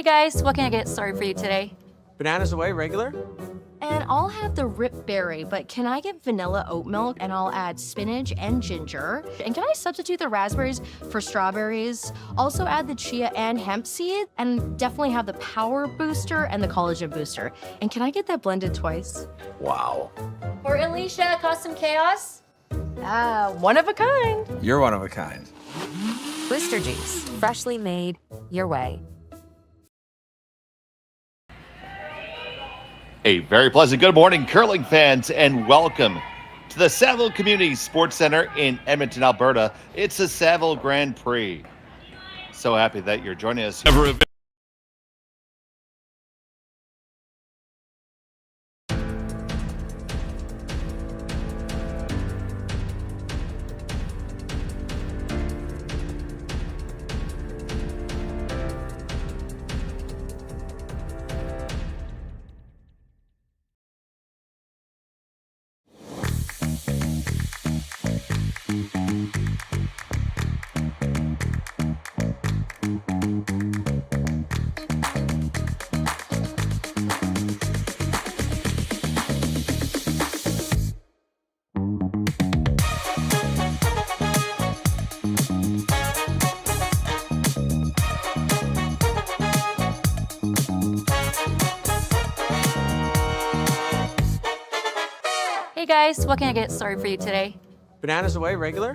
Hey guys, what can I get started for you today? Bananas away, regular? And I'll have the rip berry, but can I get vanilla oat milk and I'll add spinach and ginger? And can I substitute the raspberries for strawberries? Also add the chia and hemp seed and definitely have the power booster and the collagen booster. And can I get that blended twice? Wow. For Alicia, Custom Chaos? One of a kind. You're one of a kind. Booster juice, freshly made, your way. A very pleasant good morning, curling fans, and welcome to the Saville Community Sports Center in Edmonton, Alberta. It's the Saville Grand Prix. So happy that you're joining us. Hey guys, what can I get started for you today? Bananas away, regular?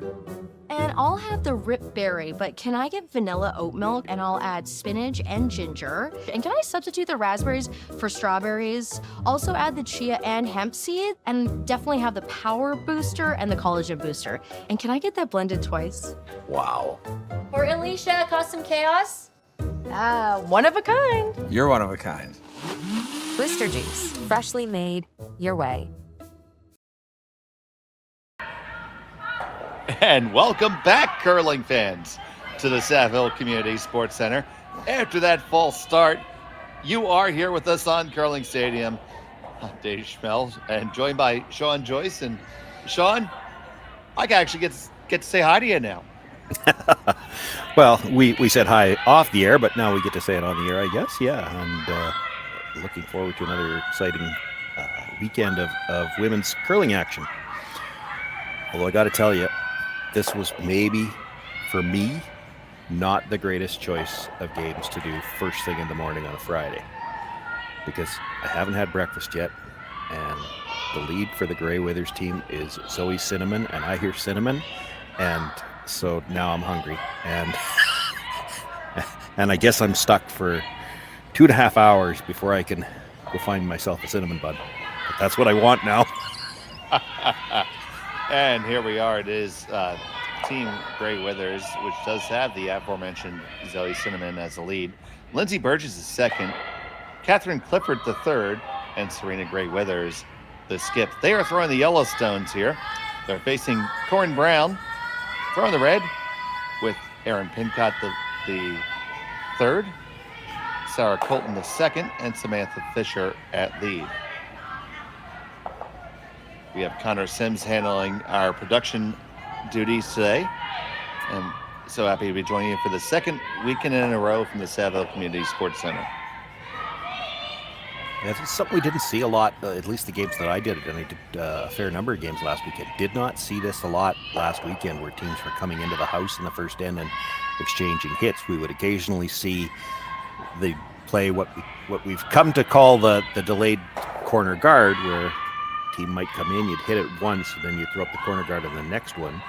And I'll have the rip berry, but can I get vanilla oat milk and I'll add spinach and ginger? And can I substitute the raspberries for strawberries? Also add the chia and hemp seed and definitely have the power booster and the collagen booster. And can I get that blended twice? Wow. For Alicia, Custom Chaos? One of a kind. You're one of a kind. Booster juice, freshly made, your way. And welcome back, curling fans, to the Saville Community Sports Center. After that false start, you are here with us on Curling Stadium. I'm Dave Schmel, and joined by Sean Joyce. And Sean, I can actually get to say hi to you now. Well, we said hi off the air, but now we get to say it on the air, I guess. Yeah, and looking forward to another exciting weekend of women's curling action. Although I got to tell you, this was maybe, for me, not the greatest choice of games to do first thing in the morning on a Friday, because I haven't had breakfast yet, and the lead for the Grey Withers team is Zoe Cinnamon, and I hear cinnamon, and so now I'm hungry, and and I guess I'm stuck for 2.5 hours before I can go find myself a cinnamon bun. But that's what I want now. And here we are. It is Team Grey Withers, which does have the aforementioned Zoe Cinnamon as the lead. Lindsay Burgess is second. Catherine Clifford the third. And Serena Grey Withers the skip. They are throwing the Yellowstones here. They're facing Corryn Brown, throwing the red, with Erin Pincott the third, Sarah Colton the second, and Samantha Fisher at lead. We have Connor Sims handling our production duties today. And so happy to be joining you for the second weekend in a row from the Saville Community Sports Center. Yeah, it's something we didn't see a lot, at least the games that I did, and I did a fair number of games last weekend. Did not see this a lot last weekend, where teams were coming into the house in the first end and exchanging hits. We would occasionally see they play what we've come to call the delayed corner guard, where team might come in, you'd hit it once, and then you throw up the corner guard on the next one.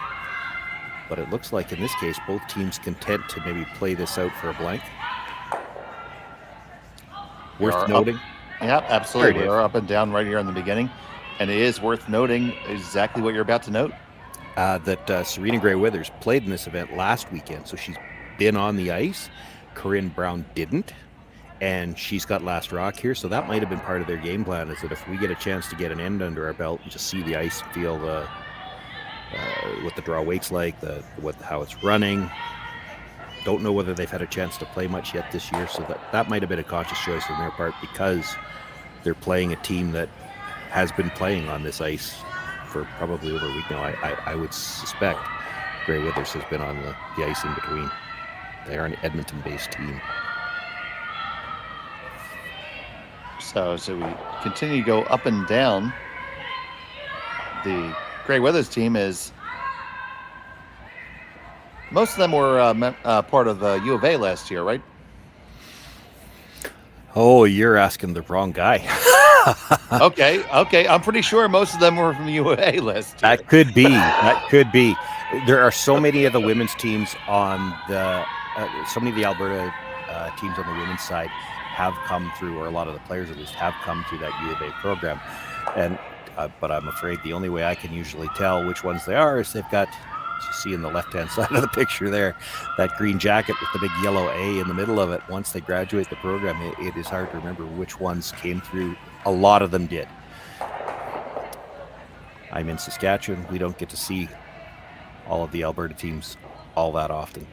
But it looks like in this case, both teams content to maybe play this out for a blank. Worth noting. Yeah, absolutely. We're up and down right here in the beginning. And it is worth noting exactly what you're about to note. That Serena Grey Withers played in this event last weekend, so she's been on the ice. Corryn Brown didn't. And she's got last rock here, so that might have been part of their game plan, is that if we get a chance to get an end under our belt and just see the ice, feel what the draw weight's like, how it's running. Don't know whether they've had a chance to play much yet this year, so that might have been a conscious choice on their part, because they're playing a team that has been playing on this ice for probably over a week now. I would suspect Grey Withers has been on the ice in between. They are an Edmonton-based team. So we continue to go up and down. The Grey Weathers team is, most of them were part of U of A last year, right? Oh, you're asking the wrong guy. Okay. I'm pretty sure most of them were from U of A last year. That could be. There are so many of the women's teams on the, so many of the Alberta teams on the women's side have come through, or a lot of the players at least have come through that U of A program. And but I'm afraid the only way I can usually tell which ones they are is they've got, as you see in the left-hand side of the picture there, that green jacket with the big yellow A in the middle of it. Once they graduate the program, it is hard to remember which ones came through. A lot of them did. I'm in Saskatchewan. We don't get to see all of the Alberta teams all that often.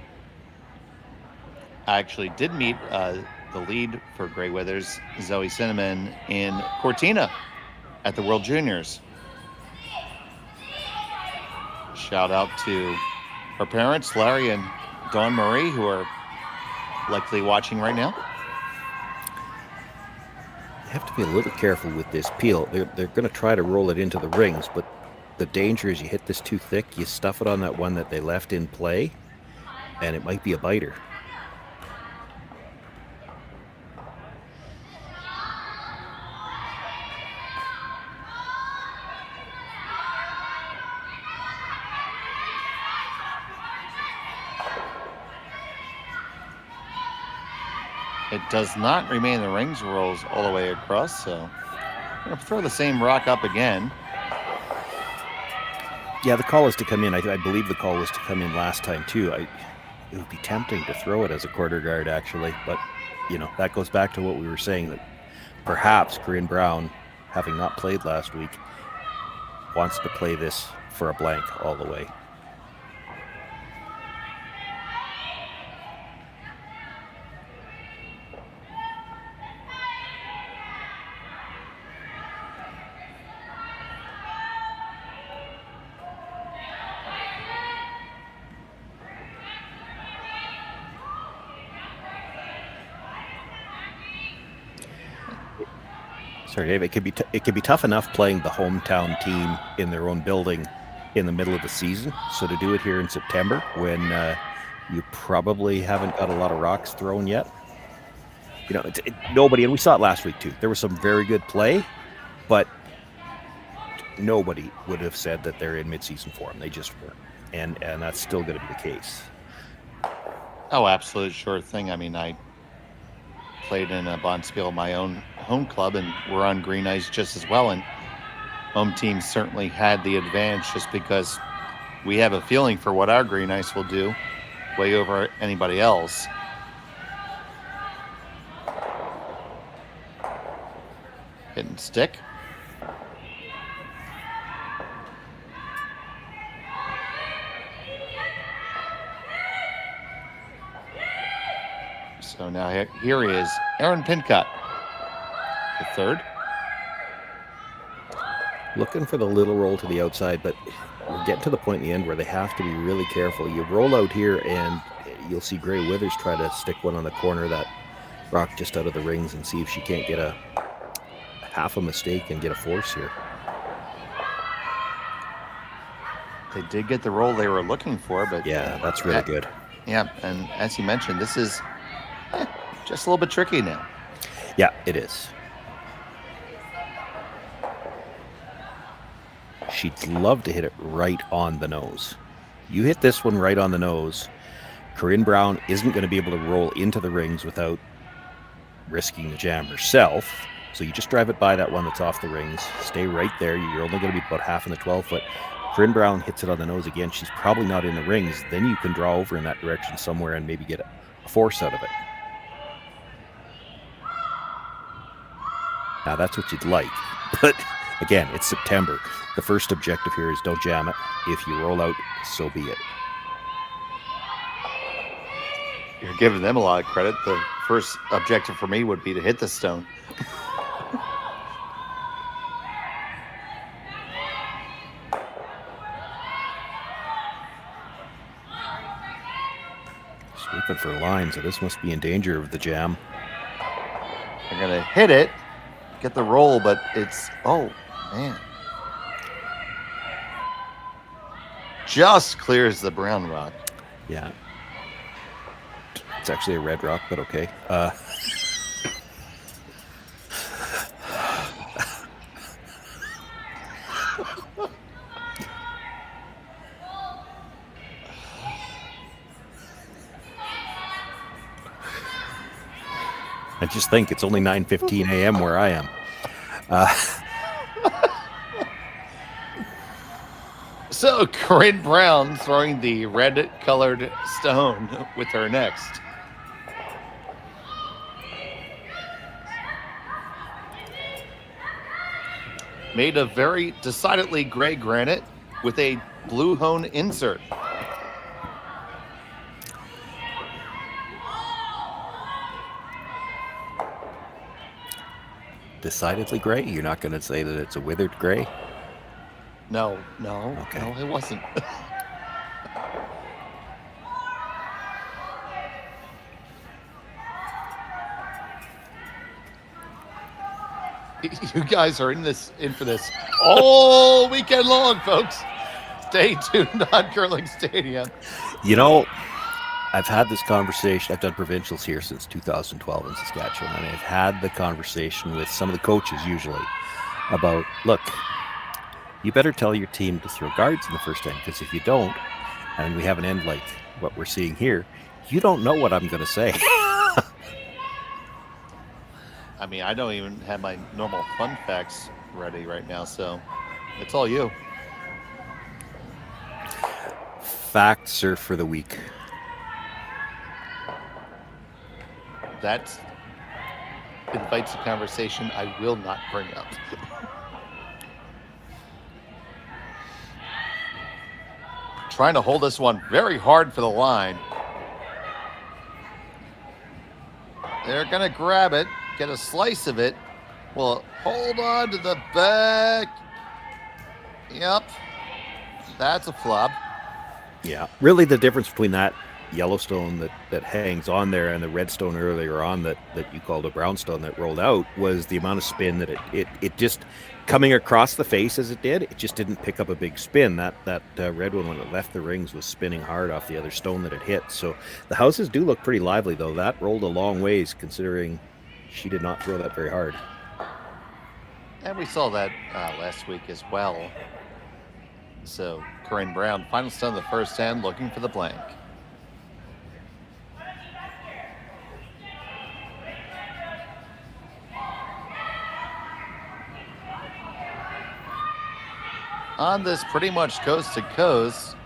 I actually did meet the lead for Grey Weathers, Zoe Cinnamon, in Cortina at the World Juniors. Shout out to her parents, Larry and Dawn Marie, who are likely watching right now. You have to be a little careful with this peel. They're going to try to roll it into the rings, but the danger is you hit this too thick, you stuff it on that one that they left in play, and it might be a biter. It does not remain in the rings, rolls all the way across, so I'm going to throw the same rock up again. Yeah, the call is to come in. I believe the call was to come in last time, too. It would be tempting to throw it as a quarter guard, actually, but, that goes back to what we were saying, that perhaps Corryn Brown, having not played last week, wants to play this for a blank all the way. Sorry, Dave. It could be tough enough playing the hometown team in their own building in the middle of the season. So to do it here in September, when you probably haven't got a lot of rocks thrown yet, nobody. And we saw it last week too. There was some very good play, but nobody would have said that they're in midseason form. They just weren't, and that's still going to be the case. Oh, absolute sure thing. I mean, I played in a Bonspiel, my own home club, and we're on green ice just as well. And home team certainly had the advantage just because we have a feeling for what our green ice will do way over anybody else. Hitting stick. So now here he is, Aaron Pincott, the third. Looking for the little roll to the outside, but we're getting to the point in the end where they have to be really careful. You roll out here and you'll see Grey Withers try to stick one on the corner of that rock just out of the rings and see if she can't get a half a mistake and get a force here. They did get the roll they were looking for, but yeah, that's really good. Yeah, and as you mentioned, this is just a little bit tricky now. Yeah, it is. She'd love to hit it right on the nose. You hit this one right on the nose, Corryn Brown isn't going to be able to roll into the rings without risking the jam herself. So you just drive it by that one that's off the rings. Stay right there. You're only going to be about half in the 12-foot. Corryn Brown hits it on the nose again. She's probably not in the rings. Then you can draw over in that direction somewhere and maybe get a force out of it. Now that's what you'd like. But again, it's September. The first objective here is don't jam it. If you roll out, so be it. You're giving them a lot of credit. The first objective for me would be to hit the stone. Sweeping for line, so this must be in danger of the jam. They're going to hit it, get the roll, but it's, oh, man. Just clears the brown rock. Yeah. It's actually a red rock, but okay. I just think it's only 9:15 a.m. where I am. So Corryn Brown throwing the red-colored stone with her next. Made of very decidedly gray granite with a blue hone insert. Decidedly gray? You're not going to say that it's a withered gray? No, Okay. no, it wasn't. You guys are in for this all weekend long, folks. Stay tuned on Curling Stadium. You know, I've had this conversation. I've done provincials here since 2012 in Saskatchewan, and I've had the conversation with some of the coaches usually about, look, you better tell your team to throw guards in the first end, because if you don't, and we have an end like what we're seeing here, you don't know what I'm going to say. I mean, I don't even have my normal fun facts ready right now, so it's all you. Facts are for the weak. That invites a conversation I will not bring up. Trying to hold this one very hard for the line. They're going to grab it, get a slice of it. Well, hold on to the back. Yep. That's a flop. Yeah. Really the difference between that Yellowstone that hangs on there and the redstone earlier on that you called a brownstone that rolled out was the amount of spin that it just coming across the face as it did. It just didn't pick up a big spin. That red one, when it left the rings, was spinning hard off the other stone that it hit. So the houses do look pretty lively, though. That rolled a long ways considering she did not throw that very hard. And we saw that last week as well. So Corryn Brown, final stone of the first hand, looking for the blank. On this pretty much coast to coast,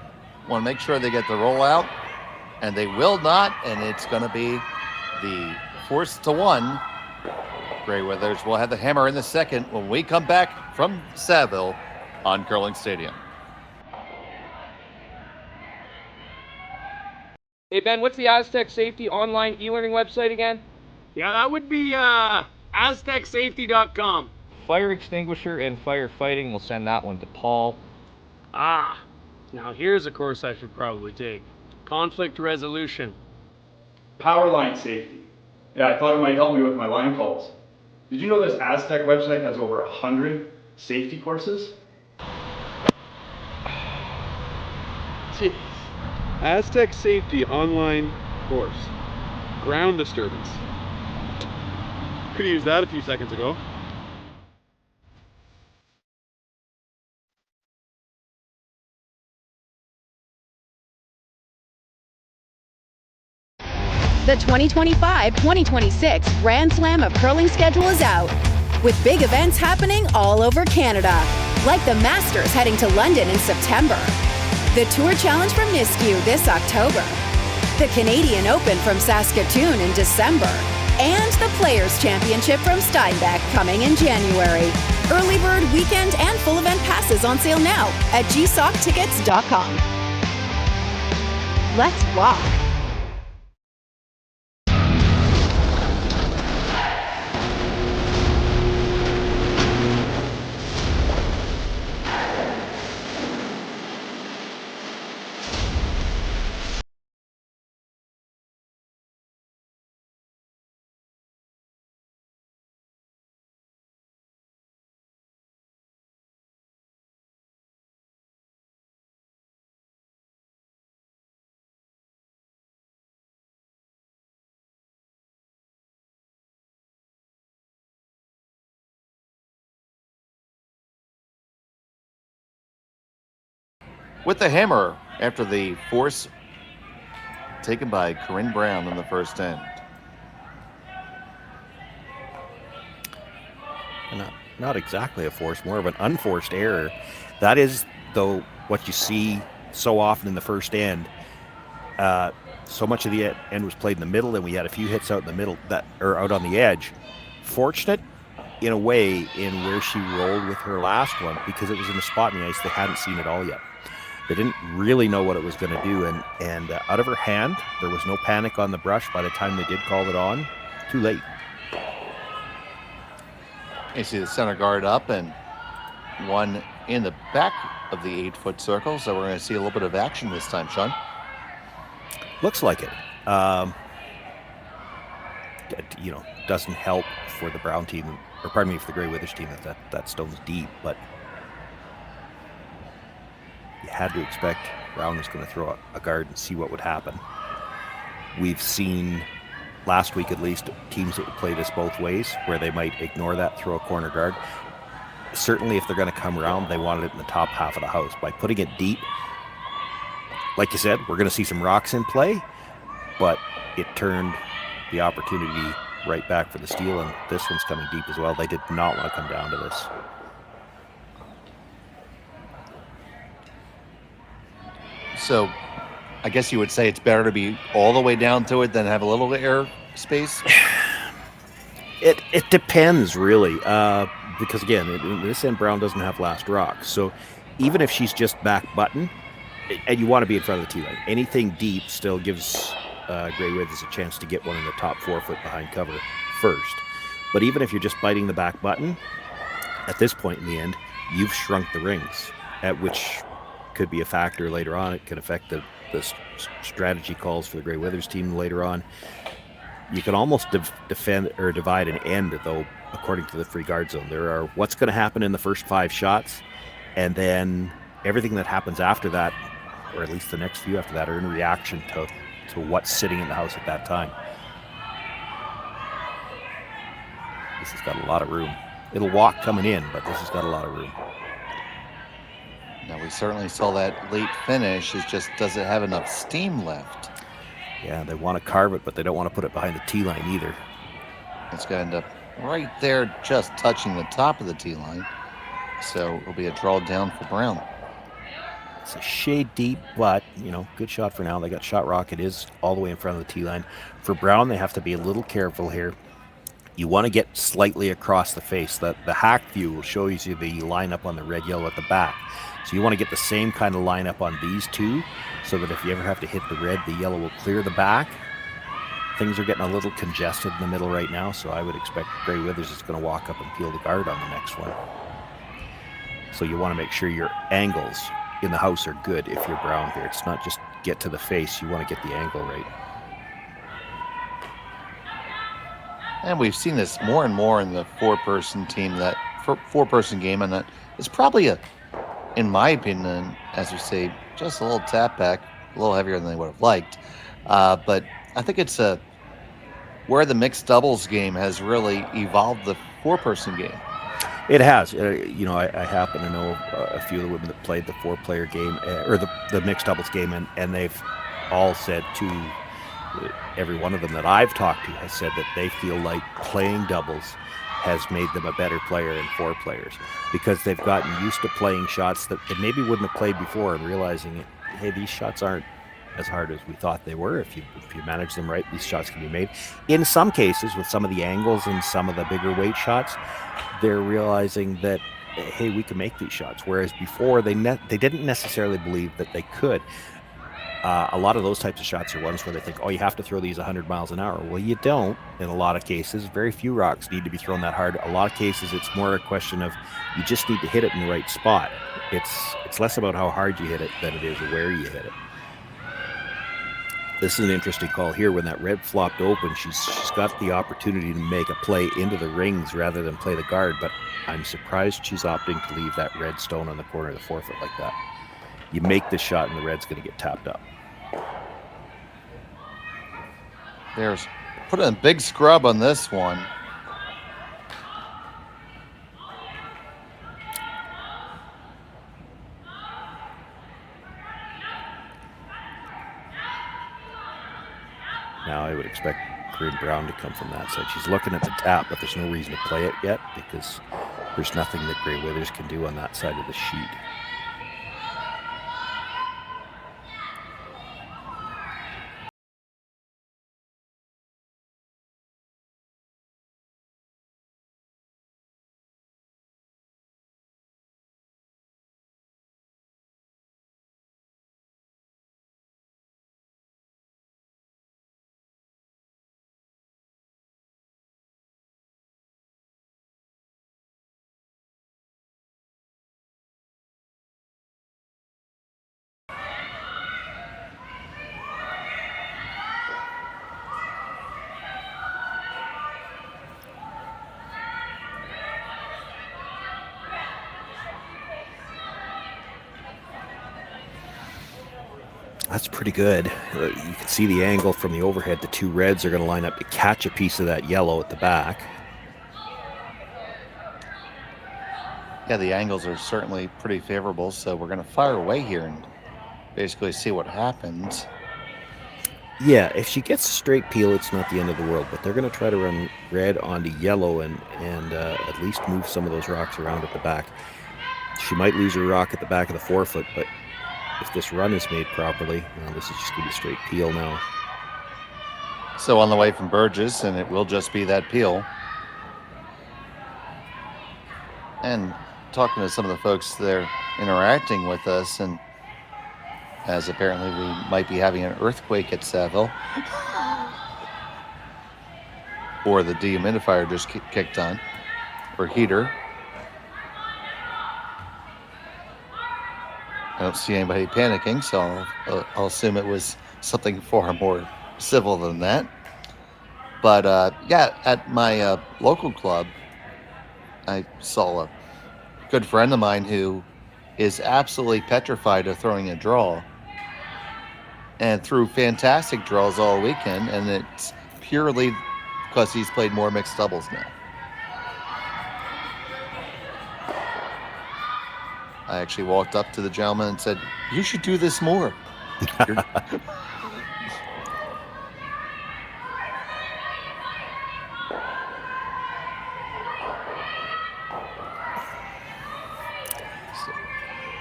want to make sure they get the rollout, and they will not, and it's going to be the force to one. Grey Weathers will have the hammer in the second when we come back from Saville on Curling Stadium. Hey Ben, what's the Aztec Safety online e-learning website again? Yeah, that would be aztecsafety.com. Fire extinguisher and firefighting, we'll send that one to Paul. Ah, now here's a course I should probably take. Conflict resolution. Power line safety. Yeah, I thought it might help me with my line calls. Did you know this Aztec website has over 100 safety courses? Jeez. Aztec Safety online course. Ground disturbance. Could have used that a few seconds ago. The 2025-2026 Grand Slam of Curling schedule is out, with big events happening all over Canada, like the Masters heading to London in September, the Tour Challenge from Nisku this October, the Canadian Open from Saskatoon in December, and the Players' Championship from Steinbach coming in January. Early bird weekend and full event passes on sale now at gsoctickets.com. Let's walk. with the hammer after the force taken by Corryn Brown in the first end. Not exactly a force, more of an unforced error. That is, though, what you see so often in the first end. So much of the end was played in the middle, and we had a few hits out in the middle or out on the edge. Fortunate in a way in where she rolled with her last one, because it was in a spot in the ice they hadn't seen it all yet. They didn't really know what it was going to do, and out of her hand, there was no panic on the brush by the time they did call it on. Too late. You see the center guard up and one in the back of the 8-foot circle, so we're going to see a little bit of action this time, Sean. Looks like it. Doesn't help for the Brown team, or pardon me, for the Grey Withers team that stone's deep, but you had to expect Brown was going to throw a guard and see what would happen. We've seen last week at least teams that would play this both ways, where they might ignore that, throw a corner guard. Certainly if they're going to come around, they wanted it in the top half of the house. By putting it deep, like you said, we're going to see some rocks in play, but it turned the opportunity right back for the steal, and this one's coming deep as well. They did not want to come down to this. So I guess you would say it's better to be all the way down to it than have a little air space? It depends, really, because again, in this end, Brown doesn't have last rock. So even if she's just back button, and you want to be in front of the tee line, anything deep still gives Grey Withers a chance to get one in the top 4 foot behind cover first. But even if you're just biting the back button, at this point in the end, you've shrunk the rings, at which could be a factor later on. It could affect the strategy calls for the Grey Withers team later on. You can almost defend or divide an end, though, according to the free guard zone. There are what's going to happen in the first 5 shots, and then everything that happens after that, or at least the next few after that, are in reaction to what's sitting in the house at that time. This has got a lot of room. It'll walk coming in, but this has got a lot of room. Now, we certainly saw that late finish. It just doesn't have enough steam left. Yeah, they want to carve it, but they don't want to put it behind the tee line either. It's going to end up right there, just touching the top of the tee line. So it'll be a draw down for Brown. It's a shade deep, but, good shot for now. They got shot rock. It is all the way in front of the tee line. For Brown, they have to be a little careful here. You want to get slightly across the face. The hack view will show you the lineup on the red, yellow at the back. So you want to get the same kind of lineup on these two, so that if you ever have to hit the red, the yellow will clear the back. Things are getting a little congested in the middle right now, so I would expect Grey Withers is going to walk up and peel the guard on the next one. So you want to make sure your angles in the house are good if you're Brown here. It's not just get to the face, you want to get the angle right. And we've seen this more and more in the 4-person team, that 4-person game, and that is probably in my opinion, as you say, just a little tap back, a little heavier than they would have liked. But I think it's where the mixed doubles game has really evolved the 4-person game. It has. I happen to know a few of the women that played the 4-player game, or the mixed doubles game, and they've all said every one of them that I've talked to has said that they feel like playing doubles has made them a better player in 4 players, because they've gotten used to playing shots that they maybe wouldn't have played before, and realizing, hey, these shots aren't as hard as we thought they were. If you manage them right, these shots can be made. In some cases, with some of the angles and some of the bigger weight shots, they're realizing that, hey, we can make these shots. Whereas before, they didn't necessarily believe that they could. A lot of those types of shots are ones where they think, oh, you have to throw these 100 miles an hour. Well, you don't in a lot of cases. Very few rocks need to be thrown that hard. A lot of cases, it's more a question of you just need to hit it in the right spot. It's less about how hard you hit it than it is where you hit it. This is an interesting call here. When that red flopped open, she's got the opportunity to make a play into the rings rather than play the guard, but I'm surprised she's opting to leave that red stone on the corner of the 4 foot like that. You make this shot and the red's going to get tapped up. There's putting a big scrub on this one. expect Corryn Brown to come from that side. She's looking at the tap, but there's no reason to play it yet because there's nothing that Grey Withers can do on that side of the sheet. That's pretty good. You can see the angle from the overhead. The two reds are going to line up to catch a piece of that yellow at the back. Yeah, the angles are certainly pretty favorable, so we're going to fire away here and basically see what happens. Yeah, if she gets a straight peel, it's not the end of the world, but they're going to try to run red onto yellow and at least move some of those rocks around at the back. She might lose her rock at the back of the forefoot, but if this run is made properly, this is just going to be a straight peel now. So on the way from Burgess, and it will just be that peel. And talking to some of the folks there interacting with us, and as apparently we might be having an earthquake at Saville, or the dehumidifier just kicked on, or heater. I don't see anybody panicking, so I'll assume it was something far more civil than that. But yeah, at my local club, I saw a good friend of mine who is absolutely petrified of throwing a draw, and threw fantastic draws all weekend, and it's purely because he's played more mixed doubles now. I actually walked up to the gentleman and said, "You should do this more." So,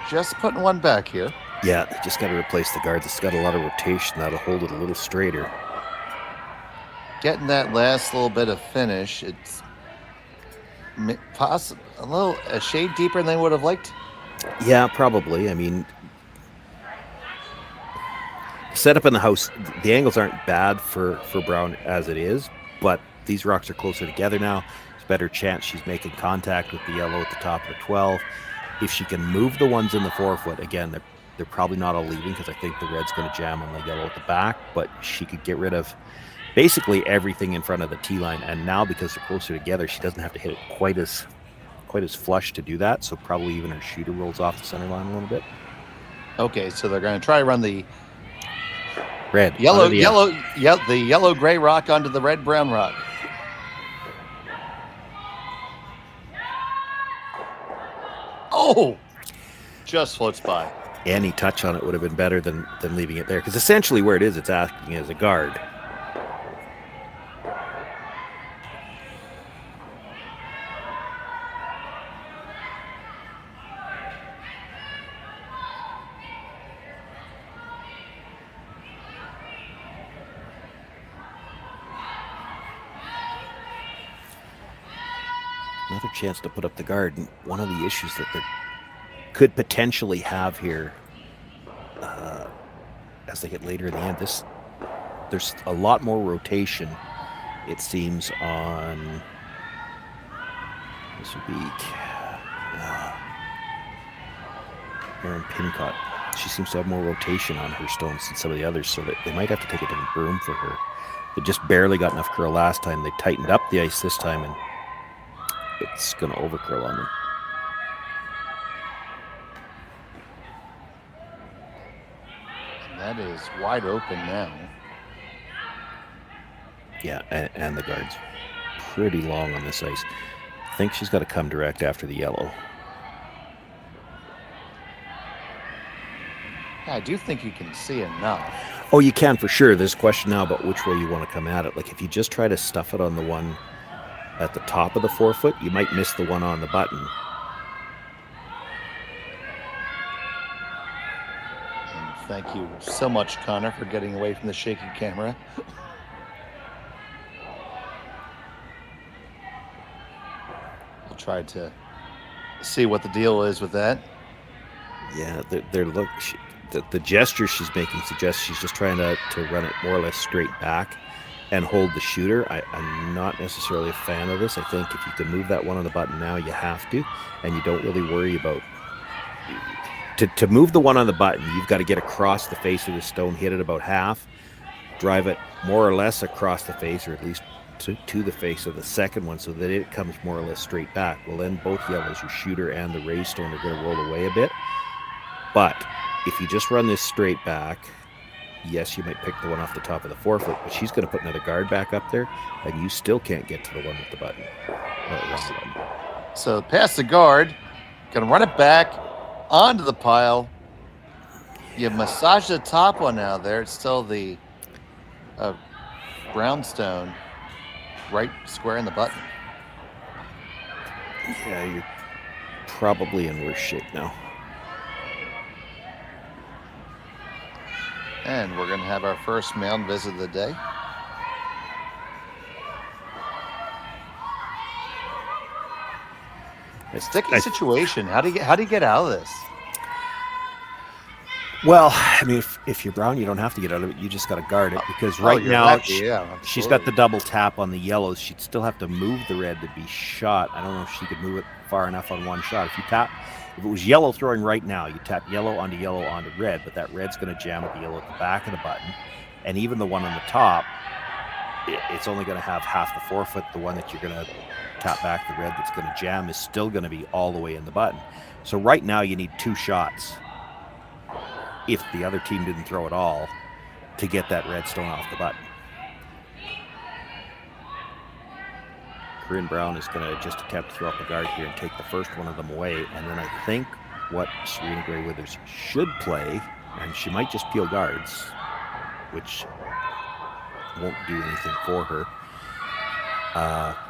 just putting one back here. Yeah, they just got to replace the guards. It's got a lot of rotation. That'll hold it a little straighter. Getting that last little bit of finish, it's a shade deeper than they would have liked. Yeah, probably. I mean, setup in the house, the angles aren't bad for Brown as it is, but these rocks are closer together now. There's a better chance she's making contact with the yellow at the top of the 12. If she can move the ones in the forefoot, again, they're probably not all leaving because I think the red's going to jam on the yellow at the back, but she could get rid of basically everything in front of the tee line. And now because they're closer together, she doesn't have to hit it quite as flush to do that, so probably even her shooter rolls off the center line a little bit. Okay, so they're going to try to run the red, the yellow gray rock onto the red brown rock. Oh, just floats by. Any touch on it would have been better than leaving it there, because essentially where it is, it's acting as a guard. Another chance to put up the guard. And one of the issues that they could potentially have here as they get later in the end, there's a lot more rotation, it seems, on this would be Erin Pincott. She seems to have more rotation on her stones than some of the others, so that they might have to take a different broom for her. They just barely got enough curl last time. They tightened up the ice this time, and it's going to overcurl on them. That is wide open now. Yeah, and the guard's pretty long on this ice. I think she's got to come direct after the yellow. Yeah, I do think you can see enough. Oh, you can for sure. There's a question now about which way you want to come at it. Like if you just try to stuff it on the one at the top of the forefoot, you might miss the one on the button. And thank you so much, Connor, for getting away from the shaky camera. We'll try to see what the deal is with that. Yeah, the gesture she's making suggests she's just trying to run it more or less straight back and hold the shooter. I'm not necessarily a fan of this. I think if you can move that one on the button now, you have to, and you don't really worry about... To move the one on the button, you've got to get across the face of the stone, hit it about half, drive it more or less across the face, or at least to the face of the second one so that it comes more or less straight back. Well, then both yellows, your shooter and the raised stone, are going to roll away a bit. But if you just run this straight back, yes, you might pick the one off the top of the forefoot, but she's going to put another guard back up there, and you still can't get to the one with the button. So past the guard, going to run it back onto the pile. You massage the top one out there. It's still the brownstone right square in the button. Yeah, you're probably in worse shape now. And we're going to have our first mound visit of the day. A sticky situation. How do you get out of this? Well, I mean, if you're brown, you don't have to get out of it. You just got to guard it, because right now she's got the double tap on the yellows. She'd still have to move the red to be shot. I don't know if she could move it far enough on one shot. If it was yellow throwing right now, you tap yellow onto red, but that red's going to jam at the yellow at the back of the button. And even the one on the top, it's only going to have half the forefoot. The one that you're going to tap back, the red that's going to jam, is still going to be all the way in the button. So right now you need 2 shots, if the other team didn't throw it all, to get that red stone off the button. Corryn Brown is going to just attempt to throw up a guard here and take the first one of them away. And then I think what Serena Gray Withers should play, and she might just peel guards, which won't do anything for her.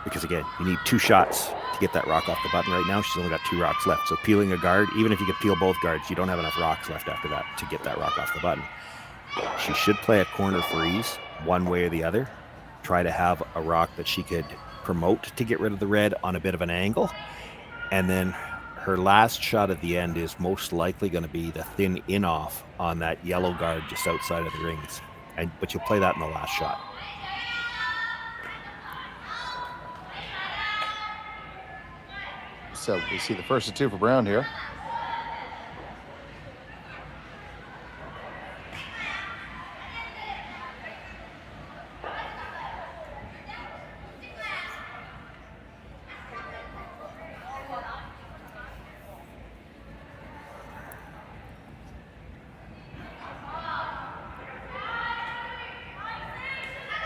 Because again, you need 2 shots to get that rock off the button. Right now, she's only got 2 rocks left. So peeling a guard, even if you could peel both guards, you don't have enough rocks left after that to get that rock off the button. She should play a corner freeze one way or the other. Try to have a rock that she could promote to get rid of the red on a bit of an angle. And then her last shot at the end is most likely going to be the thin in-off on that yellow guard just outside of the rings. But you'll play that in the last shot. So we see the first of 2 for Brown here.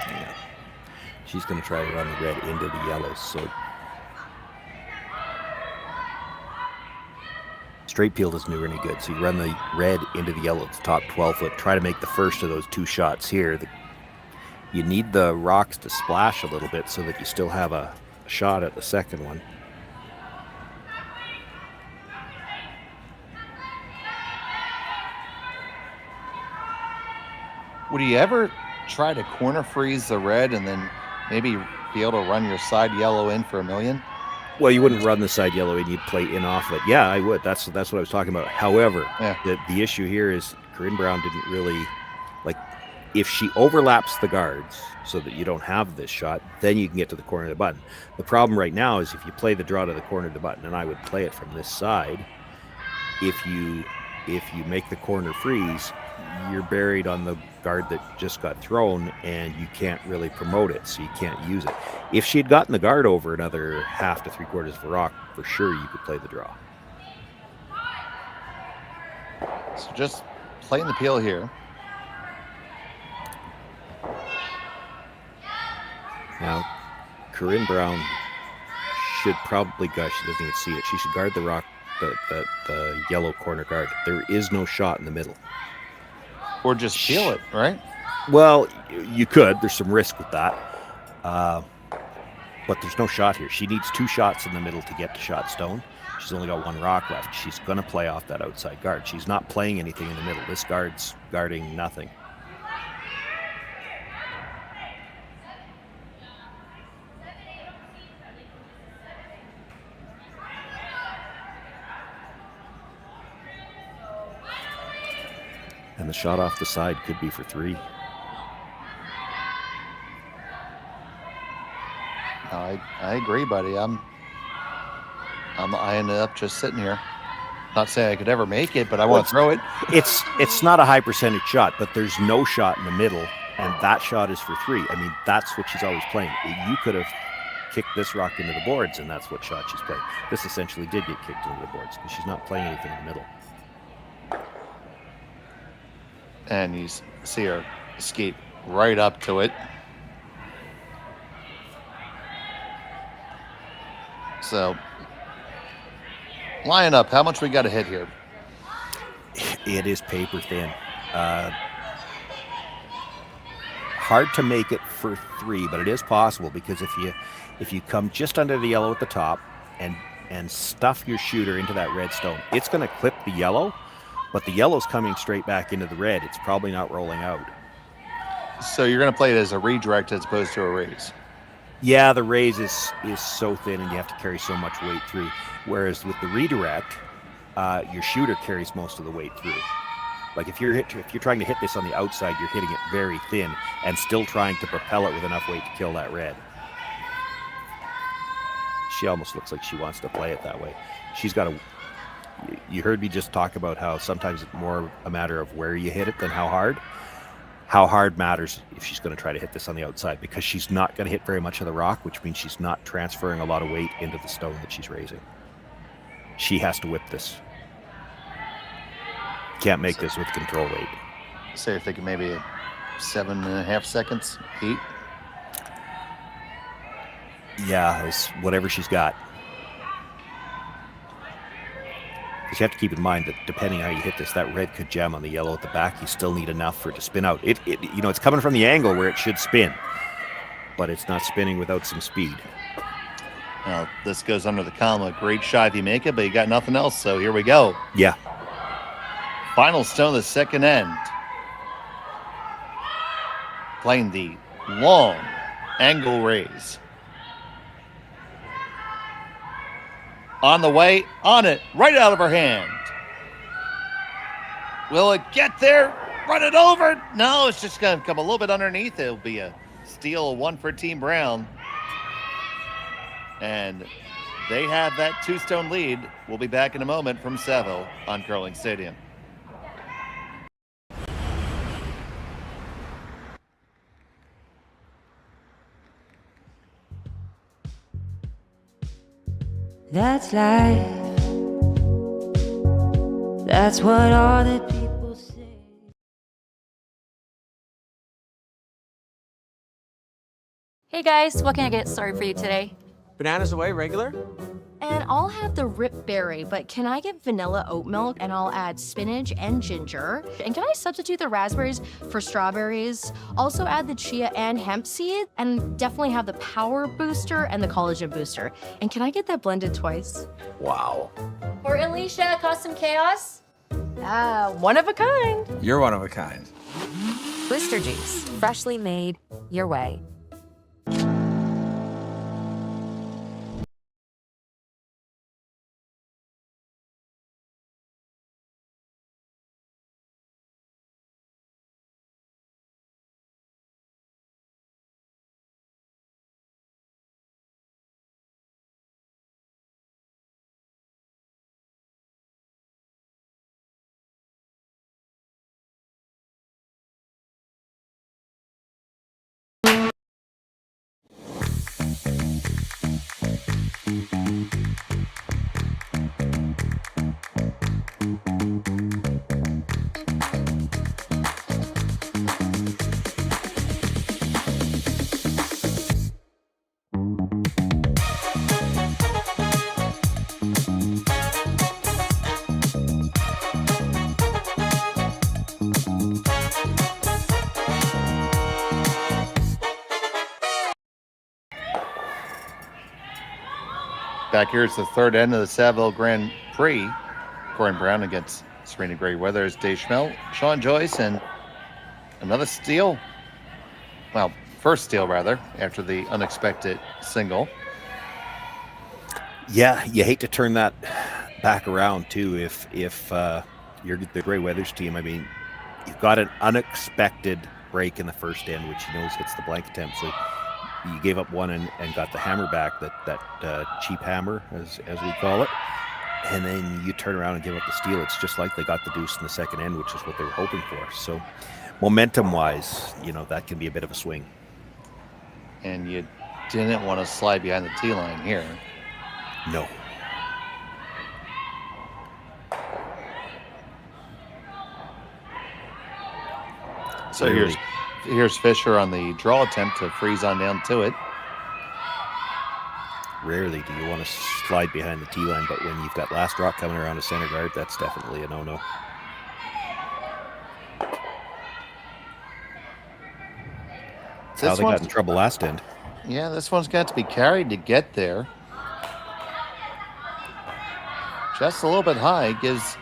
Yeah. She's going to try to run the red into the yellows. So straight peel doesn't do any good. So you run the red into the yellow, it's top 12 foot. Try to make the first of those 2 shots here. You need the rocks to splash a little bit so that you still have a shot at the second one. Would you ever try to corner freeze the red and then maybe be able to run your side yellow in for a million? Well, you wouldn't run the side yellow and you'd play in off it. Yeah, I would. That's what I was talking about. However, the issue here is Corryn Brown didn't really, if she overlaps the guards so that you don't have this shot, then you can get to the corner of the button. The problem right now is if you play the draw to the corner of the button, and I would play it from this side, if you make the corner freeze, you're buried on the guard that just got thrown and you can't really promote it, so you can't use it. If she had gotten the guard over another half to 3/4 of a rock, for sure you could play the draw. So just playing the peel here. Now, Corryn Brown should probably, she doesn't even see it. She should guard the rock, the yellow corner guard. There is no shot in the middle. Or just peel it, right? Well, you could. There's some risk with that. But there's no shot here. She needs 2 shots in the middle to get to shot stone. She's only got 1 rock left. She's going to play off that outside guard. She's not playing anything in the middle. This guard's guarding nothing. And the shot off the side could be for 3. I agree, buddy. I ended up just sitting here. Not saying I could ever make it, but I want to throw it. It's not a high percentage shot, but there's no shot in the middle, and that shot is for 3. I mean, that's what she's always playing. You could have kicked this rock into the boards, and that's what shot she's playing. This essentially did get kicked into the boards because she's not playing anything in the middle. And you see her skate right up to it. So, line up. How much we got to hit here? It is paper thin. Hard to make it for 3, but it is possible because if you come just under the yellow at the top and stuff your shooter into that red stone, it's going to clip the yellow, but the yellow's coming straight back into the red. It's probably not rolling out. So you're going to play it as a redirect as opposed to a raise? Yeah, the raise is so thin and you have to carry so much weight through. Whereas with the redirect, your shooter carries most of the weight through. Like if you're trying to hit this on the outside, you're hitting it very thin and still trying to propel it with enough weight to kill that red. She almost looks like she wants to play it that way. She's got a... You heard me just talk about how sometimes it's more a matter of where you hit it than how hard. How hard matters if she's going to try to hit this on the outside, because she's not going to hit very much of the rock, which means she's not transferring a lot of weight into the stone that she's raising. She has to whip this. Can't make this with control weight. So you're thinking maybe 7.5 seconds, 8? Yeah, it's whatever she's got. Because you have to keep in mind that depending how you hit this, that red could jam on the yellow at the back. You still need enough for it to spin out. It's coming from the angle where it should spin, but it's not spinning without some speed. Now, this goes under the column. Great shot if you make it, but you got nothing else, so here we go. Yeah. Final stone of the second end. Playing the long angle raise. On the way, on it, right out of her hand. Will it get there? Run it over? No, it's just going to come a little bit underneath. It'll be a steal, 1 for Team Brown. And they have that 2-stone lead. We'll be back in a moment from Saville on Curling Stadium. That's life. That's what all the people say. Hey guys, what can I get started for you today? Bananas away, regular? And I'll have the rip berry, but can I get vanilla oat milk and I'll add spinach and ginger? And can I substitute the raspberries for strawberries? Also add the chia and hemp seed, and definitely have the power booster and the collagen booster. And can I get that blended twice? Wow. For Alicia, Custom Chaos? One of a kind. You're one of a kind. Blister juice, freshly made your way. Back here, it's the third end of the Saville Grand Prix. Corryn Brown against Serena Gray Weathers, Dave Schmelt, Sean Joyce, and another steal. Well, first steal, rather, after the unexpected single. Yeah, you hate to turn that back around, too, if you're the Gray Weathers team. I mean, you've got an unexpected break in the first end, which he knows hits the blank attempt. So you gave up one and got the hammer back, that cheap hammer, as we call it. And then you turn around and give up the steal. It's just like they got the deuce in the second end, which is what they were hoping for. So momentum-wise, that can be a bit of a swing. And you didn't want to slide behind the tee line here. No. So here's Fisher on the draw attempt to freeze on down to it. Rarely do you want to slide behind the tee line, but when you've got last rock coming around a center guard, that's definitely a no-no. That's how they got in trouble last end. Yeah, this one's got to be carried to get there. Just a little bit high gives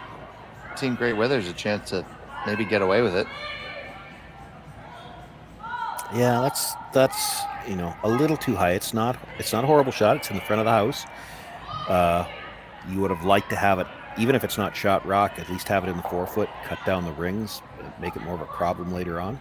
Team Great Weathers a chance to maybe get away with it. Yeah, that's a little too high. It's not a horrible shot. It's in the front of the house. You would have liked to have it, even if it's not shot rock, at least have it in the 4-foot, cut down the rings, make it more of a problem later on.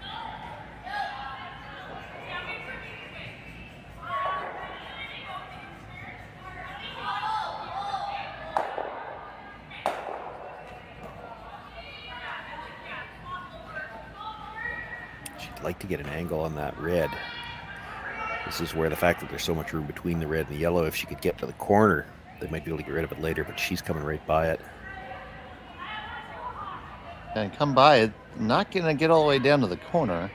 Like to get an angle on that red. This is where the fact that there's so much room between the red and the yellow, if she could get to the corner, they might be able to get rid of it later, but she's coming right by it. And come by it, not going to get all the way down to the corner.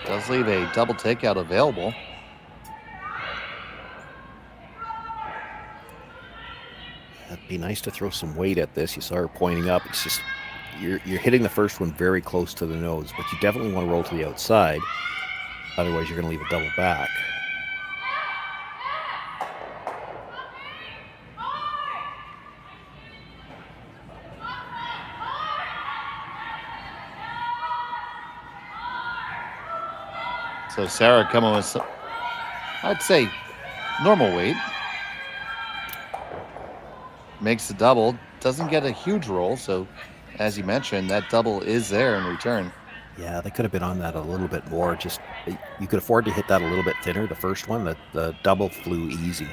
Does leave a double takeout available. It'd be nice to throw some weight at this. You saw her pointing up. It's just you're hitting the first one very close to the nose, but you definitely want to roll to the outside. Otherwise, you're going to leave a double back. So Sarah coming with some, I'd say, normal weight. Makes the double. Doesn't get a huge roll, so as you mentioned, that double is there in return. Yeah, they could have been on that a little bit more. Just you could afford to hit that a little bit thinner. The first one, the double flew easy.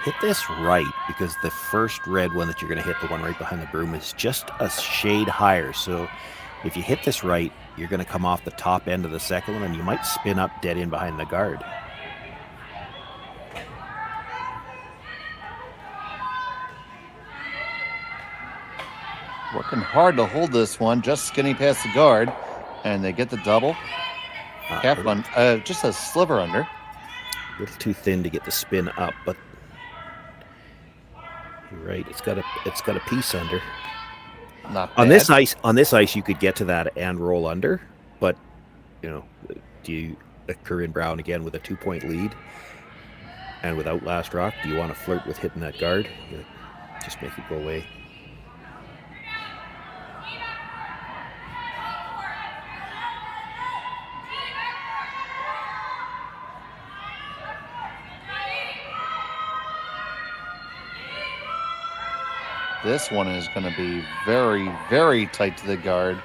Hit this right, because the first red one that you're going to hit, the one right behind the broom, is just a shade higher. So if you hit this right, you're going to come off the top end of the second one, and you might spin up dead in behind the guard. Working hard to hold this one, just skinny past the guard, and they get the double. Half one, just a sliver under. A little too thin to get the spin up, but you're right. It's got a piece under. Not bad. On this ice, you could get to that and roll under, but do you Corryn Brown again with a 2-point lead and without last rock? Do you want to flirt with hitting that guard? Just make it go away. This one is going to be very, very tight to the guard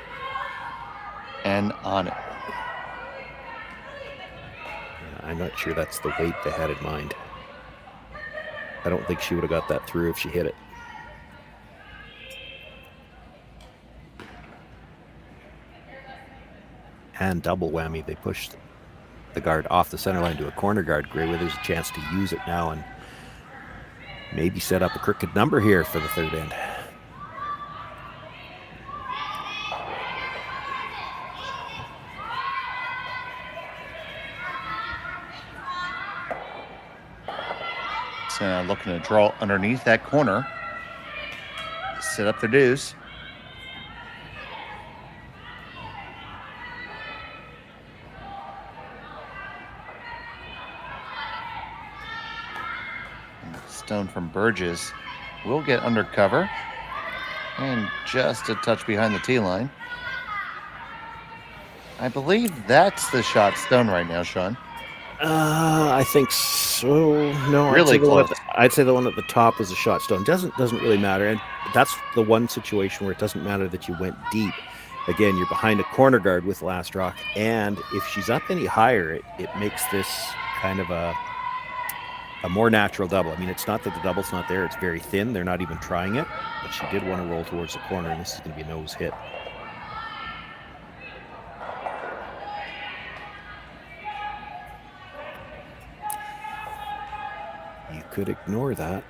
and on it. I'm not sure that's the weight they had in mind. I don't think she would have got that through if she hit it. And double whammy, they pushed the guard off the center line to a corner guard. Gray Weathers a chance to use it now and maybe set up a crooked number here for the third end. So looking to draw underneath that corner. Set up the deuce. stone from Burgess will get under cover. And just a touch behind the tee line. I believe that's the shot stone right now, Sean. I think so. No, Really close. I'd say the one at the top is a shot stone. Doesn't really matter, and that's the one situation where it doesn't matter that you went deep. Again, you're behind a corner guard with last rock, and if she's up any higher, it makes this kind of a more natural double. I mean, it's not that the double's not there; it's very thin. They're not even trying it, but she did want to roll towards the corner, and this is going to be a nose hit. You could ignore that.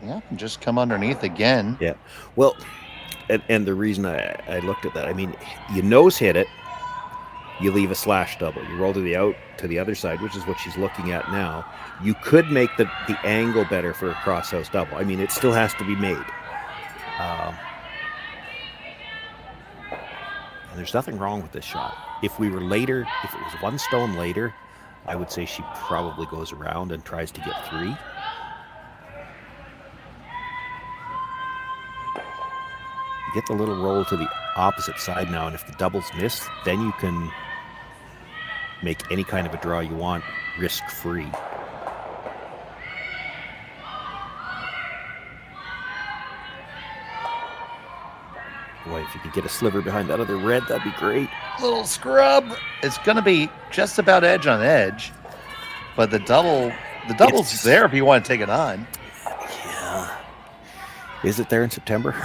Yeah, and just come underneath again. Yeah. Well, and the reason I looked at that, I mean, you nose hit it, you leave a slash double. You roll to the other side, which is what she's looking at now. You could make the angle better for a crosshouse double. I mean, it still has to be made. And there's nothing wrong with this shot. If we were later, if it was one stone later, I would say she probably goes around and tries to get 3. Get the little roll to the opposite side now, and if the double's missed, then you can make any kind of a draw you want risk-free. Boy, if you could get a sliver behind that other red, that'd be great. Little scrub. It's going to be just about edge on edge, but the double's there if you want to take it on. Yeah. Is it there in September?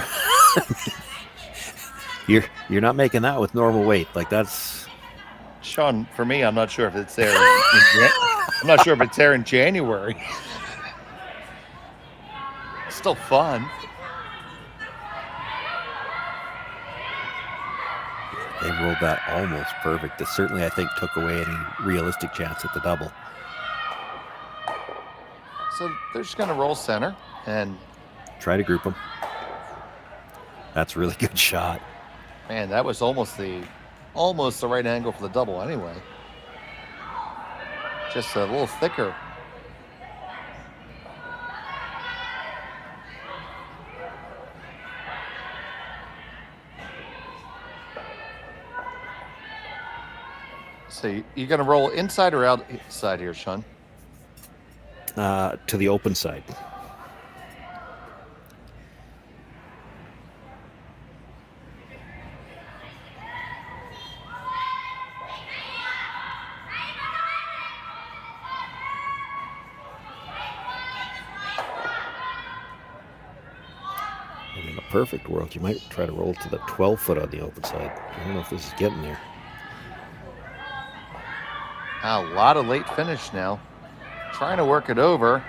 You're not making that with normal weight. Like, that's... Sean, for me, I'm not sure if it's there. I'm not sure if it's there in January. It's still fun. They rolled that almost perfect. This certainly, I think, took away any realistic chance at the double. So they're just going to roll center and try to group them. That's a really good shot. Man, that was almost the right angle for the double anyway. Just a little thicker. So you're going to roll inside or outside here, Sean? To the open side. In a perfect world, you might try to roll to the 12-foot on the open side. I don't know if this is getting there. A lot of late finish now. Trying to work it over.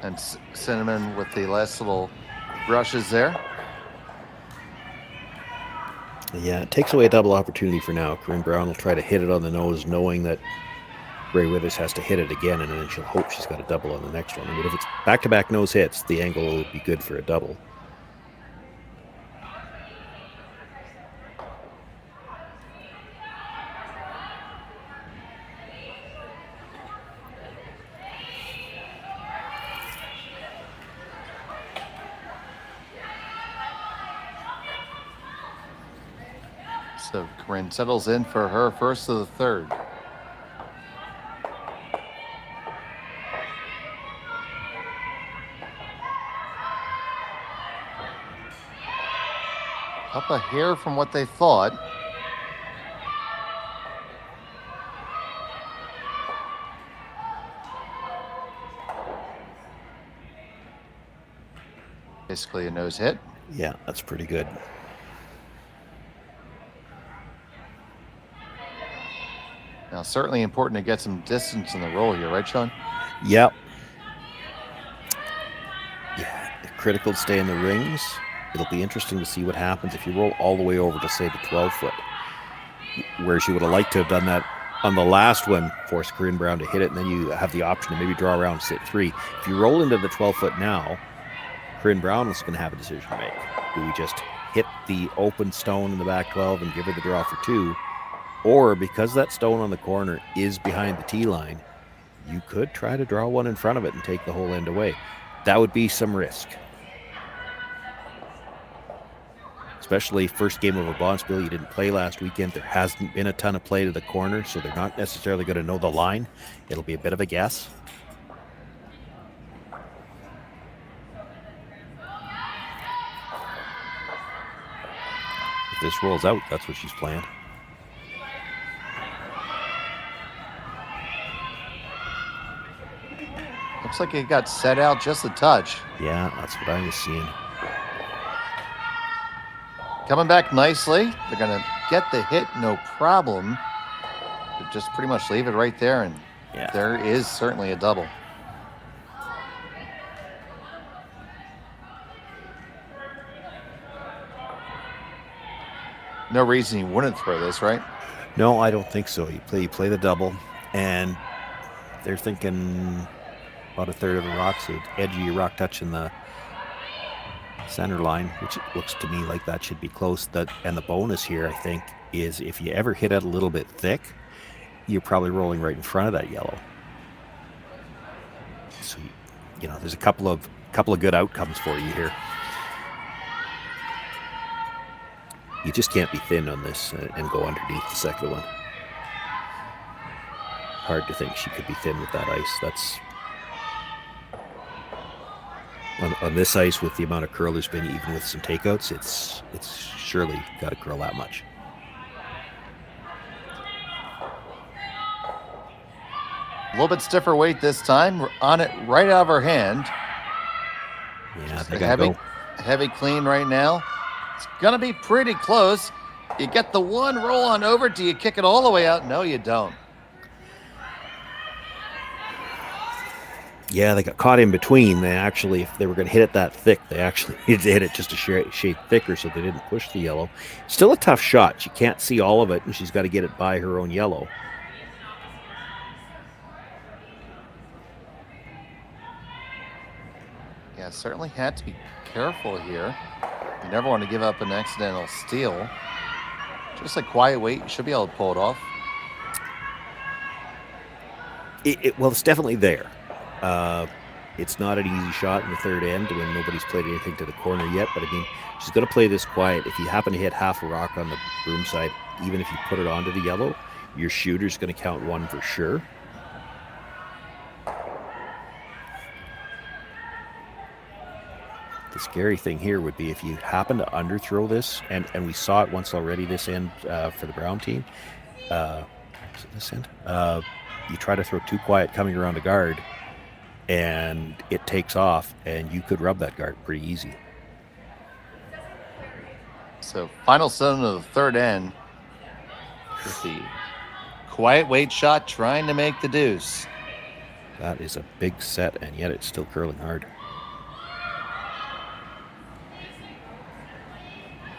And Cinnamon with the last little brushes there. Yeah, it takes away a double opportunity for now. Corryn Brown will try to hit it on the nose, knowing that Ray Withers has to hit it again, and then she'll hope she's got a double on the next one. I mean, if it's back-to-back nose hits, the angle would be good for a double. So Corryn settles in for her first of the third. Up a hair from what they thought. Basically a nose hit. Yeah, that's pretty good. Now, certainly important to get some distance in the roll here, right, Sean? Yep. Yeah, critical to stay in the rings. It'll be interesting to see what happens if you roll all the way over to, say, the 12-foot, where she would have liked to have done that on the last one, force Corryn Brown to hit it, and then you have the option to maybe draw around, sit 3. If you roll into the 12-foot now, Corryn Brown is going to have a decision to make. Do we just hit the open stone in the back 12 and give her the draw for 2, Or because that stone on the corner is behind the tee line, you could try to draw one in front of it and take the whole end away. That would be some risk. Especially first game of a bonspiel. You didn't play last weekend. There hasn't been a ton of play to the corner, so they're not necessarily going to know the line. It'll be a bit of a guess. If this rolls out, that's what she's planned. Looks like it got set out just a touch. Yeah, that's what I was seeing. Coming back nicely. They're going to get the hit, no problem. But just pretty much leave it right there, and there is certainly a double. No reason you wouldn't throw this, right? No, I don't think so. You play the double, and they're thinking about a third of the rock, so edge of your rock touching the center line, which looks to me like that should be close. And the bonus here, I think, is if you ever hit it a little bit thick, you're probably rolling right in front of that yellow. So you know, there's a couple of good outcomes for you here. You just can't be thin on this and go underneath the second one. Hard to think she could be thin with that ice. That's on this ice with the amount of curl there's been, even with some takeouts, it's surely got to curl that much. A little bit stiffer weight this time. We're on it right out of her hand. Yeah, they got to go. Heavy clean right now. It's going to be pretty close. You get the one roll on over. Do you kick it all the way out? No, you don't. Yeah, they got caught in between. They actually, if they were going to hit it that thick, they actually hit it just a shade thicker, so they didn't push the yellow. Still a tough shot. She can't see all of it, and she's got to get it by her own yellow. Yeah, certainly had to be careful here. You never want to give up an accidental steal. Just like quiet weight, you should be able to pull it off. Well, it's definitely there. It's not an easy shot in the third end when nobody's played anything to the corner yet, but I mean, she's going to play this quiet. If you happen to hit half a rock on the broom side, even if you put it onto the yellow, your shooter's going to count one for sure. The scary thing here would be if you happen to underthrow this, and we saw it once already this end for the Brown team. Was it this end? You try to throw too quiet coming around a guard, and it takes off, and you could rub that guard pretty easy. So final seven of the third end with the quiet weight shot trying to make the deuce. That is a big set, and yet it's still curling hard.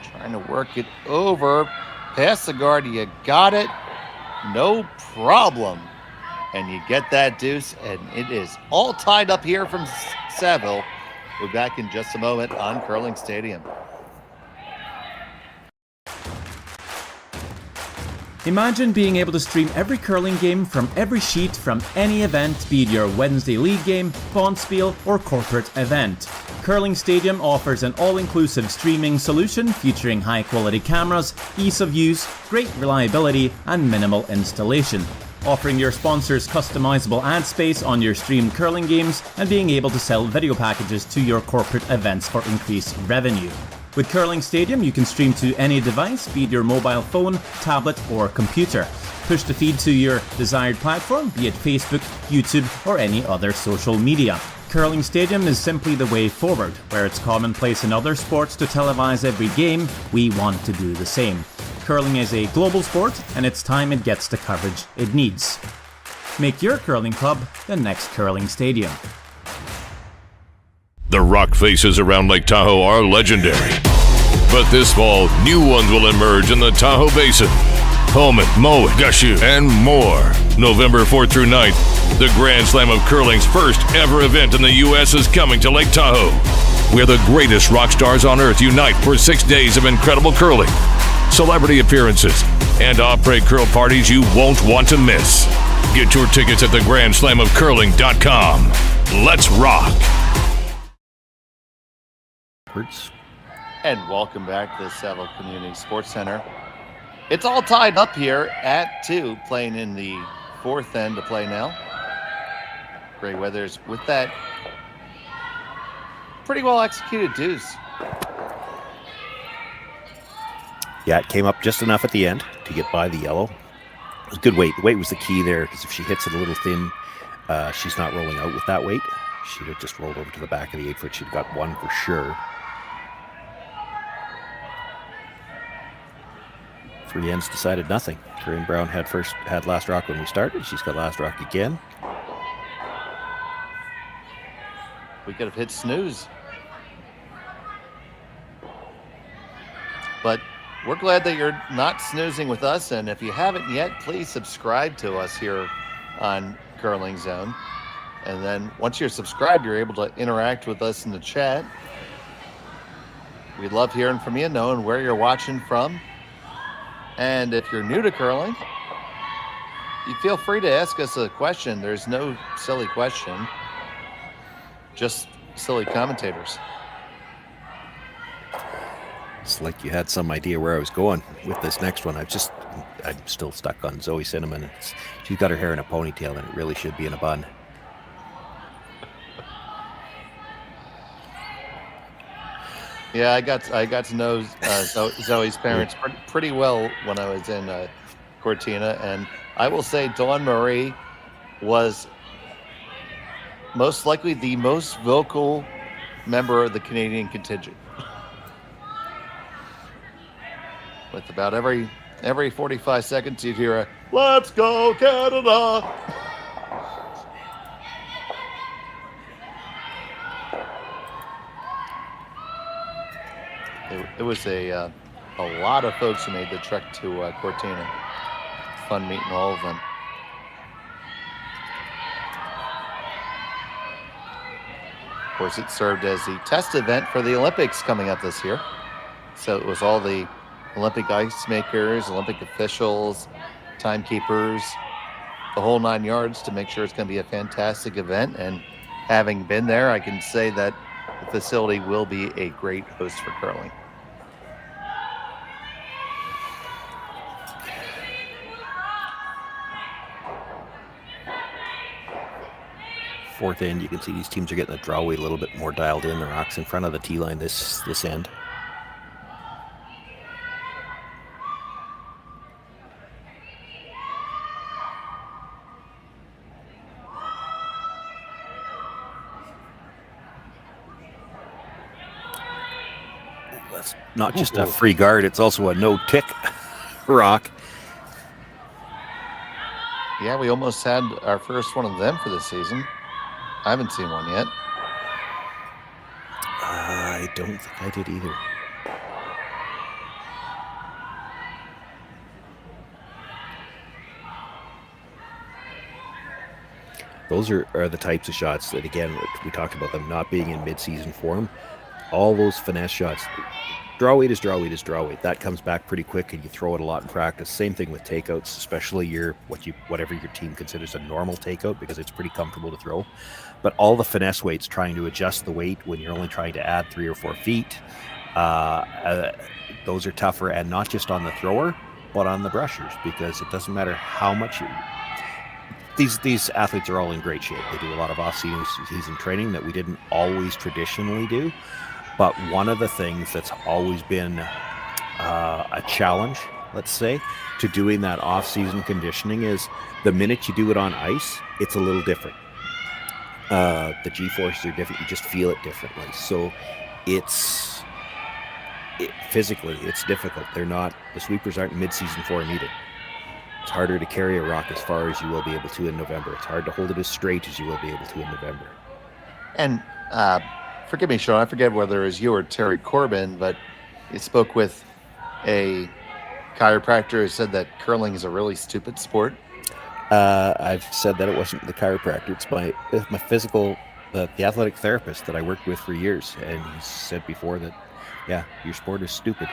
Trying to work it over past the guard. You got it. No problem. And you get that deuce, and it is all tied up here from Saville. We're back in just a moment on Curling Stadium. Imagine being able to stream every curling game from every sheet from any event, be it your Wednesday league game, bonspiel, or corporate event. Curling Stadium offers an all-inclusive streaming solution featuring high-quality cameras, ease of use, great reliability, and minimal installation. Offering your sponsors customizable ad space on your streamed curling games and being able to sell video packages to your corporate events for increased revenue. With Curling Stadium, you can stream to any device, be it your mobile phone, tablet, or computer. Push the feed to your desired platform, be it Facebook, YouTube, or any other social media. Curling Stadium is simply the way forward. Where it's commonplace in other sports to televise every game, we want to do the same. Curling is a global sport, and it's time it gets the coverage it needs. Make your curling club the next Curling Stadium. The rock faces around Lake Tahoe are legendary. But this fall, new ones will emerge in the Tahoe Basin. Pullman, Mowat, Gushue, and more. November 4th through 9th, the Grand Slam of Curling's first ever event in the U.S. is coming to Lake Tahoe, where the greatest rock stars on earth unite for 6 days of incredible curling. celebrity appearances, and off-break curl parties you won't want to miss. Get your tickets at theGrandSlamOfCurling.com. Let's rock! And welcome back to the Saville Community Sports Center. It's all tied up here at 2, playing in the 4th end to play now. Gray Weathers with that pretty well executed deuce. Yeah, it came up just enough at the end to get by the yellow. It was good weight. The weight was the key there, because if she hits it a little thin, she's not rolling out with that weight. She'd have just rolled over to the back of the 8-foot. She'd got one for sure. 3 ends decided nothing. Corryn Brown had last rock when we started. She's got last rock again. We could have hit snooze. But we're glad that you're not snoozing with us, and if you haven't yet, please subscribe to us here on Curling Zone. And then once you're subscribed, you're able to interact with us in the chat. We love hearing from you, knowing where you're watching from. And if you're new to curling, you feel free to ask us a question. There's no silly question, just silly commentators. It's like you had some idea where I was going with this next one. I'm still stuck on Zoe Cinnamon. She's got her hair in a ponytail, and it really should be in a bun. Yeah, I got to know Zoe's parents pretty well when I was in Cortina, and I will say Dawn Marie was most likely the most vocal member of the Canadian contingent. With about every 45 seconds, you'd hear a "Let's go Canada!" It was a lot of folks who made the trek to Cortina. Fun meeting all of them. Of course, it served as the test event for the Olympics coming up this year. So it was all the Olympic ice makers, Olympic officials, timekeepers, the whole 9 yards to make sure it's going to be a fantastic event. And having been there, I can say that the facility will be a great host for curling. Fourth end, you can see these teams are getting the draw weight a little bit more dialed in. The rock's in front of the tee line this end. That's not just a free guard, it's also a no-tick rock. Yeah, we almost had our first one of them for this season. I haven't seen one yet. I don't think I did either. Those are the types of shots that, again, we talked about them not being in mid-season form. All those finesse shots. Draw weight is draw weight is draw weight. That comes back pretty quick, and you throw it a lot in practice. Same thing with takeouts, especially whatever your team considers a normal takeout, because it's pretty comfortable to throw. But all the finesse weights, trying to adjust the weight when you're only trying to add 3 or 4 feet, those are tougher, and not just on the thrower, but on the brushers, because it doesn't matter how much you. These athletes are all in great shape. They do a lot of off-season training that we didn't always traditionally do. But one of the things that's always been a challenge, let's say, to doing that off-season conditioning is the minute you do it on ice, it's a little different. The G-forces are different. You just feel it differently. So physically, it's difficult. The sweepers aren't mid-season form either. It's harder to carry a rock as far as you will be able to in November. It's hard to hold it as straight as you will be able to in November. And forgive me, Sean, I forget whether it was you or Terry Corbin, but you spoke with a chiropractor who said that curling is a really stupid sport. I've said that it wasn't the chiropractor. It's my physical, the athletic therapist that I worked with for years. And he said before that, yeah, your sport is stupid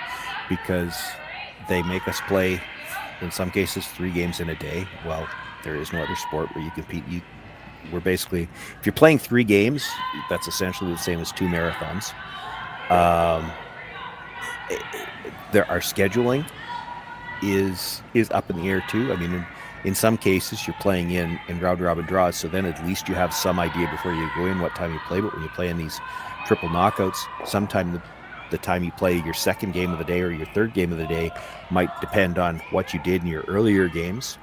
because They make us play, in some cases, 3 games in a day. Well, there is no other sport where you compete. We're basically, if you're playing 3 games, that's essentially the same as 2 marathons. Our scheduling is up in the air too. I mean, in some cases, you're playing in round-robin draws, so then at least you have some idea before you go in what time you play. But when you play in these triple knockouts, sometime the time you play your second game of the day or your third game of the day might depend on what you did in your earlier games.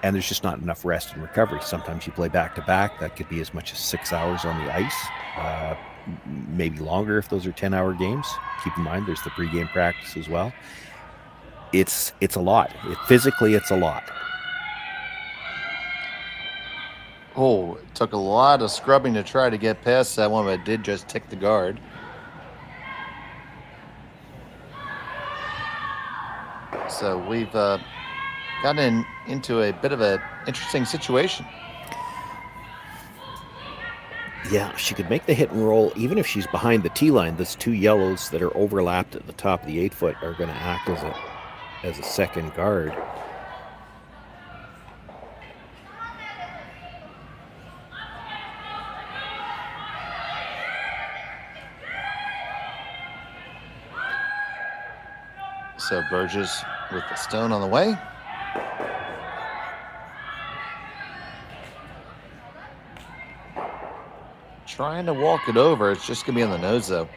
And there's just not enough rest and recovery. Sometimes you play back-to-back. That could be as much as 6 hours on the ice, maybe longer if those are 10-hour games. Keep in mind, there's the pre-game practice as well. It's a lot. Physically, it's a lot. Oh, it took a lot of scrubbing to try to get past that one, but it did just tick the guard. So we've gotten into a bit of an interesting situation. Yeah, she could make the hit and roll even if she's behind the tee line. Those 2 yellows that are overlapped at the top of the 8-foot are going to act as a second guard. So Burgess with the stone on the way. Trying to walk it over. It's just going to be on the nose, though.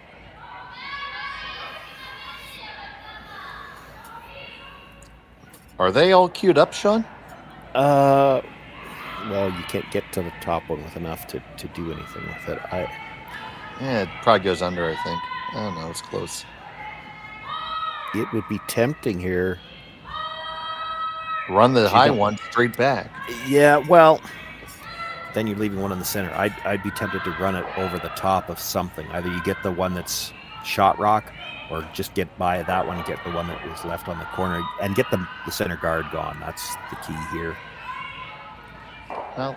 Are they all queued up, Sean? Well, you can't get to the top one with enough to do anything with it. Yeah, it probably goes under, I think. I don't know. It's close. It would be tempting here. Run the high one straight back. Yeah, well, then you're leaving one in the center. I'd be tempted to run it over the top of something. Either you get the one that's shot rock, or just get by that one and get the one that was left on the corner and get the center guard gone. That's the key here. Well,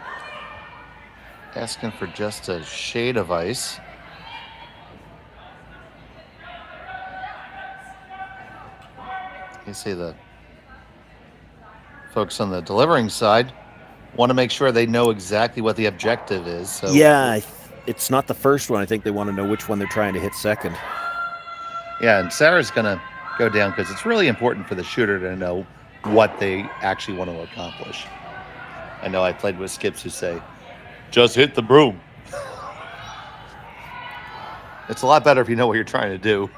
asking for just a shade of ice. You see the folks on the delivering side want to make sure they know exactly what the objective is. So. Yeah, it's not the first one. I think they want to know which one they're trying to hit second. Yeah, and Sarah's going to go down because it's really important for the shooter to know what they actually want to accomplish. I know I played with skips who say, just hit the broom. It's a lot better if you know what you're trying to do.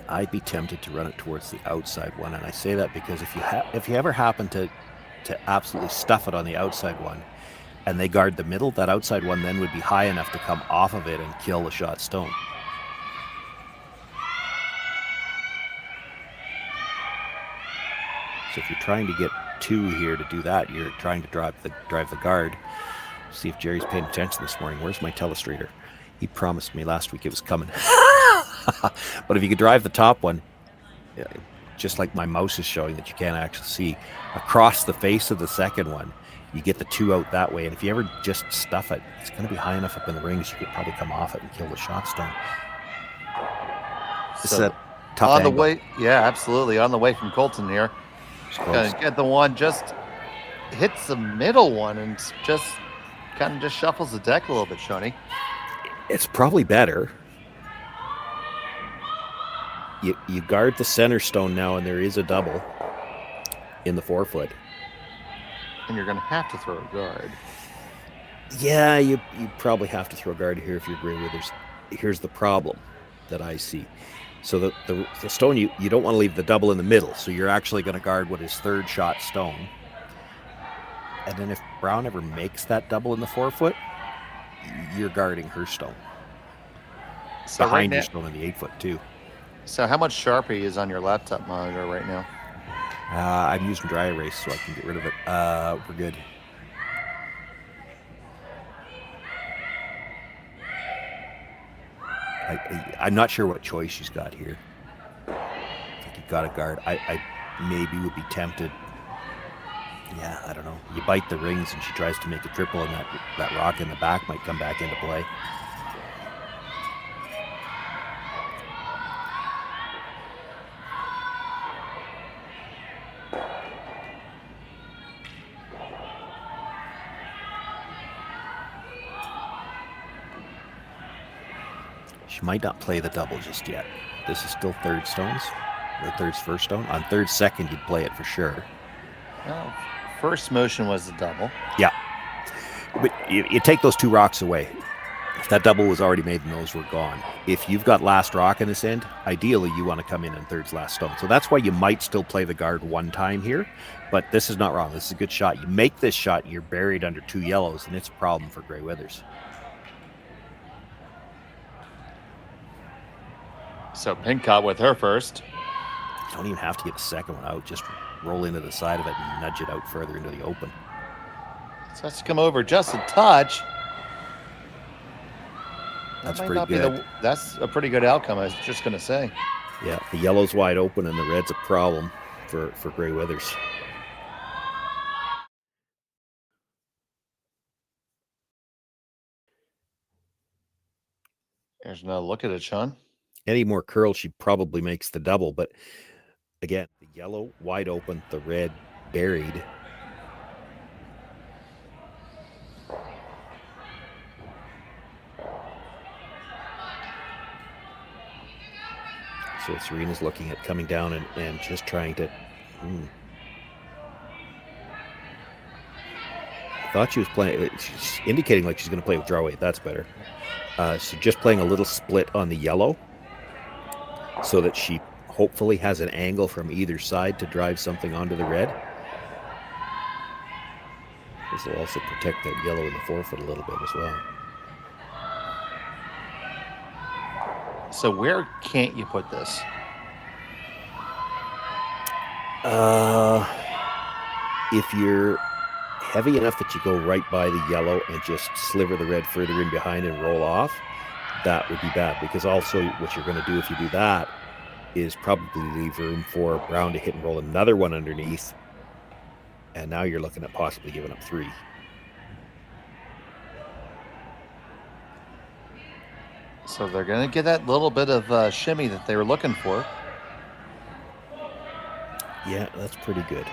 I'd be tempted to run it towards the outside one, and I say that because if you ever happen to absolutely stuff it on the outside one, and they guard the middle, that outside one then would be high enough to come off of it and kill the shot stone. So if you're trying to get 2 here to do that, you're trying to drive the guard. See if Jerry's paying attention this morning. Where's my telestrator? He promised me last week it was coming. But if you could drive the top one, just like my mouse is showing that you can't actually see, across the face of the second one, you get the 2 out that way. And if you ever just stuff it, it's going to be high enough up in the rings, you could probably come off it and kill the shot stone. This is a tough on angle. the way, yeah, absolutely. On the way from Colton here. Gonna get the one, just hits the middle one and just kind of just shuffles the deck a little bit, Shoney. It's probably better. You guard the center stone now, and there is a double in the 4-foot. And you're going to have to throw a guard. Yeah, you probably have to throw a guard here if you're Grey Withers. Here's the problem that I see. So the stone, you don't want to leave the double in the middle, so you're actually going to guard what is 3rd shot stone. And then if Brown ever makes that double in the 4-foot, you're guarding her stone. So behind right your stone in the 8-foot too. So how much Sharpie is on your laptop monitor right now? I'm using dry erase so I can get rid of it. We're good. I'm not sure what choice she's got here. I think you've got a guard. I maybe would be tempted. Yeah, I don't know. You bite the rings and she tries to make a triple, and that rock in the back might come back into play. She might not play the double just yet. This is still third stones. Or third's first stone. On third second, you'd play it for sure. Well, first motion was the double. Yeah. But you take those 2 rocks away. If that double was already made and those were gone. If you've got last rock in this end, ideally you want to come in third's last stone. So that's why you might still play the guard 1 time here. But this is not wrong. This is a good shot. You make this shot, you're buried under 2 yellows, and it's a problem for Grey Withers. So Pincott with her first. You don't even have to get a second one out. Just roll into the side of it and nudge it out further into the open. So that's to come over just a touch. That's That might pretty not be good. that's a pretty good outcome, I was just going to say. Yeah, the yellow's wide open and the red's a problem for Grey Withers. There's another look at it, Sean. Any more curl, she probably makes the double. But again, the yellow wide open, the red buried. So Serena's looking at coming down and just trying to... I thought she was playing... She's indicating like she's going to play with draw weight. That's better. So just playing a little split on the yellow so that she hopefully has an angle from either side to drive something onto the red. This will also protect that yellow in the forefoot a little bit as well. So where can't you put this? If you're heavy enough that you go right by the yellow and just sliver the red further in behind and roll off, that would be bad. Because also what you're going to do if you do that is probably leave room for brown to hit and roll another one underneath. And now you're looking at possibly giving up 3. So they're going to get that little bit of shimmy that they were looking for. Yeah, that's pretty good.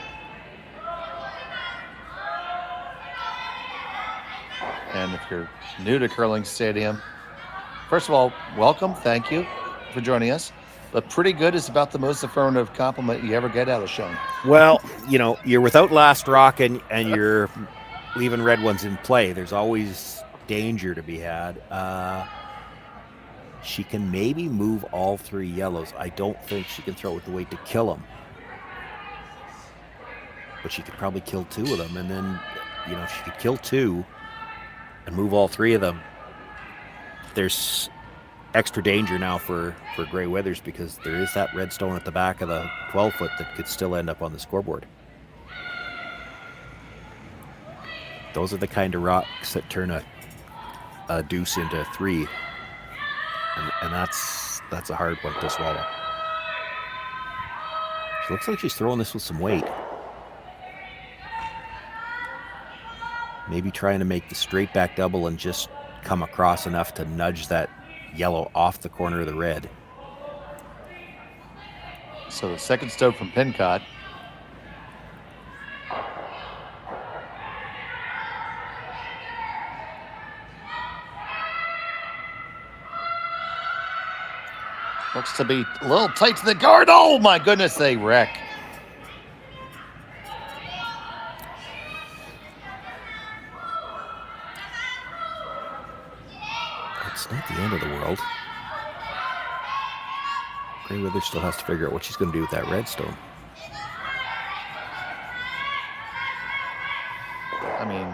And if you're new to Curling Stadium, first of all, welcome. Thank you for joining us. But pretty good is about the most affirmative compliment you ever get out of Sean. Well, you know, you're without last rock and you're leaving red ones in play. There's always danger to be had. She can maybe move all 3 yellows. I don't think she can throw it with the weight to kill them. But she could probably kill 2 of them. And then, you know, if she could kill 2 and move all 3 of them, there's extra danger now for Grey Withers because there is that red stone at the back of the 12-foot that could still end up on the scoreboard. Those are the kind of rocks that turn a deuce into 3. And that's a hard one to swallow. She looks like she's throwing this with some weight. Maybe trying to make the straight back double and just come across enough to nudge that yellow off the corner of the red. So the second stone from Pincott. Looks to be a little tight to the guard. Oh my goodness, they wreck. It's not the end of the world. Grey Withers still has to figure out what she's going to do with that redstone. I mean,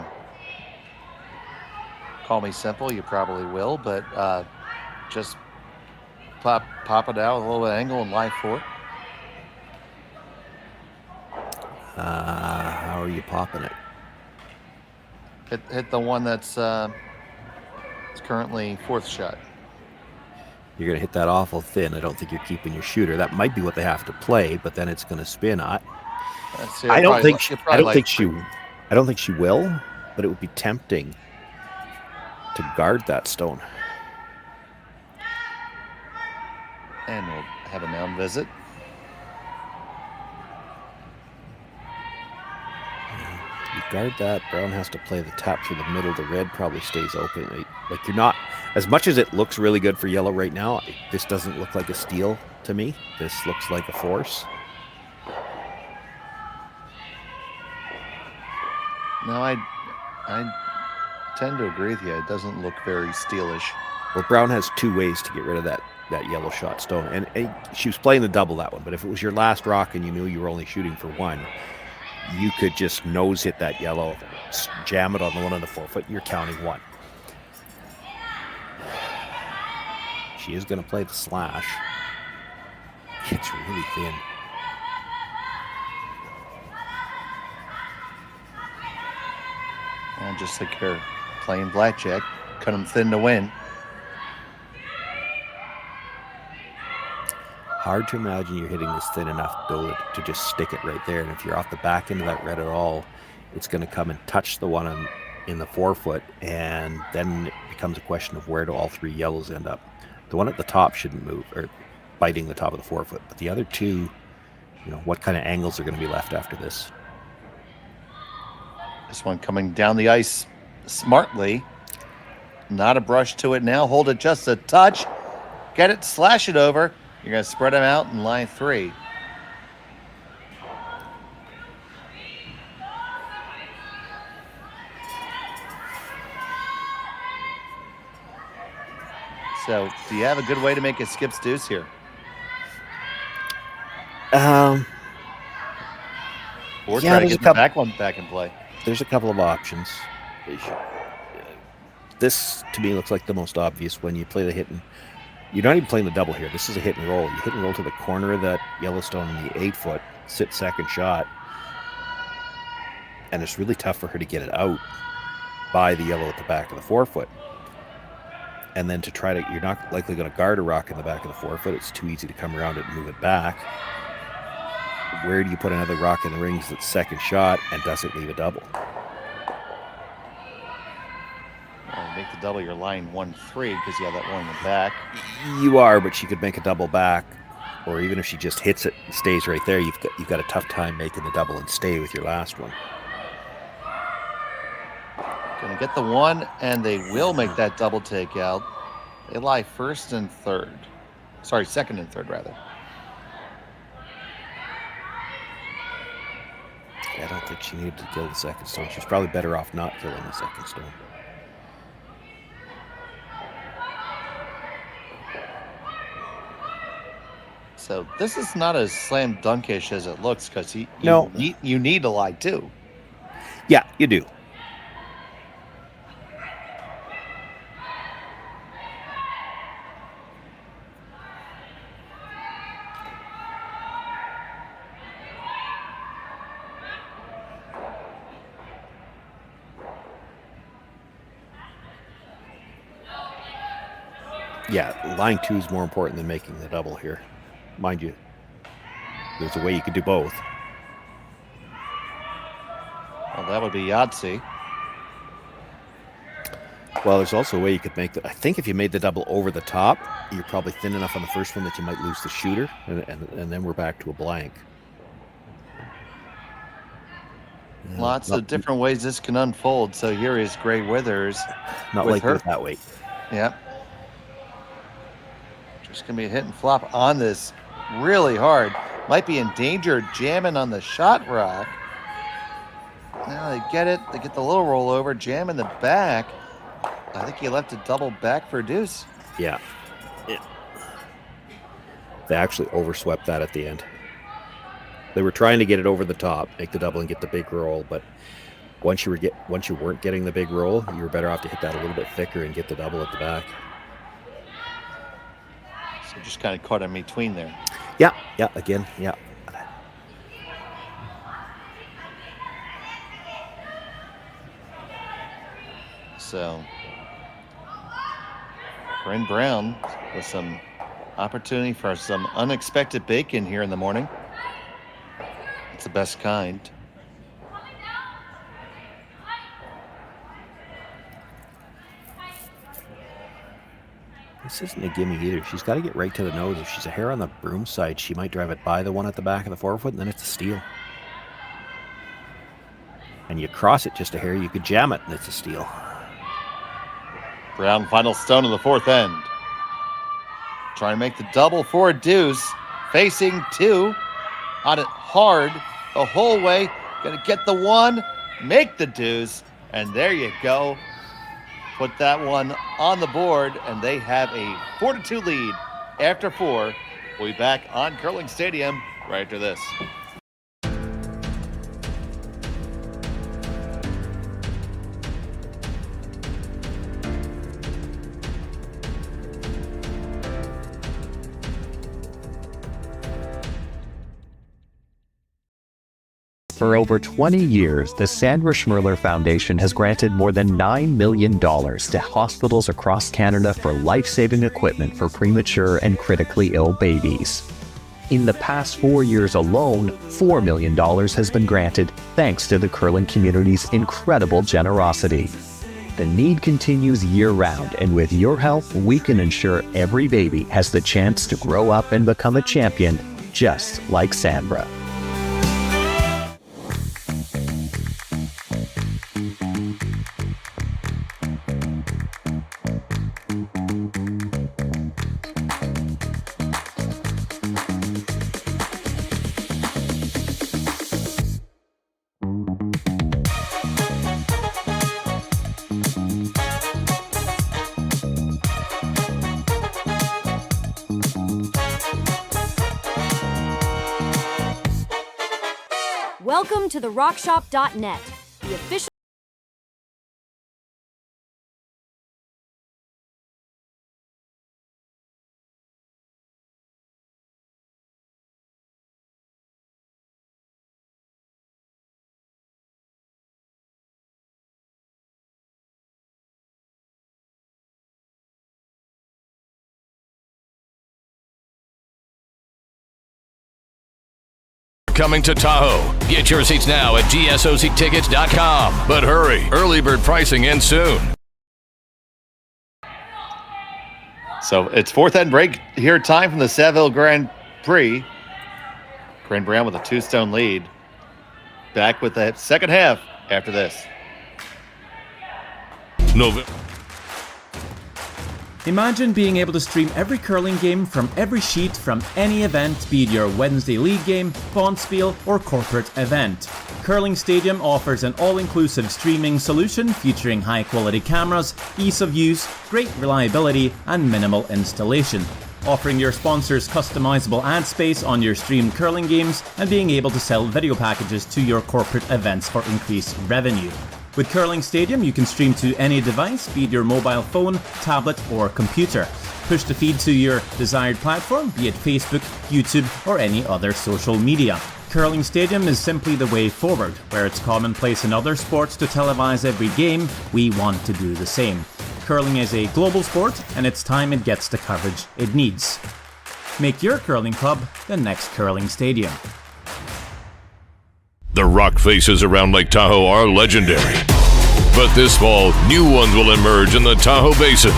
call me simple, you probably will, but just pop it out with a little bit of angle and live 4. How are you popping it? Hit the one that's it's currently 4th shot. You're going to hit that awful thin. I don't think you're keeping your shooter. That might be what they have to play, but then it's going to spin. I don't think she will, but it would be tempting to guard that stone. And we'll have a mound visit. You guard that. Brown has to play the tap through the middle. The red probably stays open. Like you're not. As much as it looks really good for yellow right now, this doesn't look like a steal to me. This looks like a force. No, I tend to agree with you. It doesn't look very steelish. Well, Brown has two ways to get rid of that yellow shot stone. And she was playing the double that one, but if it was your last rock and you knew you were only shooting for one, you could just nose hit that yellow, jam it on the one on the 4-foot, and you're counting one. She is going to play the slash. It's really thin. And just like her playing blackjack, cut them thin to win. Hard to imagine you're hitting this thin enough, though, to just stick it right there. And if you're off the back end of that red at all, it's going to come and touch the one in the 4-foot, and then it becomes a question of where do all three yellows end up. The one at the top shouldn't move, or biting the top of the 4-foot, but the other two, what kind of angles are going to be left after this? This one coming down the ice smartly. Not a brush to it now. Hold it just a touch. Get it, slash it over. You're going to spread them out in line 3. So, do you have a good way to make a skip's deuce here? Or try to get the back one back in play. There's a couple of options. This, to me, looks like the most obvious when you play the hit and... You're not even playing the double here. This is a hit and roll. You hit and roll to the corner of that Yellowstone in the 8-foot, sit second shot, and it's really tough for her to get it out by the yellow at the back of the 4-foot. And then to try to... You're not likely going to guard a rock in the back of the 4-foot. It's too easy to come around it and move it back. Where do you put another rock in the rings that's second shot and doesn't leave a double? Make the double your line 1-3 because you have that one in the back. You are, but she could make a double back, or even if she just hits it and stays right there, you've got a tough time making the double and stay with your last one. Going to get the one, and they will make that double takeout. They lie first and third. Sorry, second and third, rather. I don't think she needed to kill the second stone. She's probably better off not killing the second stone. So this is not as slam dunkish as it looks because you need to lie too. Yeah, you do. Yeah, line 2 is more important than making the double here. Mind you, there's a way you could do both. Well, that would be Yahtzee. Well, there's also a way you could make the... I think if you made the double over the top, you're probably thin enough on the first one that you might lose the shooter, and then we're back to a blank. Lots of different ways this can unfold. So here is Gray Withers. Not like it that way. Yep. Just going to be a hit and flop on this really hard. Might be in danger jamming on the shot rock. Now they get it. They get the little rollover, jam in the back. I think he left a double back for deuce. Yeah. They actually overswept that at the end. They were trying to get it over the top, make the double and get the big roll, but once you weren't getting the big roll, you were better off to hit that a little bit thicker and get the double at the back. So just kind of caught in between there. Yeah, again, yeah. So, Corryn Brown with some opportunity for some unexpected bacon here in the morning. It's the best kind. This isn't a gimme either. She's got to get right to the nose. If she's a hair on the broom side, she might drive it by the one at the back of the 4-foot, and then it's a steal. And you cross it just a hair, you could jam it, and it's a steal. Brown, final stone of the fourth end. Trying to make the double for a deuce. Facing two. On it hard the whole way. Gonna get the one. Make the deuce. And there you go. Put that one on the board. And they have a 4-2 lead after 4. We'll be back on Curling Stadium right after this. For over 20 years, the Sandra Schmirler Foundation has granted more than $9 million to hospitals across Canada for life-saving equipment for premature and critically ill babies. In the past 4 years alone, $4 million has been granted thanks to the curling community's incredible generosity. The need continues year-round, and with your help, we can ensure every baby has the chance to grow up and become a champion, just like Sandra. Welcome to the rockshop.net, the official Coming to Tahoe. Get your seats now at gsoctickets.com. But hurry, early bird pricing ends soon. So it's fourth end break here, time from the Saville Grand Prix. Corryn Brown with a 2-stone lead. Back with the second half after this. November. Imagine being able to stream every curling game from every sheet from any event, be it your Wednesday league game, bonspiel, or corporate event. Curling Stadium offers an all-inclusive streaming solution featuring high-quality cameras, ease of use, great reliability, and minimal installation. Offering your sponsors customizable ad space on your streamed curling games and being able to sell video packages to your corporate events for increased revenue. With Curling Stadium, you can stream to any device, be it your mobile phone, tablet, or computer. Push the feed to your desired platform, be it Facebook, YouTube, or any other social media. Curling Stadium is simply the way forward. Where it's commonplace in other sports to televise every game, we want to do the same. Curling is a global sport, and it's time it gets the coverage it needs. Make your curling club the next Curling Stadium. The rock faces around Lake Tahoe are legendary. But this fall, new ones will emerge in the Tahoe Basin.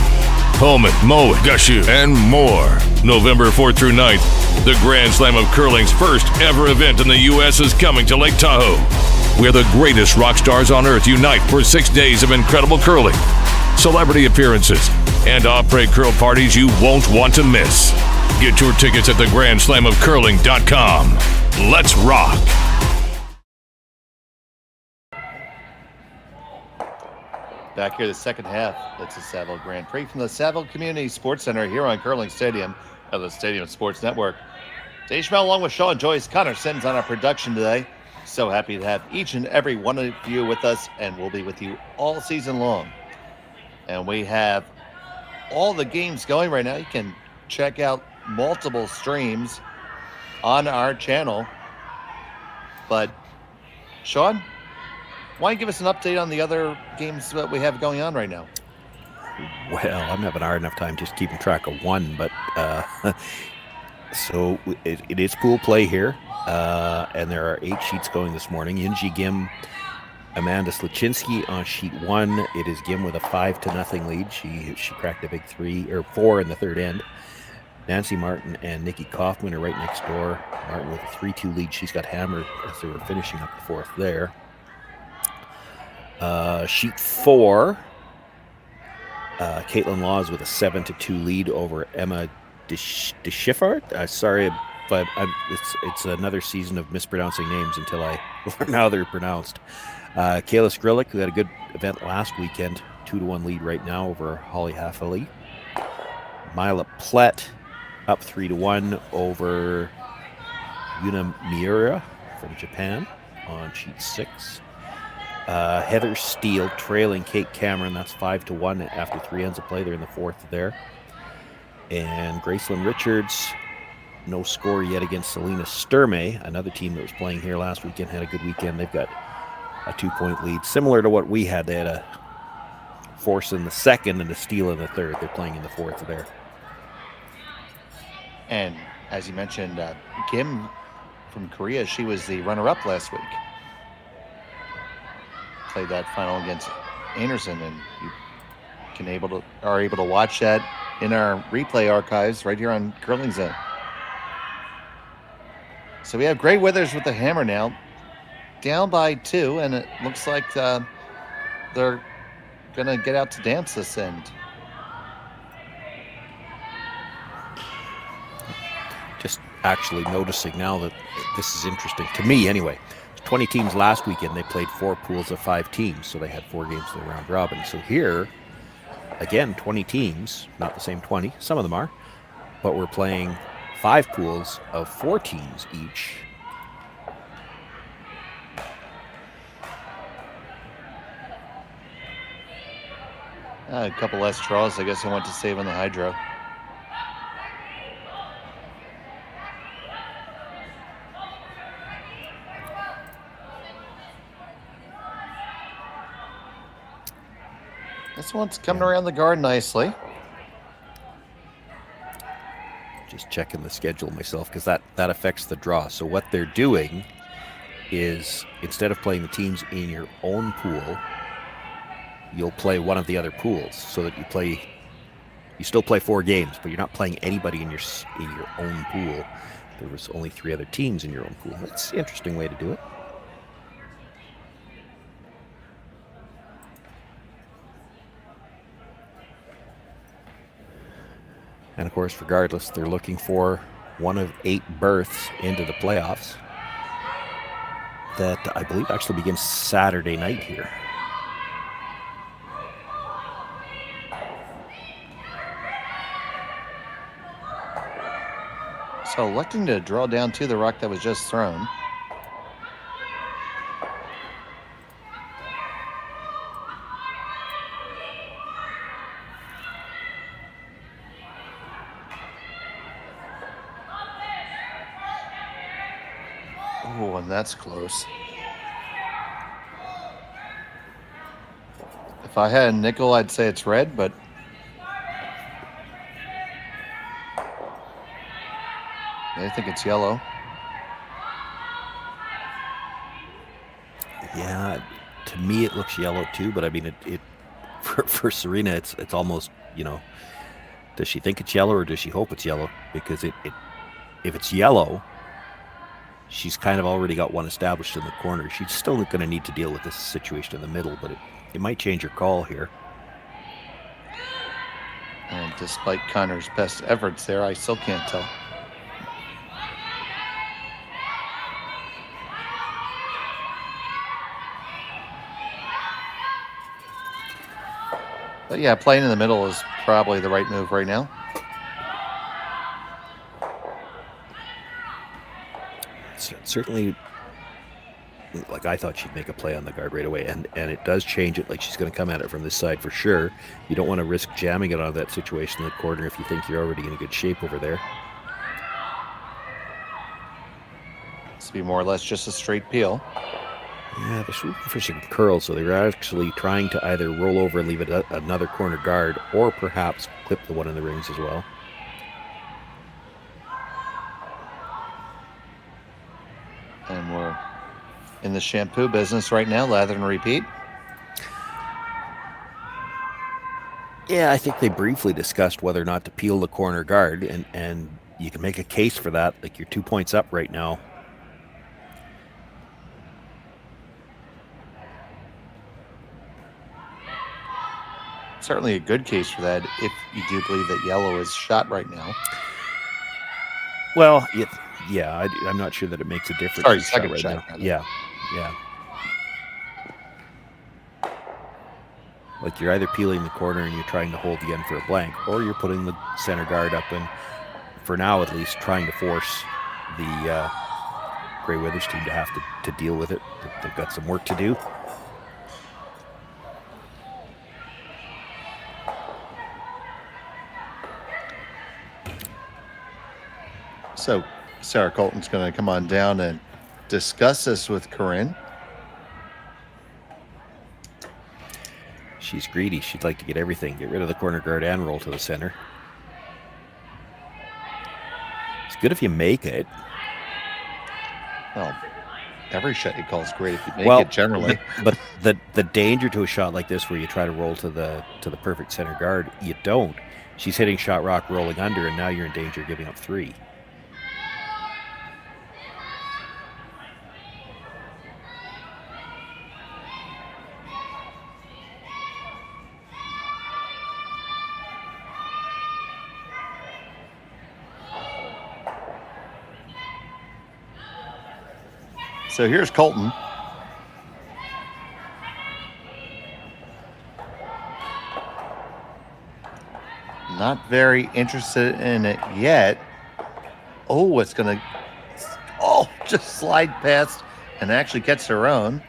Holman, Mowat, Gushu, and more. November 4th through 9th, the Grand Slam of Curling's first ever event in the U.S. is coming to Lake Tahoe, where the greatest rock stars on earth unite for 6 days of incredible curling, celebrity appearances, and après curl parties you won't want to miss. Get your tickets at thegrandslamofcurling.com. Let's rock! Back here, the second half. It's the Saville Grand Prix from the Saville Community Sports Center here on Curling Stadium of the Stadium Sports Network. Dave Schmel along with Sean Joyce, Connor Sims on our production today. So happy to have each and every one of you with us, and we'll be with you all season long. And we have all the games going right now. You can check out multiple streams on our channel. But, Sean, why don't you give us an update on the other games that we have going on right now? Well, I'm having a hard enough time just keeping track of one, but so it is pool play here, and there are 8 sheets going this morning. Yunji Gim, Amanda Sluchinski on sheet 1. It is Gim with a 5-0 lead. She cracked a big 4 in the third end. Nancy Martin and Nikki Kaufman are right next door. Martin with a 3-2 lead. She's got hammered as they were finishing up the fourth there. Sheet 4, Caitlin Laws with a 7-2 lead over Emma DeSchiffard. Sorry, but it's another season of mispronouncing names until I learn how they're pronounced. Kayla Skrillik, who had a good event last weekend, 2-1 lead right now over Holly Haffley. Mila Plett up 3-1 over Yuna Miura from Japan on sheet 6. Heather Steele trailing Kate Cameron. That's 5-1 after 3 ends of play. They're in the 4th there. And Gracelyn Richards, no score yet against Selena Sturmey, another team that was playing here last weekend, had a good weekend. They've got a 2-point lead, similar to what we had. They had a force in the 2nd and a steal in the 3rd. They're playing in the 4th there. And as you mentioned, Kim from Korea, she was the runner-up last week. Played that final against Anderson, and you are able to watch that in our replay archives right here on Curling Zone. So we have Gray Withers with the hammer now, down by 2, and it looks like they're going to get out to dance this end. Just actually noticing now that this is interesting, to me anyway. 20 teams last weekend, they played 4 pools of 5 teams, so they had 4 games in the round robin. So here, again, 20 teams, not the same 20, some of them are, but we're playing 5 pools of 4 teams each. A couple less draws, I guess I went to save on the hydro. This one's coming around the guard nicely. Just checking the schedule myself, because that affects the draw. So what they're doing is, instead of playing the teams in your own pool, you'll play one of the other pools, so that you still play 4 games, but you're not playing anybody in your own pool. There was only 3 other teams in your own pool. That's an interesting way to do it. And of course, regardless, they're looking for one of 8 berths into the playoffs that I believe actually begins Saturday night here. So electing to draw down to the rock that was just thrown. Oh, and that's close. If I had a nickel, I'd say it's red, but I think it's yellow. Yeah, to me it looks yellow too, but I mean it for Serena it's almost, does she think it's yellow or does she hope it's yellow? Because if it's yellow, she's kind of already got one established in the corner. She's still going to need to deal with this situation in the middle, but it might change her call here. And despite Connor's best efforts there, I still can't tell. But yeah, playing in the middle is probably the right move right now. Certainly, like, I thought she'd make a play on the guard right away, and it does change it. Like, she's going to come at it from this side for sure. You don't want to risk jamming it out of that situation in the corner if you think you're already in a good shape over there. This will be more or less just a straight peel. Yeah, they're shooting for some curls, so they're actually trying to either roll over and leave it another corner guard, or perhaps clip the one in the rings as well. And we're in the shampoo business right now, lather and repeat. Yeah, I think they briefly discussed whether or not to peel the corner guard, and you can make a case for that. Like, you're 2 points up right now. certainly a good case for that if you do believe that yellow is shot right now. Well, yeah, I'm not sure that it makes a difference. Sorry, who's second right shot, now. rather. Yeah. Like you're either peeling the corner and you're trying to hold the end for a blank, or you're putting the center guard up and, for now at least, trying to force the Grey Withers team to have to deal with it. They've got some work to do. So Sarah Colton's going to come on down and discuss this with Corryn. She's greedy. She'd like to get everything. Get rid of the corner guard and roll to the center. It's good if you make it. Well, every shot you call is great if you make it generally. But the danger to a shot like this where you try to roll to the perfect center guard, you don't. She's hitting shot rock, rolling under, and now you're in danger of giving up 3. So here's Colton. Not very interested in it yet. Oh, it's going to just slide past and actually gets her own.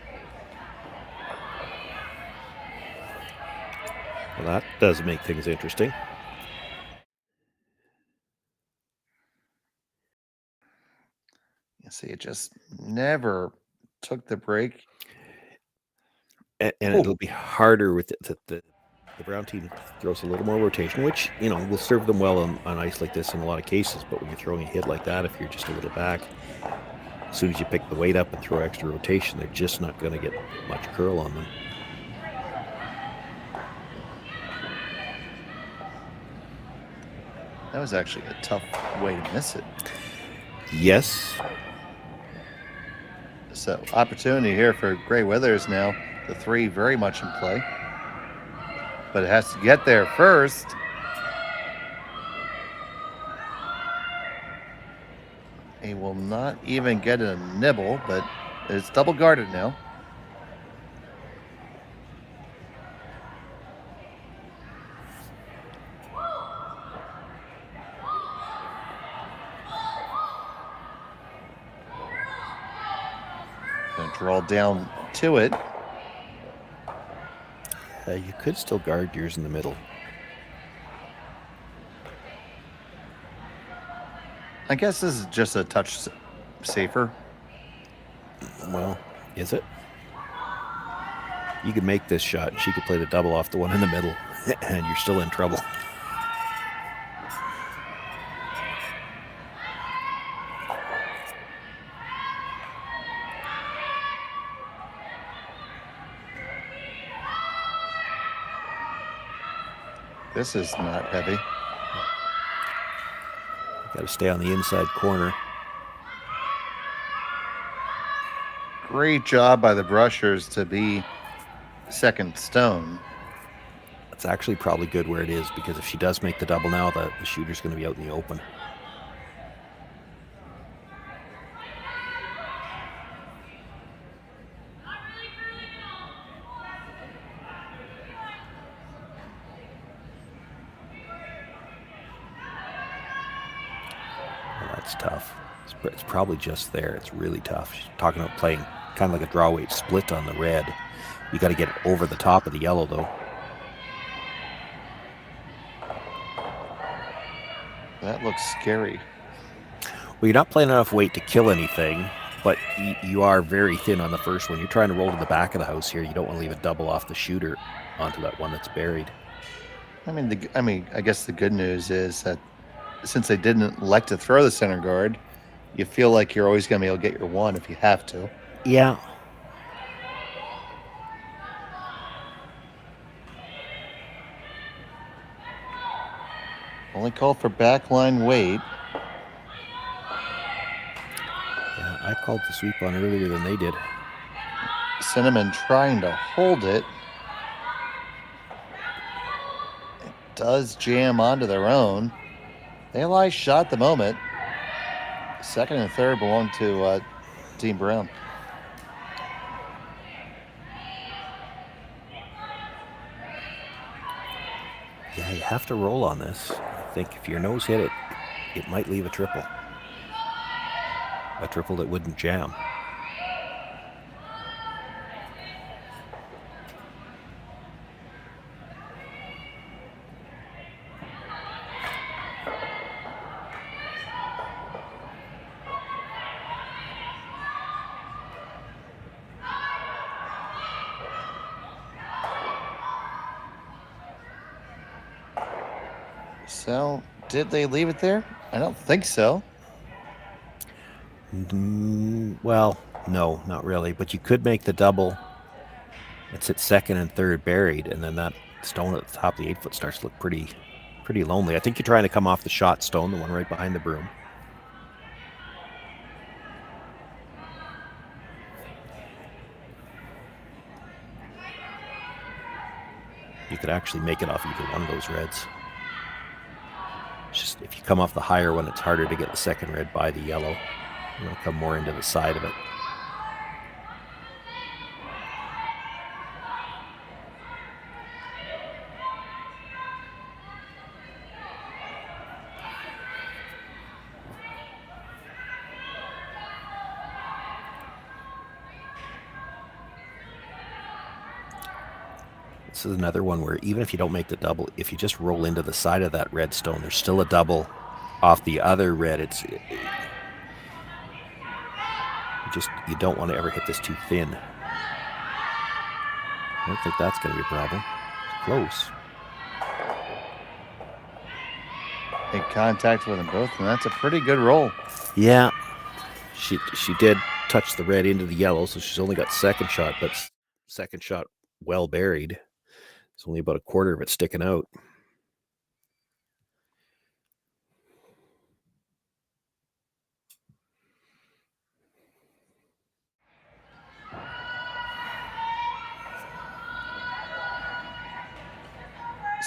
Well, that does make things interesting. You see, it just never took the break. And it'll be harder with the Brown team throws a little more rotation, which, will serve them well on ice like this in a lot of cases. But when you're throwing a hit like that, if you're just a little back, as soon as you pick the weight up and throw extra rotation, they're just not going to get much curl on them. That was actually a tough way to miss it. Yes. So opportunity here for Grey Withers now. The 3 very much in play. But it has to get there first. He will not even get a nibble, but it's double guarded now. Gonna draw down to it. You could still guard yours in the middle. I guess this is just a touch safer. Well, is it? You could make this shot, and she could play the double off the one in the middle, and you're still in trouble. This is not heavy. Got to stay on the inside corner. Great job by the Brushers to be second stone. It's actually probably good where it is, because if she does make the double now, the shooter's going to be out in the open. That's tough. It's probably just there. It's really tough. She's talking about playing kind of like a draw weight split on the red. You got to get it over the top of the yellow, though. That looks scary. Well, you're not playing enough weight to kill anything, but you are very thin on the first one. You're trying to roll to the back of the house here. You don't want to leave a double off the shooter onto that one that's buried. I guess the good news is that since they didn't elect to throw the center guard, you feel like you're always going to be able to get your one if you have to. Yeah. Only call for backline weight. Yeah, I called the sweep on earlier than they did. Cinnamon trying to hold it. does jam onto their own. They lie shot at the moment. Second and third belong to Team Brown. Yeah, you have to roll on this. I think if your nose hit it, it might leave a triple. A triple that wouldn't jam. So, did they leave it there? I don't think so. Well, no, not really. But you could make the double. It's at second and third buried, and then that stone at the top of the 8-foot starts to look pretty lonely. I think you're trying to come off the shot stone, the one right behind the broom. You could actually make it off either one of those reds. It's just if you come off the higher one, it's harder to get the second red by the yellow. It'll come more into the side of it. This is another one where even if you don't make the double, if you just roll into the side of that red stone, there's still a double off the other red. You don't want to ever hit this too thin. I don't think that's going to be a problem. It's close. Make contact with them both, and that's a pretty good roll. Yeah, she did touch the red into the yellow, so she's only got second shot, but second shot well buried. It's only about a quarter of it sticking out.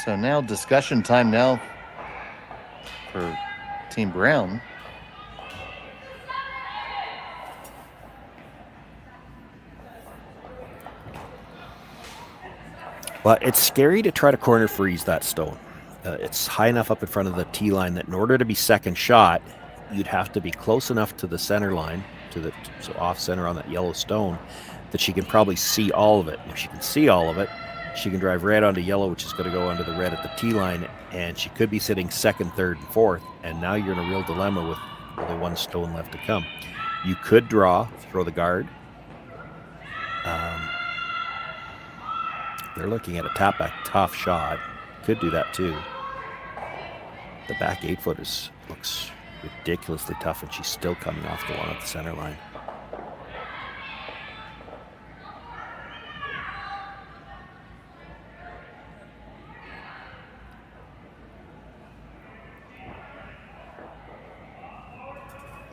So now discussion time now for Team Brown. But it's scary to try to corner freeze that stone. It's high enough up in front of the tee line that in order to be second shot, you'd have to be close enough to the center line, so off center on that yellow stone, that she can probably see all of it. And if she can see all of it, she can drive red onto yellow, which is going to go onto the red at the tee line, and she could be sitting second, third, and fourth. And now you're in a real dilemma with only one stone left to come. You could draw, throw the guard. They're looking at a tap back tough shot. Could do that too. The back 8-foot looks ridiculously tough, and she's still coming off the one at the center line.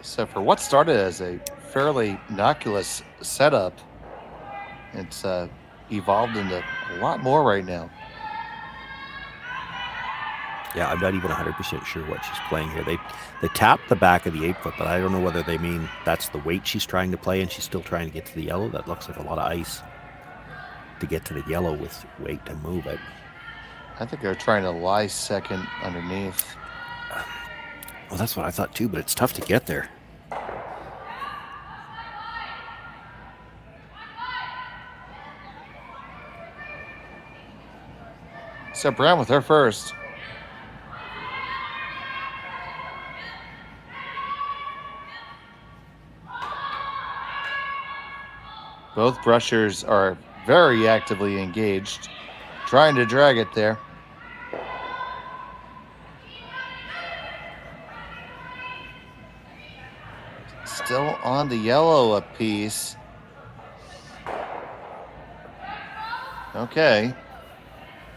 So for what started as a fairly innocuous setup, it's evolved into a lot more right now. Yeah, I'm not even 100% sure what she's playing here. They tapped the back of the 8-foot, but I don't know whether they mean that's the weight she's trying to play and she's still trying to get to the yellow. That looks like a lot of ice to get to the yellow with weight to move it. I think they're trying to lie second underneath. Well, that's what I thought too, but it's tough to get there. So Brown with her first. Both brushers are very actively engaged, trying to drag it there. Still on the yellow a piece. Okay.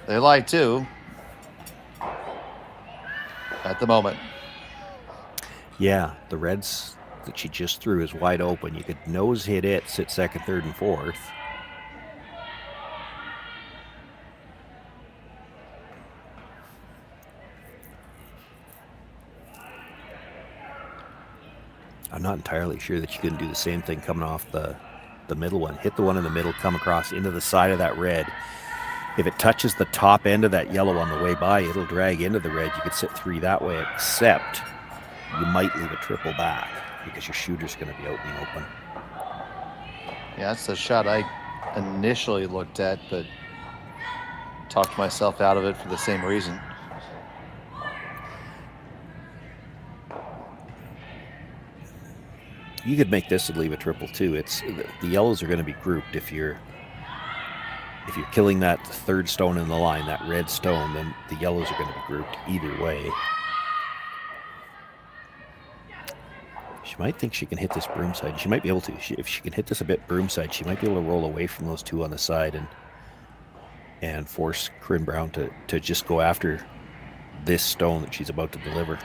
They lie too. At the moment. Yeah, the reds that she just threw is wide open. You could nose hit it, sit second, third, and fourth. I'm not entirely sure that you can do the same thing coming off the middle one. Hit the one in the middle, come across into the side of that red. If it touches the top end of that yellow on the way by, it'll drag into the red. You could sit 3 that way, except you might leave a triple back because your shooter's going to be out in the open. Yeah, that's the shot I initially looked at, but talked myself out of it for the same reason. You could make this and leave a triple too. It's the yellows are going to be grouped. If you're killing that third stone in the line, that red stone, then the yellows are going to be grouped either way. She might think she can hit this broom side. She might be able to. If she can hit this a bit broom side, she might be able to roll away from those 2 on the side and force Corryn Brown to just go after this stone that she's about to deliver.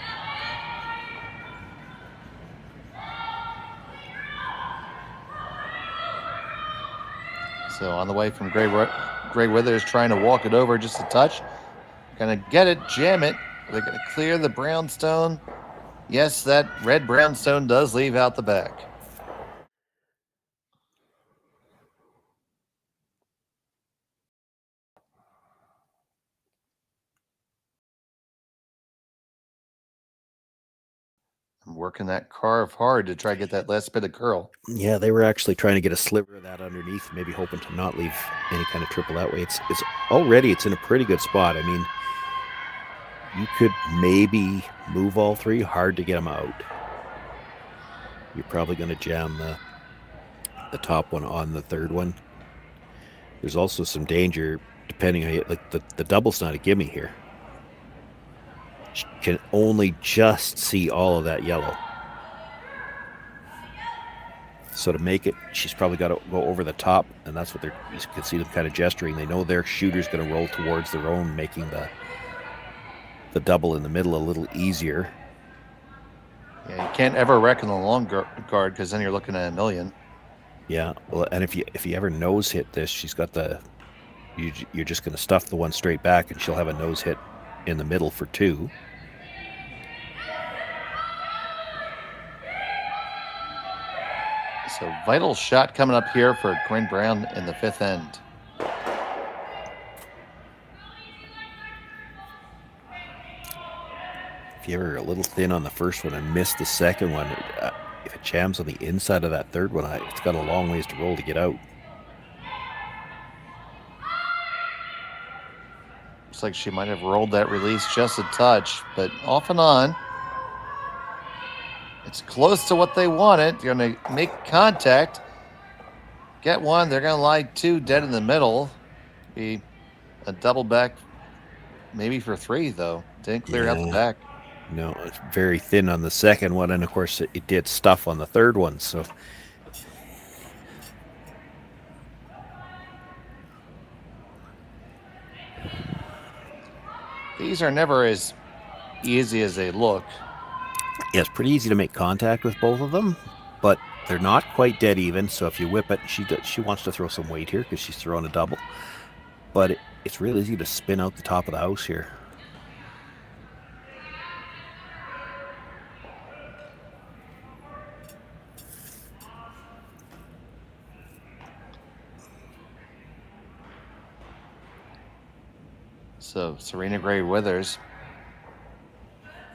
So on the way from Gray Withers, trying to walk it over just a touch. Gonna get it, jam it. They're gonna clear the brownstone. Yes, that red brownstone does leave out the back. I'm working that carve hard to try to get that last bit of curl. Yeah, they were actually trying to get a sliver of that underneath, maybe hoping to not leave any kind of triple that way. It's already, it's in a pretty good spot. I mean, you could maybe move all 3, hard to get them out. You're probably going to jam the top one on the third one. There's also some danger depending on, like the double's not a gimme here. She can only just see all of that yellow. So to make it, she's probably got to go over the top, and that's what you can see them kind of gesturing. They know their shooter's going to roll towards their own, making the double in the middle a little easier. Yeah, you can't ever reckon the long guard because then you're looking at $1 million. Yeah, well, and if you ever nose hit this, she's got you're just going to stuff the one straight back, and she'll have a nose hit in the middle for 2. So vital shot coming up here for Corryn Brown in the 5th end. If you ever a little thin on the first one and miss the second one, if it jams on the inside of that third one, it's got a long ways to roll to get out. Looks like she might have rolled that release just a touch, but off and on. It's close to what they wanted. They're going to make contact. Get one. They're going to lie 2 dead in the middle. Be a double back, maybe for 3, though. Didn't clear out the back. No, it's very thin on the second one, and of course it did stuff on the third one. So these are never as easy as they look. yeah, it's pretty easy to make contact with both of them, but they're not quite dead even. So if you whip it, she wants to throw some weight here because she's throwing a double. But it's real easy to spin out the top of the house here. So Serena Gray Withers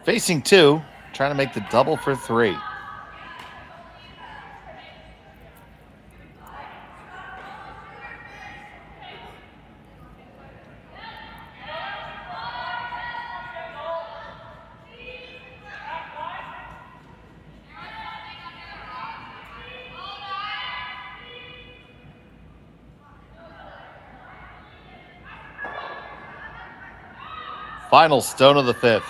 facing 2, trying to make the double for 3. Final stone of the 5th.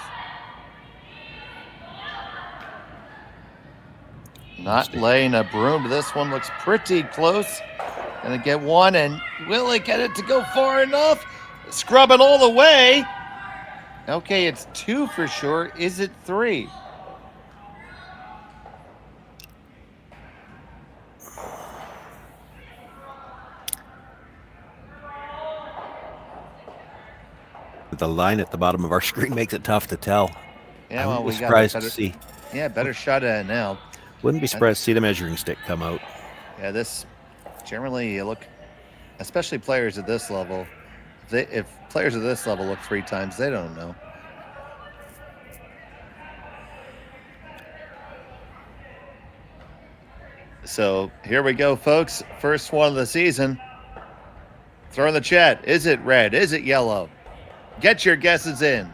Not laying a broom, but this one looks pretty close. Gonna get one, and will it get it to go far enough? Scrub it all the way. Okay, it's 2 for sure. Is it 3? The line at the bottom of our screen makes it tough to tell. Yeah, well, we got surprised to see. Yeah, better shot at it now. Wouldn't be surprised to see the measuring stick come out. Yeah, this generally you look, especially players at this level. If players at this level look 3 times, they don't know. So here we go, folks. First one of the season. Throw in the chat. Is it red? Is it yellow? Get your guesses in.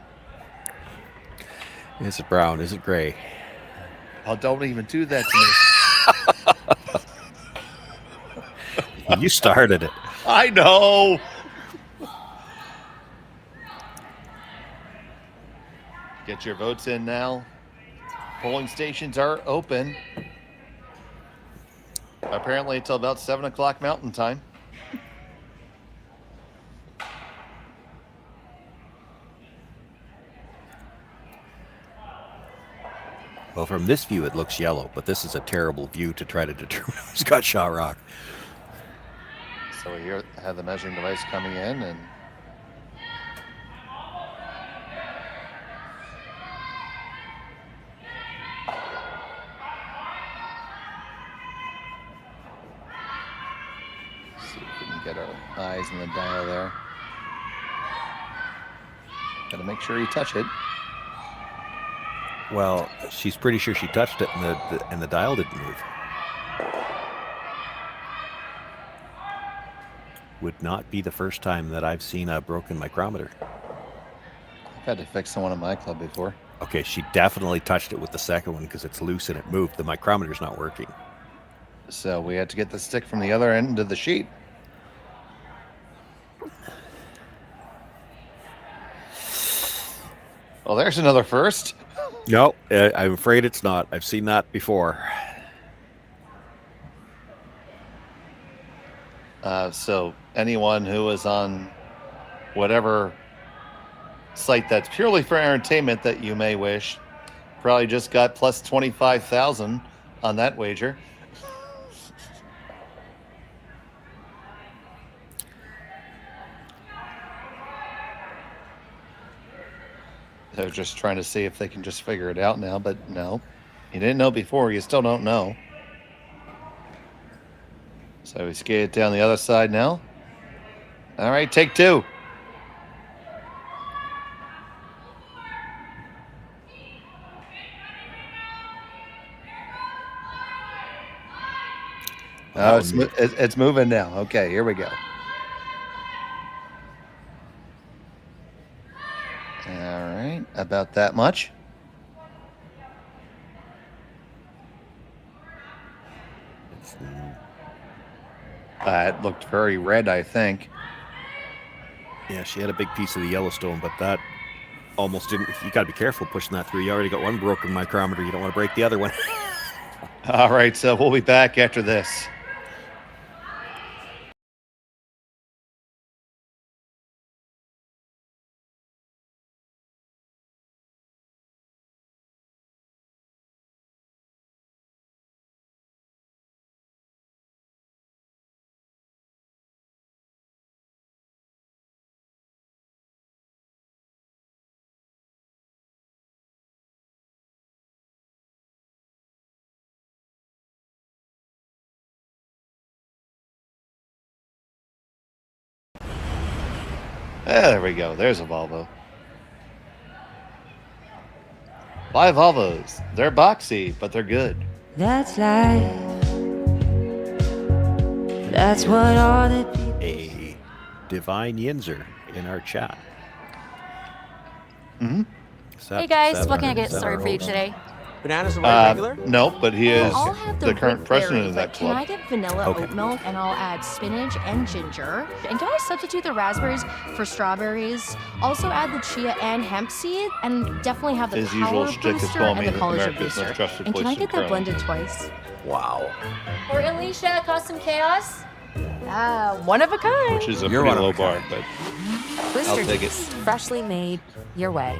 Is it brown? Is it gray? Oh, don't even do that to me. You started it. I know. Get your votes in now. Polling stations are open. Apparently until about 7 o'clock Mountain Time. Well, from this view, it looks yellow, but this is a terrible view to try to determine who's got shot rock. So we here have the measuring device coming in, and see if we can get our eyes in the dial there. Gotta make sure you touch it. Well, she's pretty sure she touched it, and the dial didn't move. Would not be the first time that I've seen a broken micrometer. I've had to fix one in my club before. Okay, she definitely touched it with the second one because it's loose and it moved. The micrometer's not working. So we had to get the stick from the other end of the sheet. Well, there's another first. No, I'm afraid it's not. I've seen that before. So anyone who is on whatever site that's purely for entertainment that you may wish, probably just got plus 25,000 on that wager. They're just trying to see if they can just figure it out now, but no. You didn't know before, you still don't know. So we skate it down the other side now. All right, take 2. Oh, it's moving now. Okay, here we go. All right, about that much. It looked very red, I think. Yeah, she had a big piece of the Yellowstone, but that almost didn't. You got to be careful pushing that through. You already got one broken micrometer. You don't want to break the other one. All right, so we'll be back after this. There we go. There's a Volvo. 5 Volvos. They're boxy, but they're good. That's life. That's what all the people A Divine Yinzer in our chat. Mm-hmm. Hey guys, what can I get started for you today? Bananas and white regular? No, but he is I'll have the current whipped president berry, of that but club. Can I get vanilla oat milk and I'll add spinach and ginger? And can I substitute the raspberries for strawberries? Also add the chia and hemp seed, and definitely have the His usual power shtick is booster calling and me the collagen America's most booster. trusted And can voice I in get that curling. blended twice? Wow. For Alicia, Custom Chaos. One of a kind. Which is a You're pretty one low of a bar, but Blister I'll take juice, it. freshly made, your way.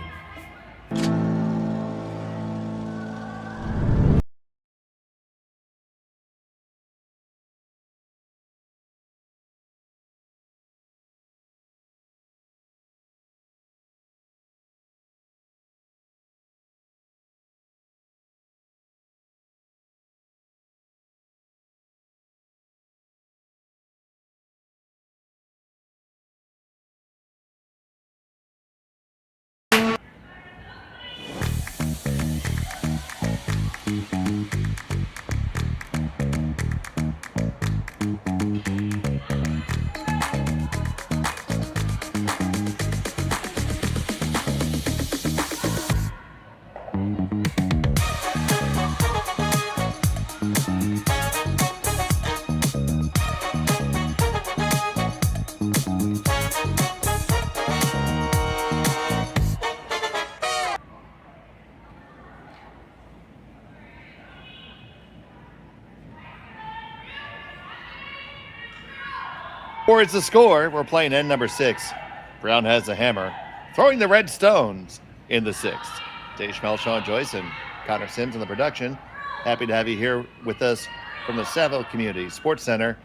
Towards the score, we're playing end number 6. Brown has the hammer, throwing the red stones in the 6th. Dave Schmel, Sean Joyce, and Connor Sims in the production. Happy to have you here with us from the Saville Community Sports Center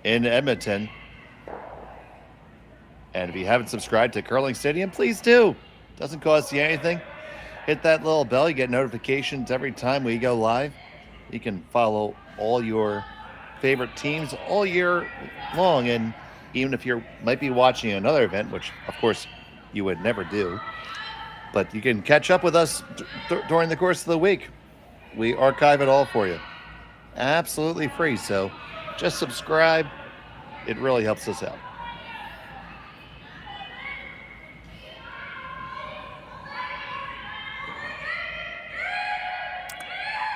in Edmonton. And if you haven't subscribed to Curling Stadium, please do. Doesn't cost you anything. Hit that little bell. You get notifications every time we go live. You can follow all your favorite teams all year long. And even if you might be watching another event, which of course you would never do, but you can catch up with us during the course of the week. We archive it all for you. Absolutely free. So just subscribe. It really helps us out.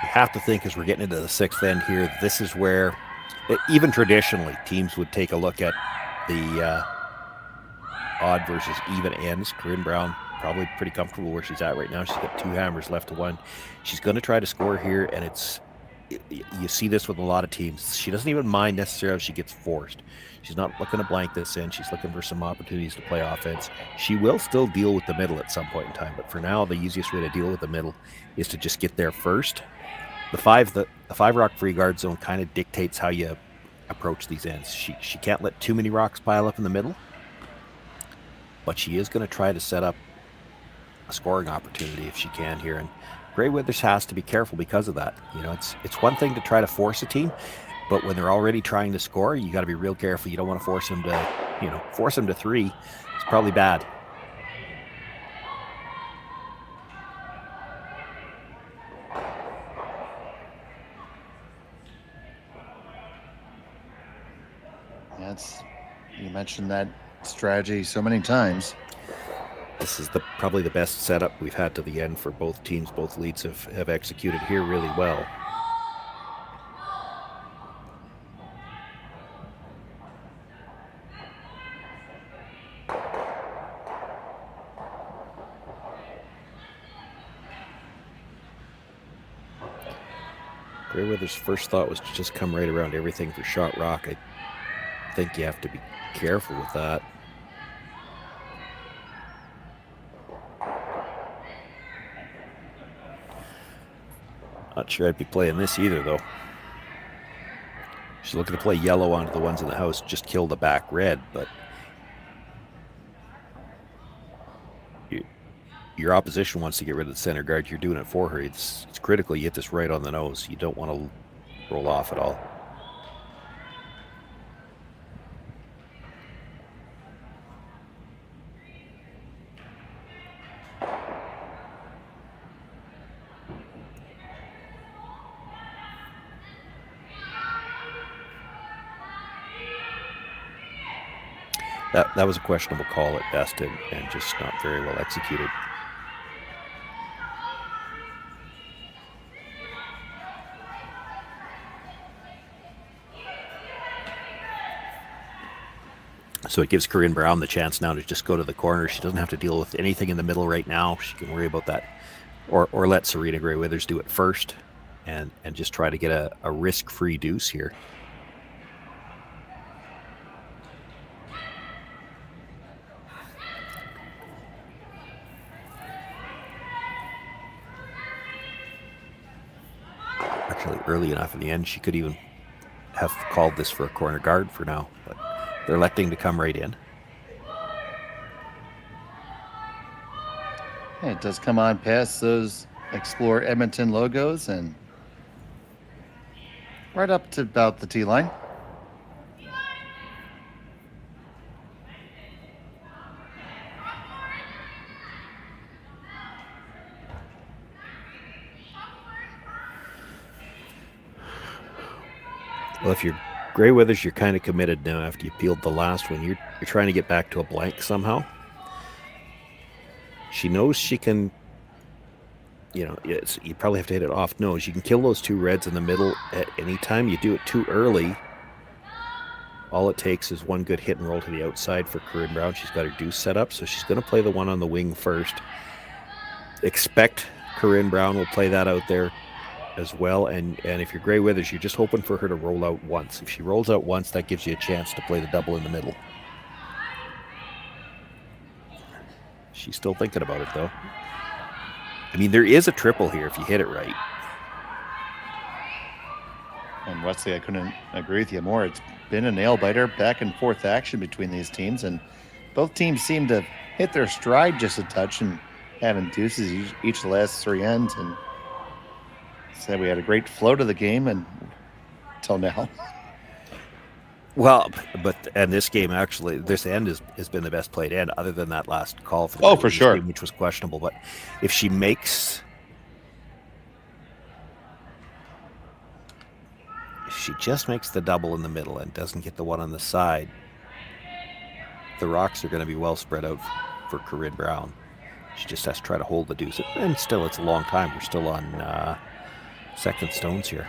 You have to think as we're getting into the 6th end here, this is where, even traditionally, teams would take a look at the odd versus even ends. Corryn Brown probably pretty comfortable where she's at right now. She's got 2 hammers left to 1. She's going to try to score here, and you see this with a lot of teams. She doesn't even mind necessarily if she gets forced. She's not looking to blank this in. She's looking for some opportunities to play offense. She will still deal with the middle at some point in time, but for now, the easiest way to deal with the middle is to just get there first. The 5 rock free guard zone kind of dictates how you approach these ends. She can't let too many rocks pile up in the middle, but she is going to try to set up a scoring opportunity if she can here. And Grey Withers has to be careful because of that. You know, it's one thing to try to force a team, but when they're already trying to score, you got to be real careful. You don't want to force them to 3. It's probably bad. You mentioned that strategy so many times. This is probably the best setup we've had to the end for both teams. Both leads have executed here really well. Grey Withers' first thought was to just come right around everything for shot rock. I think you have to be careful with that. Not sure I'd be playing this either, though. She's looking to play yellow onto the ones in the house, just kill the back red, but your opposition wants to get rid of the center guard. You're doing it for her. It's critical you hit this right on the nose. You don't want to roll off at all. That was a questionable call at best and just not very well executed. So it gives Corryn Brown the chance now to just go to the corner. She doesn't have to deal with anything in the middle right now. She can worry about that. Or let Serena Grey Withers do it first and just try to get a risk-free deuce here. Actually, early enough in the end, she could even have called this for a corner guard for now, but they're electing to come right in. Yeah, it does come on past those Explore Edmonton logos and right up to about the tee line. Well, if you're Grey Withers, you're kind of committed now after you peeled the last one. You're trying to get back to a blank somehow. She knows she can, you probably have to hit it off nose. You can kill those 2 reds in the middle at any time. You do it too early, all it takes is one good hit and roll to the outside for Corryn Brown. She's got her deuce set up, so she's going to play the one on the wing first. Expect Corryn Brown will play that out there as well. And if you're Gray Withers, you're just hoping for her to roll out once. If she rolls out once, that gives you a chance to play the double in the middle. She's still thinking about it, though. I mean, there is a triple here if you hit it right. And Wesley, I couldn't agree with you more. It's been a nail-biter, back and forth action between these teams, and both teams seem to hit their stride just a touch and having deuces each of the last 3 ends. And said we had a great flow to the game until now. Well, and this game actually, this end has been the best played end, other than that last call for the for sure, game, which was questionable. But if she just makes the double in the middle and doesn't get the one on the side, the rocks are going to be well spread out for Corryn Brown. She just has to try to hold the deuce, and still, it's a long time. We're still on second stones here.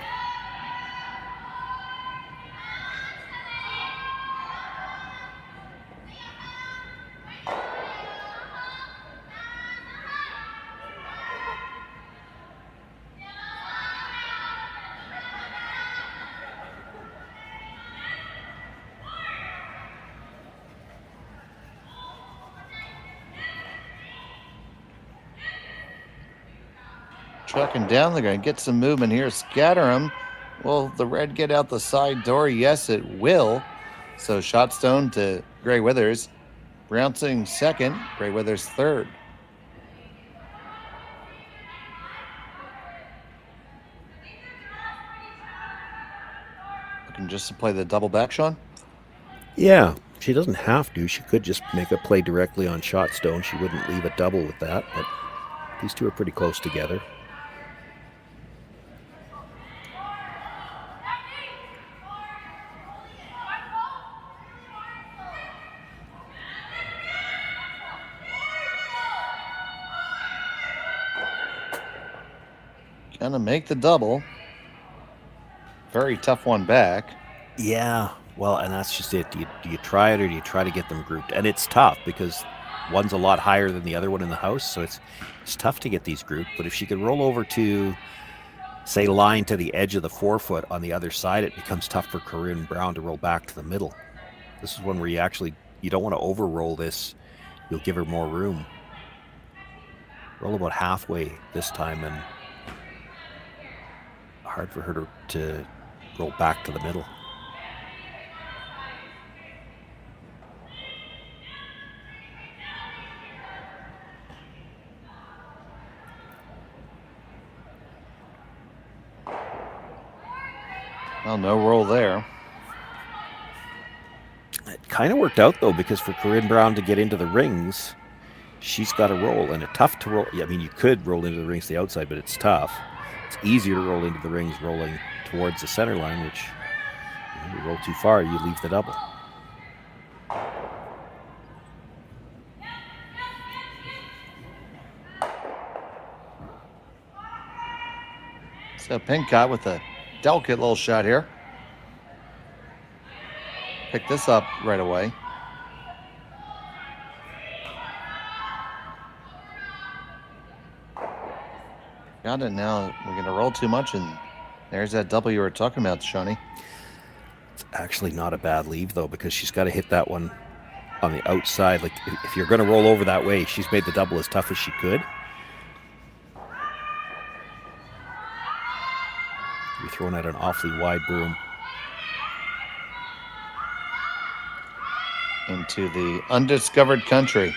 Trucking down, they're going to get some movement here. Scatter them. Will the red get out the side door? Yes, it will. So shot stone to Gray Withers. Bouncing second, Gray Withers third. Looking just to play the double back, Sean? Yeah, she doesn't have to. She could just make a play directly on shot stone. She wouldn't leave a double with that, but these two are pretty close together. Gonna make the double. Very tough one back. Yeah, well, and that's just it. Do you try it, or do you try to get them grouped? And it's tough because one's a lot higher than the other one in the house, so it's tough to get these grouped. But if she could roll over to, say, line to the edge of the 4-foot on the other side, it becomes tough for Corryn Brown to roll back to the middle. This is one where you don't want to over roll this. You'll give her more room. Roll about halfway this time, and hard for her to roll back to the middle. Well, no roll there. It kind of worked out, though, because for Corryn Brown to get into the rings, she's got to roll, and it's tough to roll. I mean, you could roll into the rings to the outside, but it's tough. It's easier to roll into the rings rolling towards the center line, which, if you roll too far, you leave the double. So Pincott with a delicate little shot here. Pick this up right away. Got it now. We're going to roll too much, and there's that double you were talking about, Shawnee. It's actually not a bad leave, though, because she's got to hit that one on the outside. Like, if you're going to roll over that way, she's made the double as tough as she could. You're throwing out an awfully wide broom. Into the undiscovered country.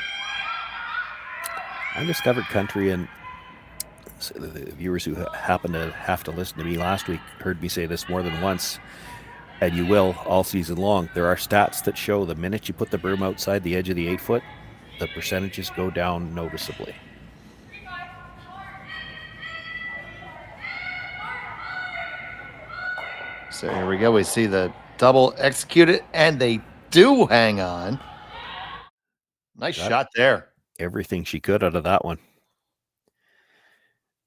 Undiscovered country, and so the viewers who happened to have to listen to me last week heard me say this more than once, and you will all season long. There are stats that show the minute you put the broom outside the edge of the 8-foot, the percentages go down noticeably. So here we go. We see the double executed, and they do hang on. Nice shot there. Everything she could out of that one.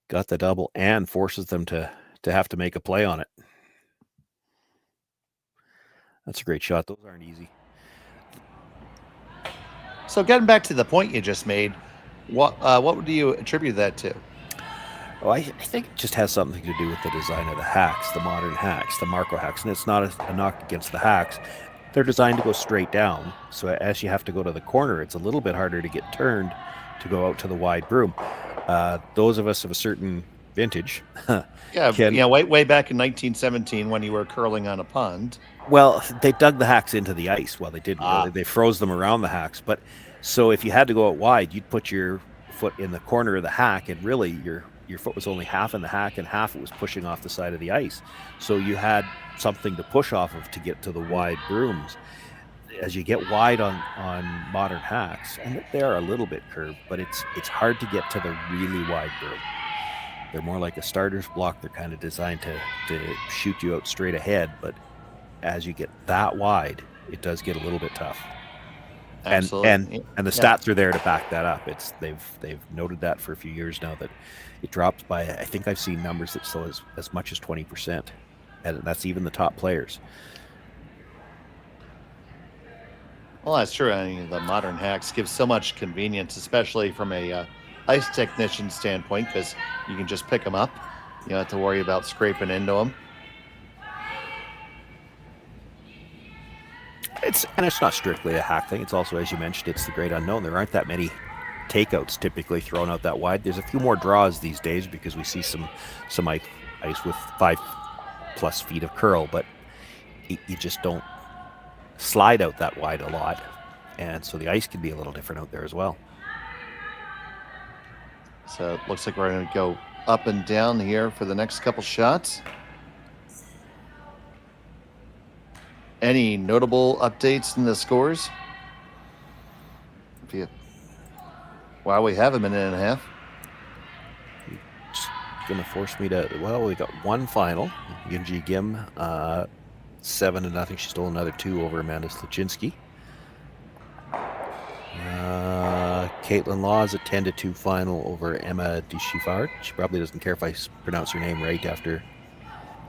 Got the double and forces them to have to make a play on it. That's a great shot. Those aren't easy. So getting back to the point you just made, what do you attribute that to? Oh, I think it just has something to do with the design of the hacks, the modern hacks, the Marco hacks. And it's not a knock against the hacks. They're designed to go straight down. So as you have to go to the corner, it's a little bit harder to get turned to go out to the wide broom. Those of us of a certain vintage. Way back in 1917 when you were curling on a pond. Well, they dug the hacks into the ice. Well, they didn't really. They froze them around the hacks. But so if you had to go out wide, you'd put your foot in the corner of the hack, and really your foot was only half in the hack and half it was pushing off the side of the ice. So you had something to push off of to get to the wide brooms. As you get wide on modern hacks, and they are a little bit curved, but it's hard to get to the really wide broom. They're more like a starter's block. They're kind of designed to shoot you out straight ahead, but as you get that wide, it does get a little bit tough. Absolutely. And the stats are there to back that up. They've noted that for a few years now, that it drops by, I think I've seen numbers that so as much as 20%, and that's even the top players. Well, that's true. I mean, the modern hacks give so much convenience, especially from a ice technician standpoint, because you can just pick them up. You don't have to worry about scraping into them. It's not strictly a hack thing. It's also, as you mentioned, it's the great unknown. There aren't that many takeouts typically thrown out that wide. There's a few more draws these days because we see some ice with 5+ feet of curl, but you just don't slide out that wide a lot, and so the ice can be a little different out there as well. So it looks like we're going to go up and down here for the next couple shots. Any notable updates in the scores? Wow, we have a minute and a half. It's going to force me to, well, we got one final. Yunji Kim, 7-0. She stole another 2 over Amanda Sluchinski. Caitlin Law is a 10-2 final over Emma Deschifard. She probably doesn't care if I pronounce her name right after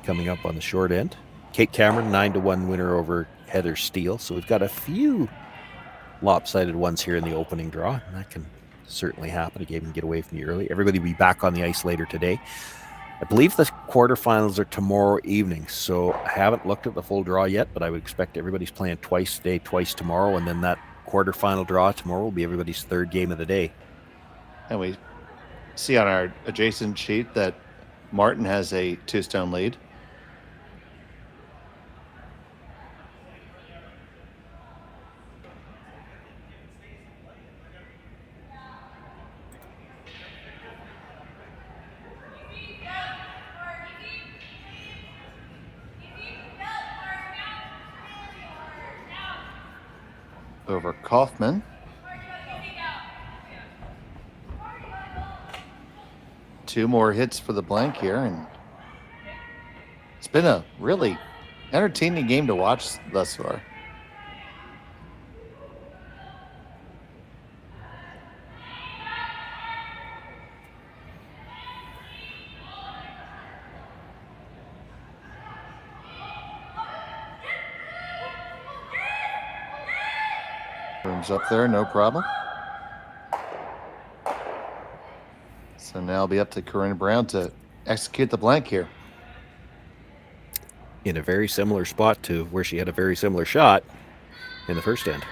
coming up on the short end. Kate Cameron, 9-1 winner over Heather Steele. So we've got a few lopsided ones here in the opening draw, and that can certainly happen. A game can get away from you early. Everybody will be back on the ice later today. I believe the quarterfinals are tomorrow evening, so I haven't looked at the full draw yet, but I would expect everybody's playing twice today, twice tomorrow, and then that quarterfinal draw tomorrow will be everybody's third game of the day. And we see on our adjacent sheet that Martin has a 2-stone lead. Over Kaufman. Two more hits for the blank here, and it's been a really entertaining game to watch thus far. Room's up there, no problem. So now it'll be up to Corryn Brown to execute the blank here. In a very similar spot to where she had a very similar shot in the first end.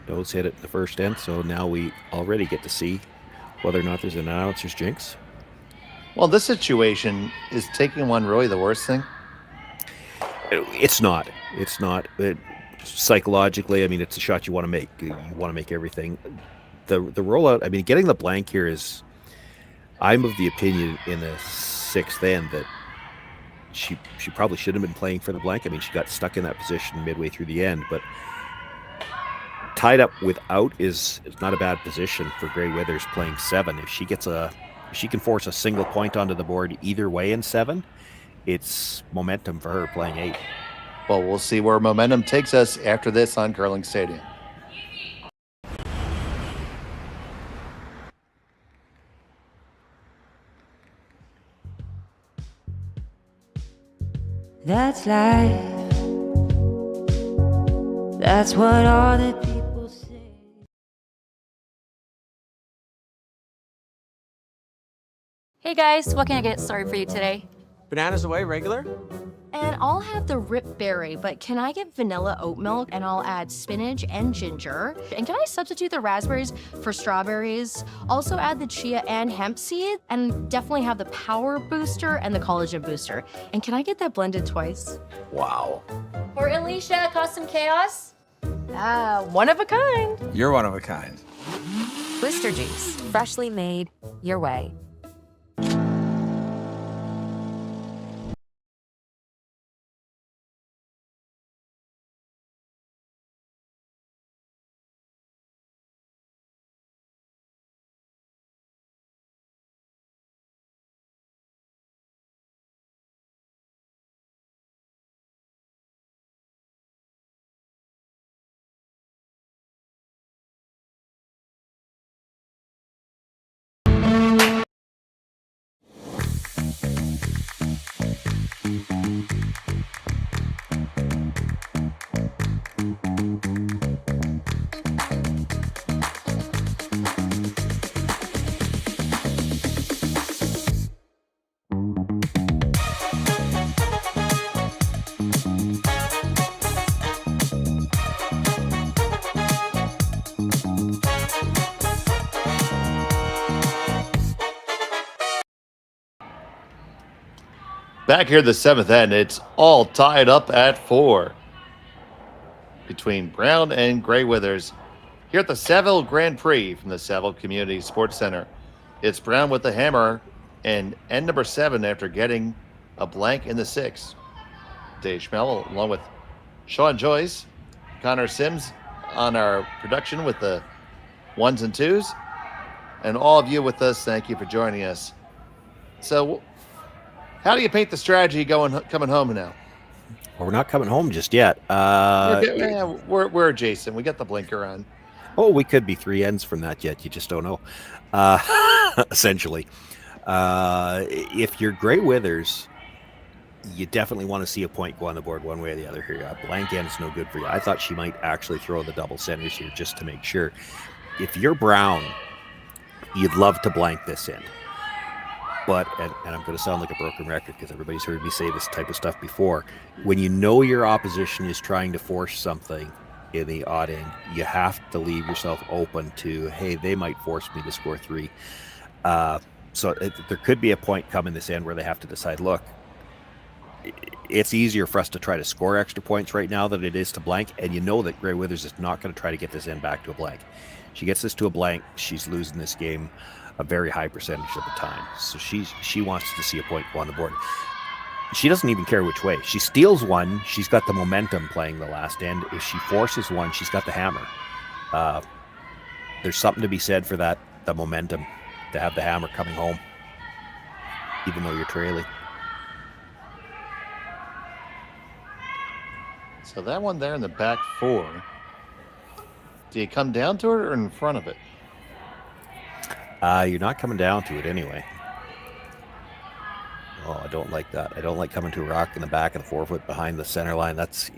Those hit it in the first end, so now we already get to see whether or not there's an announcer's jinx. Well, this situation, is taking one really the worst thing? It's not. It's not. Psychologically, I mean, it's a shot you want to make. You want to make everything. The rollout, I mean, getting the blank here is, I'm of the opinion in the sixth end that she probably shouldn't have been playing for the blank. I mean, she got stuck in that position midway through the end, but tied up without is not a bad position for Gray Withers playing 7. If she can force a single point onto the board either way in 7, it's momentum for her playing 8. Well, we'll see where momentum takes us after this on Curling Stadium. That's life. That's what all the people Hey guys, what can I get started for you today? Bananas away, regular? And I'll have the rip berry, but can I get vanilla oat milk and I'll add spinach and ginger? And can I substitute the raspberries for strawberries? Also add the chia and hemp seed, and definitely have the power booster and the collagen booster. And can I get that blended twice? Wow. For Alicia, Custom Chaos? One of a kind. You're one of a kind. Blister juice, freshly made your way. Back here, the seventh end, it's all tied up at 4 between Brown and Grey Withers. Here at the Saville Grand Prix from the Saville Community Sports Center, it's Brown with the hammer and end number 7 after getting a blank in the 6th. Dave Schmel, along with Sean Joyce, Connor Sims on our production with the 1s and 2s, and all of you with us, thank you for joining us. So, how do you paint the strategy coming home now? Well, we're not coming home just yet. We're adjacent. We got the blinker on. Oh, we could be 3 ends from that yet. You just don't know. Essentially. If you're Grey Withers, you definitely want to see a point go on the board one way or the other here. A blank end is no good for you. I thought she might actually throw the double centers here just to make sure. If you're Brown, you'd love to blank this end. But, and I'm going to sound like a broken record because everybody's heard me say this type of stuff before. When you know your opposition is trying to force something in the odd end, you have to leave yourself open to, hey, they might force me to score 3. So there could be a point come in this end where they have to decide, look, it's easier for us to try to score extra points right now than it is to blank. And you know that Grey Withers is not going to try to get this end back to a blank. She gets this to a blank, she's losing this game a very high percentage of the time. So she wants to see a point go on the board. She doesn't even care which way. She steals one, she's got the momentum playing the last end. If she forces one, she's got the hammer. There's something to be said for that, the momentum, to have the hammer coming home, even though you're trailing. So that one there in the back 4, do you come down to it or in front of it? You're not coming down to it anyway. Oh, I don't like that. I don't like coming to a rock in the back and 4 foot behind the center line. That's...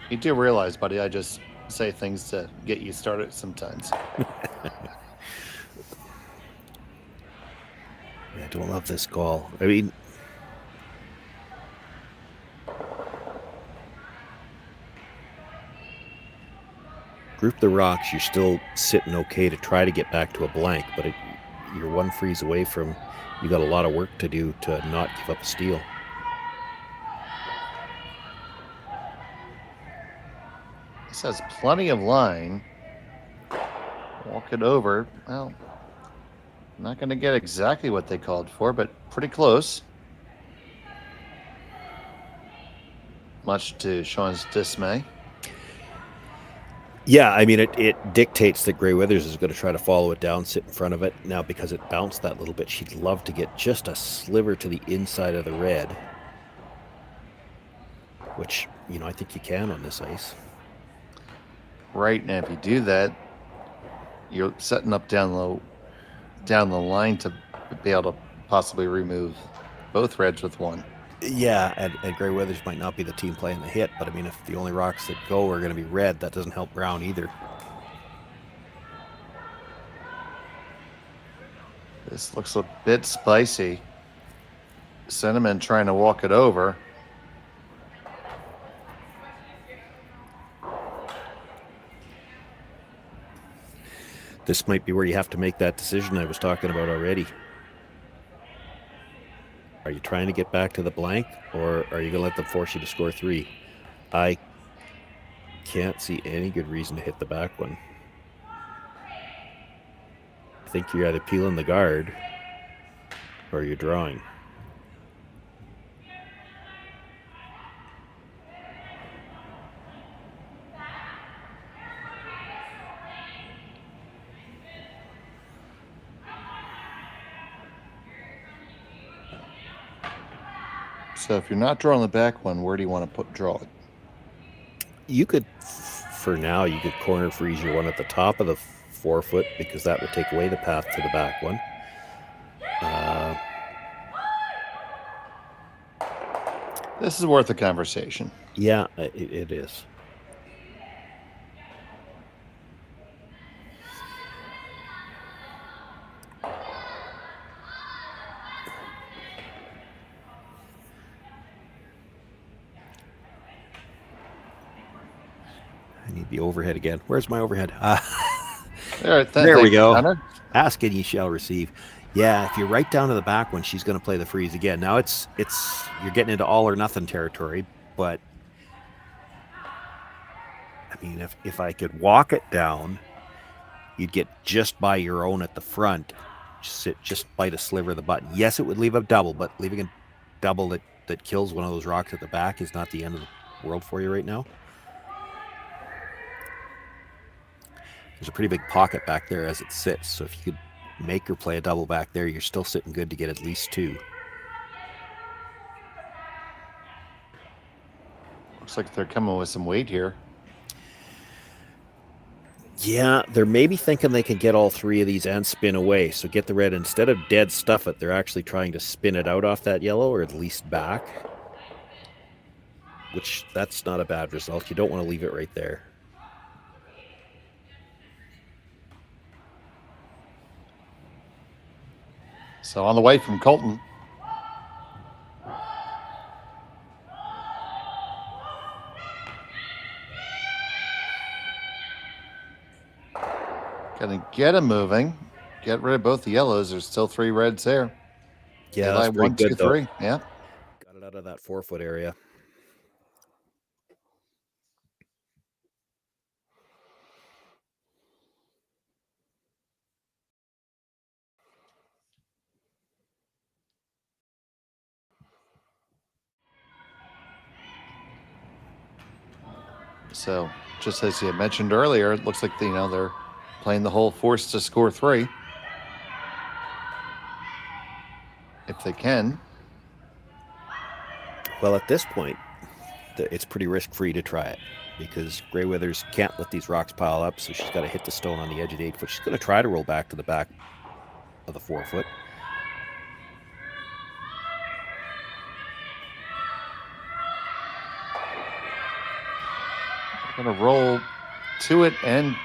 You do realize, buddy, I just say things to get you started sometimes. I don't love this goal. I mean... Group the rocks, you're still sitting okay to try to get back to a blank, but you're 1 freeze away from, you got a lot of work to do to not give up a steal. This has plenty of line. Walk it over. Well, not going to get exactly what they called for, but pretty close. Much to Sean's dismay. Yeah, I mean, it dictates that Grey Withers is going to try to follow it down, sit in front of it. Now, because it bounced that little bit, she'd love to get just a sliver to the inside of the red. Which, you know, I think you can on this ice. Right, and if you do that, you're setting up down the line to be able to possibly remove both reds with 1. Yeah, and Grey Weathers might not be the team playing the hit, but I mean, if the only rocks that go are going to be red, that doesn't help Brown either. This looks a bit spicy. Cinnamon trying to walk it over. This might be where you have to make that decision I was talking about already. Are you trying to get back to the blank, or are you going to let them force you to score 3? I can't see any good reason to hit the back one. I think you're either peeling the guard or you're drawing. So if you're not drawing the back one, where do you want to draw it? You could, for now, you could corner freeze your one at the top of the 4 foot, because that would take away the path to the back one. This is worth a conversation. Yeah, it is. I need the overhead again. Where's my overhead? There we go. Connor. Ask and ye shall receive. Yeah, if you're right down to the back one, she's going to play the freeze again. Now it's you're getting into all or nothing territory, but I mean, if I could walk it down, you'd get just by your own at the front, just bite a sliver of the button. Yes, it would leave a double, but leaving a double that kills one of those rocks at the back is not the end of the world for you right now. There's a pretty big pocket back there as it sits, so if you could make her play a double back there, you're still sitting good to get at least 2. Looks like they're coming with some weight here. Yeah, they're maybe thinking they can get all 3 of these and spin away. So get the red. Instead of dead stuff it, they're actually trying to spin it out off that yellow, or at least back. Which, that's not a bad result. You don't want to leave it right there. So on the way from Colton. Gonna get him moving. Get rid of both the yellows. There's still 3 reds there. Yeah, that's pretty 1, 2, good, though. 3. Yeah. Got it out of that 4 foot area. So just as you mentioned earlier, it looks like they're playing the whole force to score 3. If they can. Well, at this point, it's pretty risk-free to try it, because Grey Withers can't let these rocks pile up, so she's got to hit the stone on the edge of the 8 foot. She's going to try to roll back to the back of the 4 foot. Gonna roll to it and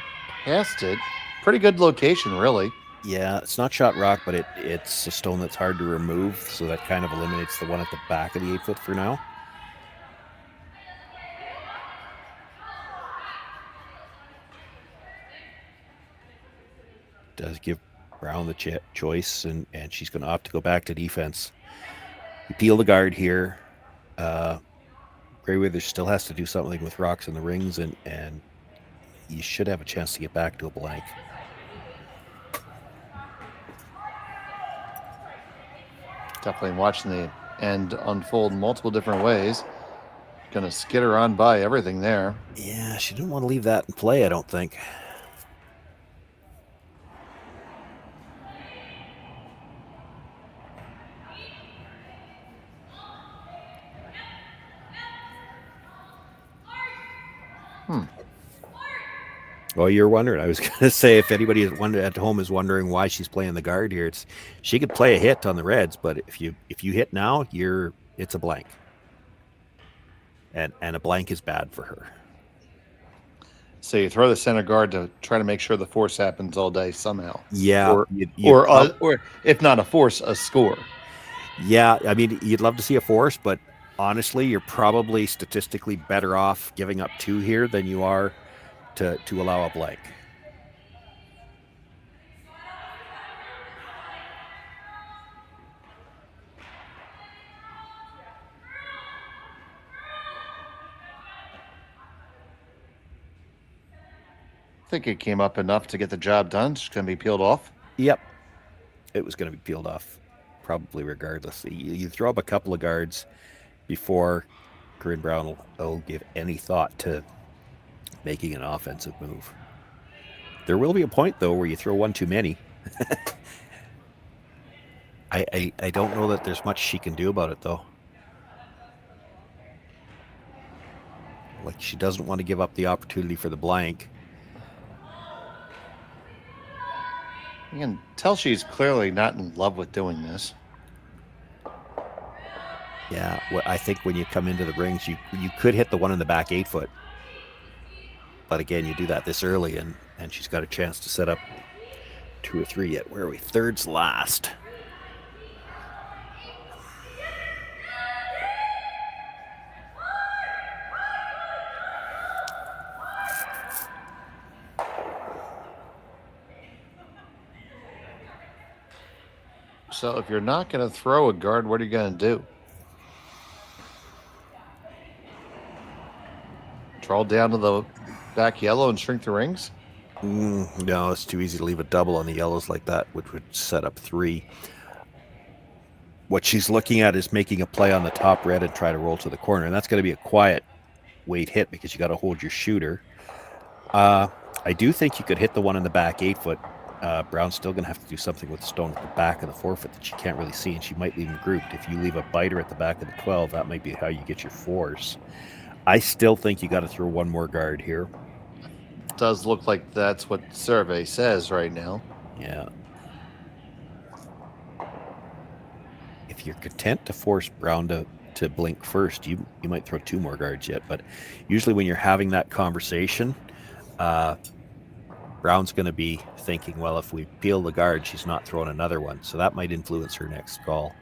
past it. Pretty good location, really. Yeah, it's not shot rock, but it's a stone that's hard to remove, so that kind of eliminates the one at the back of the 8 foot for now. Does give Brown the choice, and she's going to opt to go back to defense. You peel the guard here. Grey Withers still has to do something with rocks in the rings, and you should have a chance to get back to a blank. Definitely watching the end unfold multiple different ways. Gonna skitter on by everything there. Yeah, she didn't want to leave that in play, I don't think. Well, you're wondering. I was going to say, if anybody at home is wondering why she's playing the guard here, she could play a hit on the reds, but if you hit now, It's a blank. And a blank is bad for her. So you throw the center guard to try to make sure the force happens all day somehow. Yeah. Or if not a force, a score. Yeah, I mean, you'd love to see a force, but honestly, you're probably statistically better off giving up 2 here than you are to allow a blank. I think it came up enough to get the job done. It's going to be peeled off. Yep. It was going to be peeled off, probably regardless. You throw up a couple of guards before Corryn Brown will give any thought to making an offensive move. There will be a point, though, where you throw one too many. I don't know that there's much she can do about it, though. Like, she doesn't want to give up the opportunity for the blank. You can tell she's clearly not in love with doing this. Yeah, well, I think when you come into the rings, you could hit the one in the back 8-foot. But again, you do that this early, and she's got a chance to set up 2 or 3 yet. Where are we? Third's last. So if you're not going to throw a guard, what are you going to do? Draw down to the back yellow and shrink the rings? No, it's too easy to leave a double on the yellows like that, which would set up 3. What she's looking at is making a play on the top red and try to roll to the corner, and that's going to be a quiet weight hit because you got to hold your shooter. I do think you could hit the one in the back 8-foot. Brown's still going to have to do something with the stone at the back of the 4-foot that she can't really see, and she might leave them grouped. If you leave a biter at the back of the 12, that might be how you get your force. I still think you got to throw one more guard here. Does look like that's what survey says right now. Yeah. If you're content to force Brown to blink first, you might throw 2 more guards yet. But usually when you're having that conversation, Brown's going to be thinking, well, if we peel the guard, she's not throwing another one. So that might influence her next call.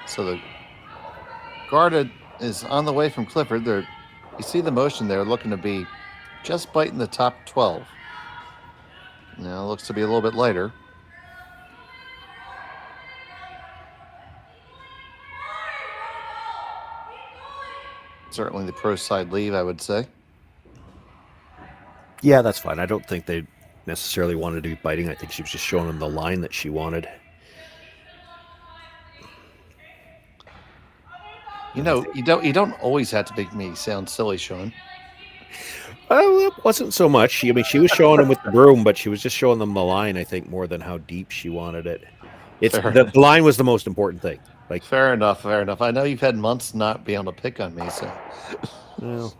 So the guard is on the way from Clifford. You see the motion there, looking to be just biting the top 12. Now it looks to be a little bit lighter. Certainly the pro side leave, I would say. Yeah, that's fine. I don't think they necessarily wanted to be biting. I think she was just showing them the line that she wanted. You know, you don't always have to make me sound silly, Sean. Well, it wasn't so much. She was showing them with the broom, but she was just showing them the line, I think, more than how deep she wanted it. The line was the most important thing. Like, fair enough. I know you've had months not be able to pick on me, so. Well,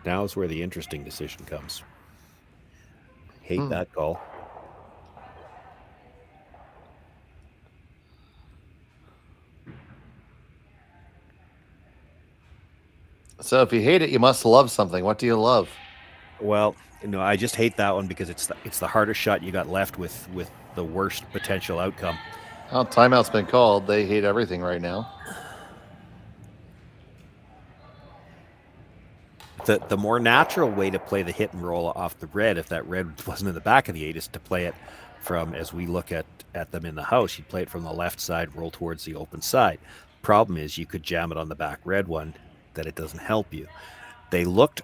now's where the interesting decision comes. Hate that call. So if you hate it, you must love something. What do you love? Well, I just hate that one because it's the hardest shot you got left with the worst potential outcome. Well, timeout's been called. They hate everything right now. The more natural way to play the hit and roll off the red, if that red wasn't in the back of the 8, is to play it from, as we look at them in the house, you'd play it from the left side, roll towards the open side. Problem is you could jam it on the back red one, that it doesn't help you. They looked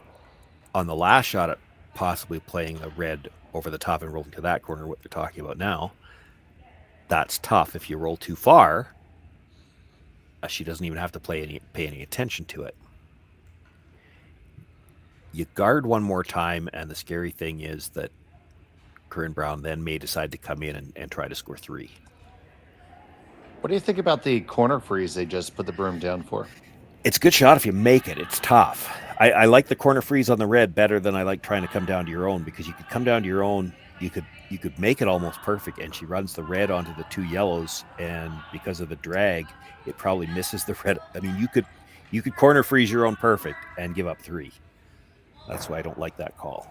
on the last shot at possibly playing the red over the top and rolling to that corner, what they're talking about now. That's tough. If you roll too far, she doesn't even have to pay any attention to it. You guard one more time, and the scary thing is that Corryn Brown then may decide to come in and try to score 3. What do you think about the corner freeze they just put the broom down for? It's a good shot if you make it. It's tough. I like the corner freeze on the red better than I like trying to come down to your own, because you could come down to your own, you could make it almost perfect, and she runs the red onto the 2 yellows, and because of the drag, it probably misses the red. I mean, you could corner freeze your own perfect and give up 3. That's why I don't like that call.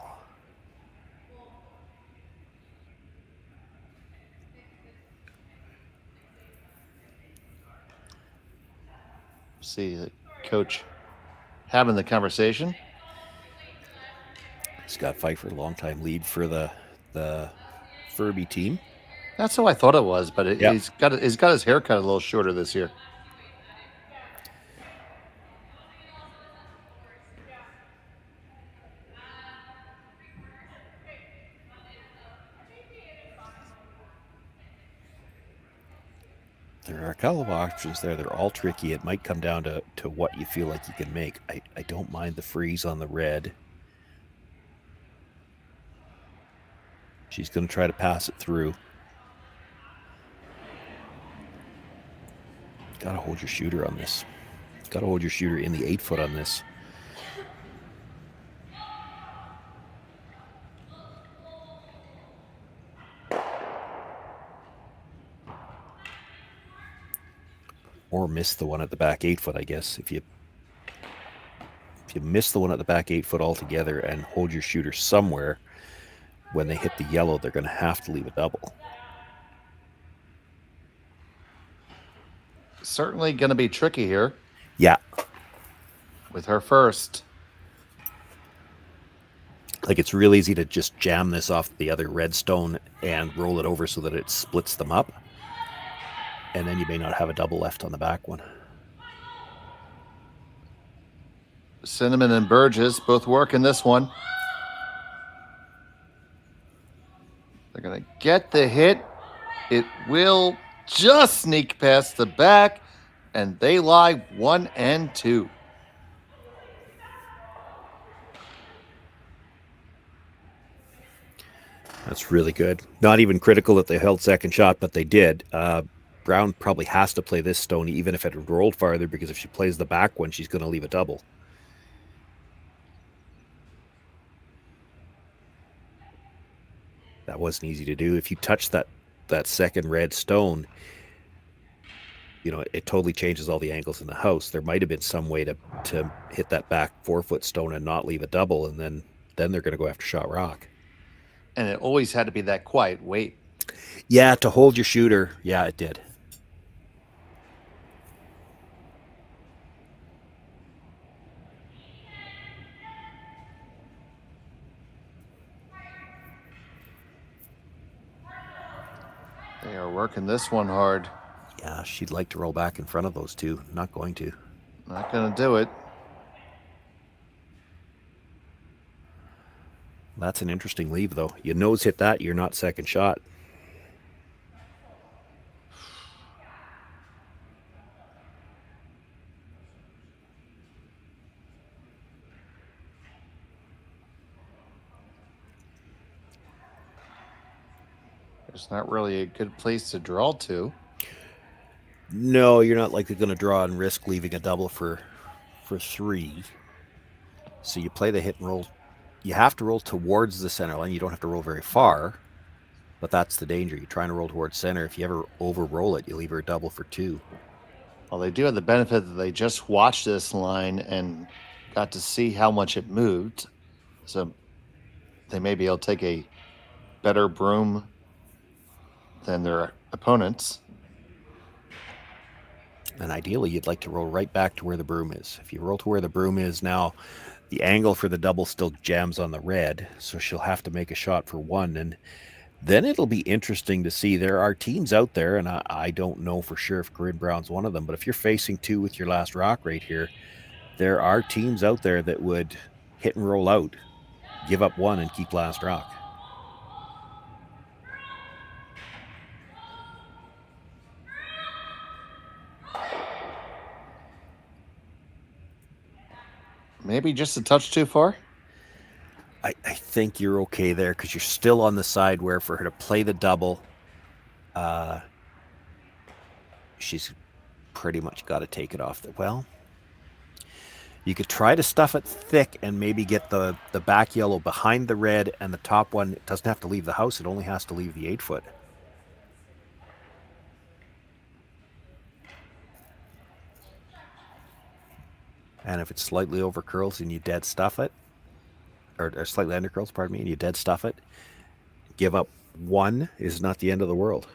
See the coach having the conversation. Scott Pfeiffer, long-time lead for the Furby team. That's how I thought it was, but Yep. he's got his haircut a little shorter this year. There are a couple of options there. They're all tricky. It might come down to what you feel like you can make. I don't mind the freeze on the red. She's going to try to pass it through. Got to hold your shooter on this. Got to hold your shooter in the 8-foot on this. Or miss the one at the back 8-foot, I guess. If you miss the one at the back 8-foot altogether and hold your shooter somewhere, when they hit the yellow, they're going to have to leave a double. Certainly going to be tricky here. Yeah. With her first. Like, it's real easy to just jam this off the other red stone and roll it over so that it splits them up. And then you may not have a double left on the back one. Cinnamon and Burgess both working this one. They're going to get the hit. It will just sneak past the back, and they lie 1 and 2. That's really good. Not even critical that they held second shot, but they did. Brown probably has to play this stone even if it had rolled farther, because if she plays the back one, she's going to leave a double. That wasn't easy to do. If you touch that second red stone, you know, it totally changes all the angles in the house. There might have been some way to hit that back 4-foot stone and not leave a double, and then they're going to go after shot rock. And it always had to be that quiet wait. Yeah, to hold your shooter. Yeah, it did. They are working this one hard. Yeah, she'd like to roll back in front of those two. Not going to. Not going to do it. That's an interesting leave, though. You nose hit that, you're not second shot. It's not really a good place to draw to. No, you're not likely going to draw and risk leaving a double for 3. So you play the hit and roll. You have to roll towards the center line. You don't have to roll very far, but that's the danger. You're trying to roll towards center. If you ever over roll it, you leave her a double for 2. Well, they do have the benefit that they just watched this line and got to see how much it moved. So they may be able to take a better broom than their opponents. And ideally, you'd like to roll right back to where the broom is. If you roll to where the broom is now, the angle for the double still jams on the red, so she'll have to make a shot for 1. And then it'll be interesting to see. There are teams out there, and I don't know for sure if Corryn Brown's one of them, but if you're facing 2 with your last rock right here, there are teams out there that would hit and roll out, give up 1 and keep last rock. Maybe just a touch too far? I think you're okay there because you're still on the side where for her to play the double, she's pretty much got to take it off. Well, You could try to stuff it thick and maybe get the back yellow behind the red, and the top one, it doesn't have to leave the house. It only has to leave the 8-foot. And if it's slightly over curls and you dead stuff it, or slightly under curls, pardon me, and you dead stuff it, give up 1 is not the end of the world.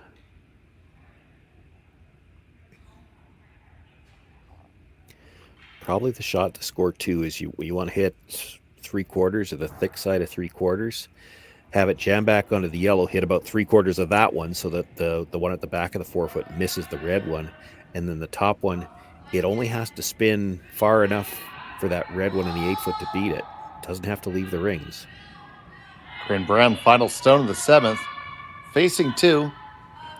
Probably the shot to score 2 is you want to hit 3/4 of the thick side of 3/4, have it jam back onto the yellow, hit about 3/4 of that one so that the one at the back of the 4-foot misses the red one, and then the top one, it only has to spin far enough for that red one in the 8-foot to beat it. It doesn't have to leave the rings. Corryn Brown, final stone of the 7th, facing 2.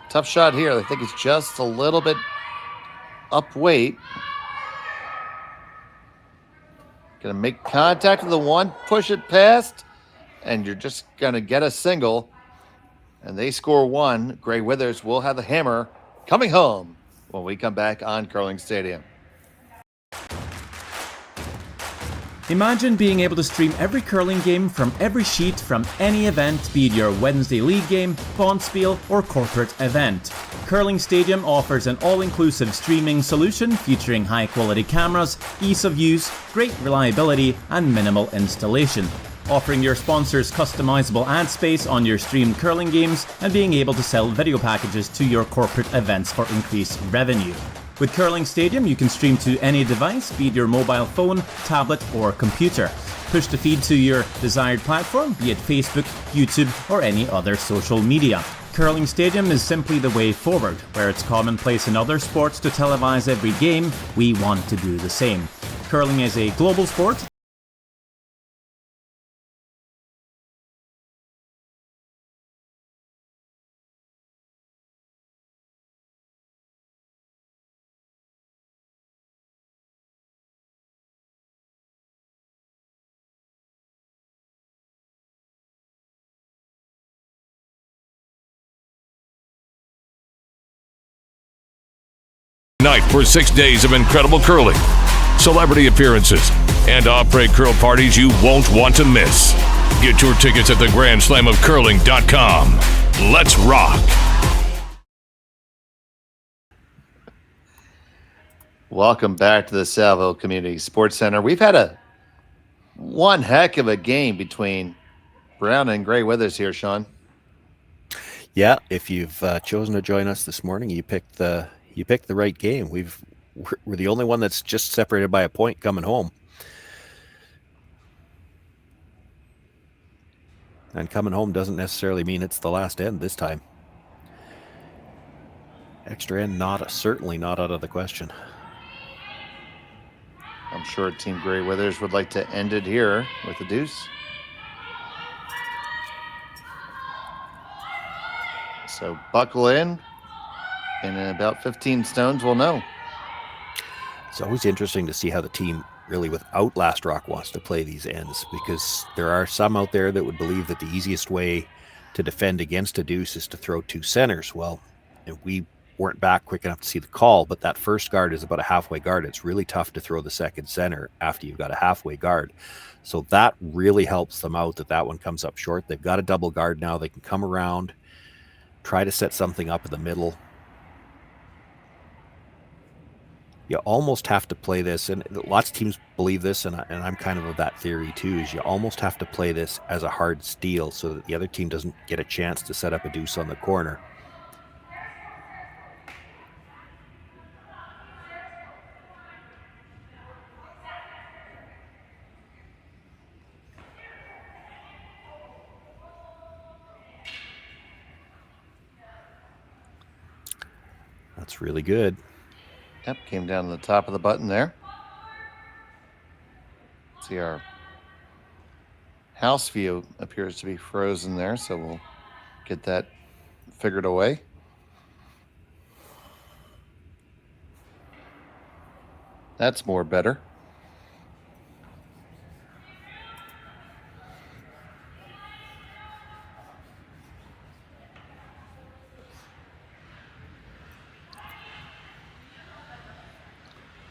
Tough shot here. I think it's just a little bit up weight. Going to make contact with the 1, push it past, and you're just going to get a single. And they score 1. Gray Withers will have the hammer coming home when we come back on Curling Stadium. Imagine being able to stream every curling game from every sheet from any event, be it your Wednesday league game, bonspiel, or corporate event. Curling Stadium offers an all-inclusive streaming solution featuring high-quality cameras, ease of use, great reliability, and minimal installation. Offering your sponsors customizable ad space on your streamed curling games and being able to sell video packages to your corporate events for increased revenue. With Curling Stadium, you can stream to any device, be it your mobile phone, tablet, or computer. Push the feed to your desired platform, be it Facebook, YouTube, or any other social media. Curling Stadium is simply the way forward. Where it's commonplace in other sports to televise every game, we want to do the same. Curling is a global sport. Night for 6 days of incredible curling, celebrity appearances, and après curl parties you won't want to miss. Get your tickets at thegrandslamofcurling.com. Let's rock! Welcome back to the Saville Community Sports Center. We've had one heck of a game between Brown and Gray Withers here, Sean. Yeah, if you've chosen to join us this morning, you picked the right game. We're the only one that's just separated by a point coming home. And coming home doesn't necessarily mean it's the last end this time. Extra end, certainly not out of the question. I'm sure Team Gray Withers would like to end it here with a deuce. So buckle in. And in about 15 stones, we'll know. It's always interesting to see how the team really without Last Rock wants to play these ends, because there are some out there that would believe that the easiest way to defend against a deuce is to throw 2 centers. Well, we weren't back quick enough to see the call, but that first guard is about a halfway guard. It's really tough to throw the second center after you've got a halfway guard. So that really helps them out that one comes up short. They've got a double guard now. They can come around, try to set something up in the middle. You almost have to play this, and lots of teams believe this, and I'm kind of that theory too, is you almost have to play this as a hard steal so that the other team doesn't get a chance to set up a deuce on the corner. That's really good. Yep, came down to the top of the button there. See, our house view appears to be frozen there, so we'll get that figured away. That's more better.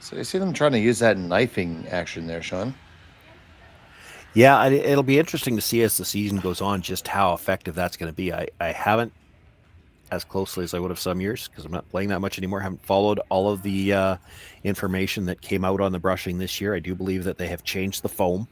So you see them trying to use that knifing action there, Sean. Yeah, it'll be interesting to see as the season goes on just how effective that's going to be. I haven't, as closely as I would have some years, because I'm not playing that much anymore, haven't followed all of the information that came out on the brushing this year. I do believe that they have changed the foam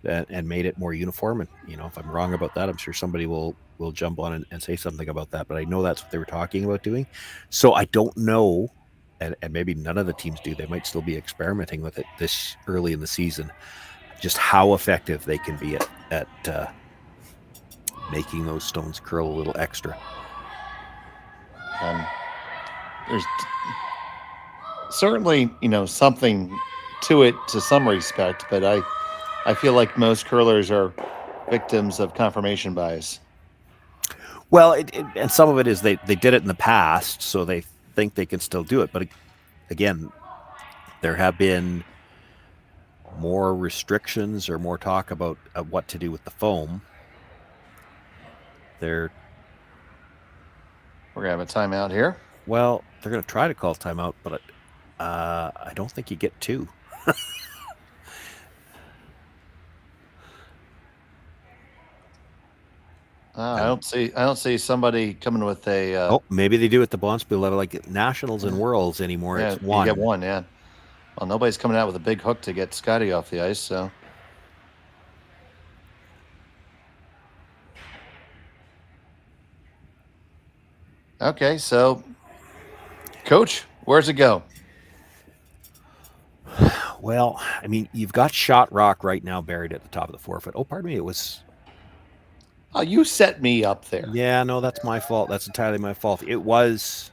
and made it more uniform. And, if I'm wrong about that, I'm sure somebody will jump on and say something about that. But I know that's what they were talking about doing. So I don't know, and maybe none of the teams do. They might still be experimenting with it this early in the season, just how effective they can be at making those stones curl a little extra. There's certainly, something to it to some respect, but I feel like most curlers are victims of confirmation bias. Well, and some of it is they did it in the past, so they think they can still do it. But again, there have been more restrictions or more talk about what to do with the foam. We're going to have a timeout here. Well, they're going to try to call timeout, but I don't think you get two. I don't see somebody coming with a. Maybe they do at the Bonspiel level, like Nationals and Worlds anymore. Yeah, it's one. You get one, yeah. Well, nobody's coming out with a big hook to get Scotty off the ice, so. Okay, so, Coach, where's it go? Well, I mean, you've got Shot Rock right now buried at the top of the 4 foot. Oh, pardon me, it was. Oh, you set me up there. Yeah, no, that's my fault. That's entirely my fault. It was,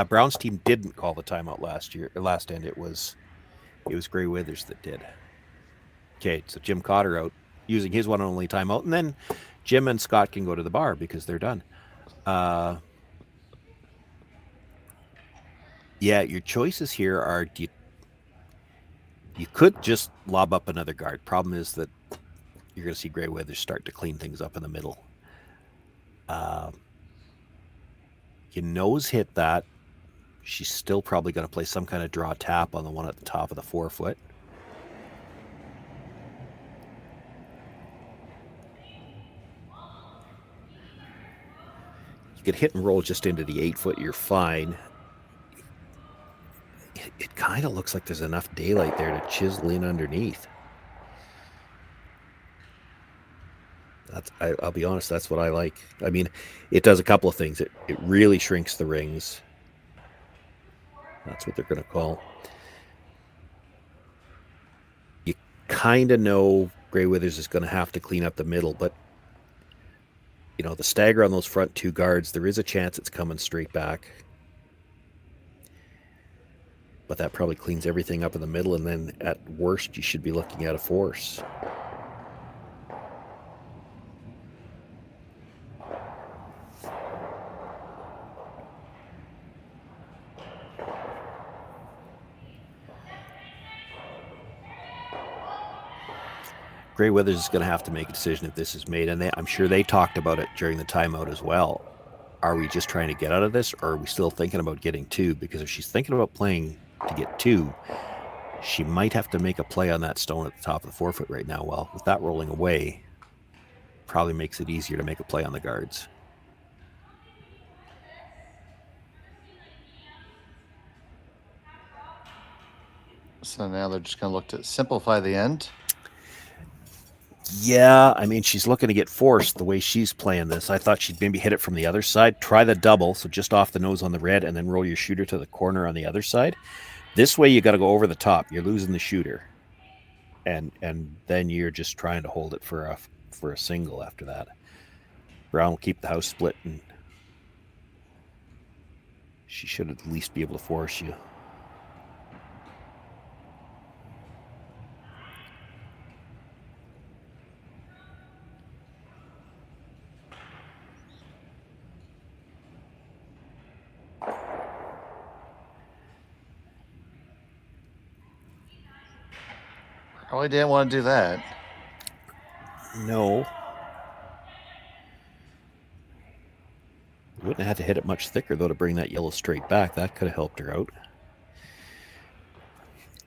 Brown's team didn't call the timeout last end. It was Gray Withers that did. Okay, so Jim Cotter out using his one and only timeout, and then Jim and Scott can go to the bar because they're done. Your choices here are you could just lob up another guard. Problem is that you're going to see Gray Withers start to clean things up in the middle. You nose hit that. She's still probably going to play some kind of draw tap on the one at the top of the 4 foot. You could hit and roll just into the 8 foot. You're fine. It kind of looks like there's enough daylight there to chisel in underneath. I'll be honest, that's what I like. I mean, it does a couple of things. It really shrinks the rings. That's what they're going to call. You kind of know Gray Withers is going to have to clean up the middle, but the stagger on those front two guards, there is a chance it's coming straight back. But that probably cleans everything up in the middle, and then at worst, you should be looking at a force. Gray Withers is going to have to make a decision if this is made, and I'm sure they talked about it during the timeout as well. Are we just trying to get out of this, or are we still thinking about getting two? Because if she's thinking about playing to get two, she might have to make a play on that stone at the top of the 4 foot right now. Well, with that rolling away, probably makes it easier to make a play on the guards. So now they're just going to look to simplify the end. Yeah, I mean, she's looking to get forced the way she's playing this. I thought she'd maybe hit it from the other side. Try the double, so just off the nose on the red, and then roll your shooter to the corner on the other side. This way, you got to go over the top. You're losing the shooter, and then you're just trying to hold it for a single after that. Brown will keep the house split, and she should at least be able to force you. Probably didn't want to do that. No. Wouldn't have had to hit it much thicker, though, to bring that yellow straight back. That could have helped her out.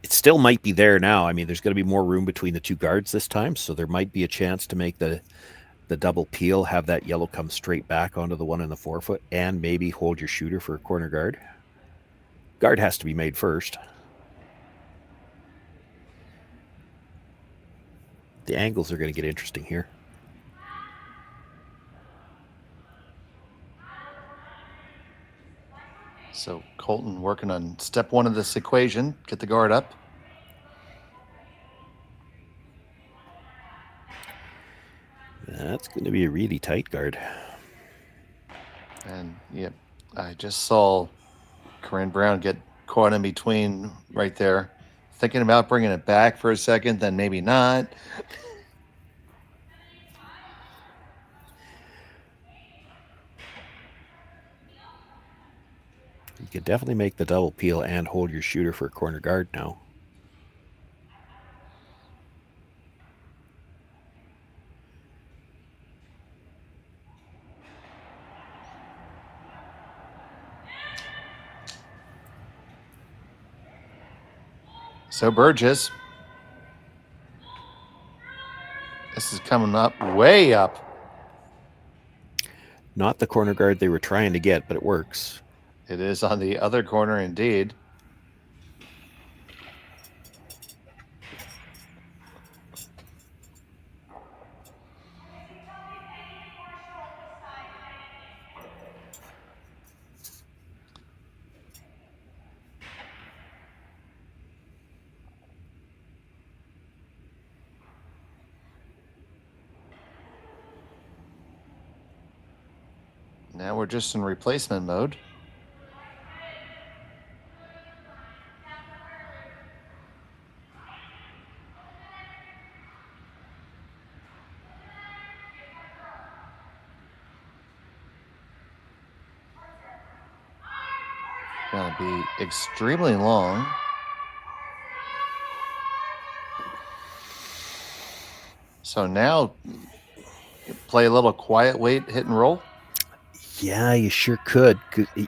it still might be there now. I mean, there's going to be more room between the two guards this time, so there might be a chance to make the double peel, have that yellow come straight back onto the one in the forefoot, and maybe hold your shooter for a corner guard. Guard has to be made first. The angles are going to get interesting here. So Colton working on step one of this equation. Get the guard up. That's going to be a really tight guard. And yep, I just saw Corryn Brown get caught in between right there. Thinking about bringing it back for a second, then maybe not. You could definitely make the double peel and hold your shooter for a corner guard now. So Burgess. This is coming up, way up. Not the corner guard they were trying to get, but it works. It is on the other corner indeed. Now we're just in replacement mode. Gonna be extremely long. So now play a little quiet weight, hit and roll. Yeah, you sure could.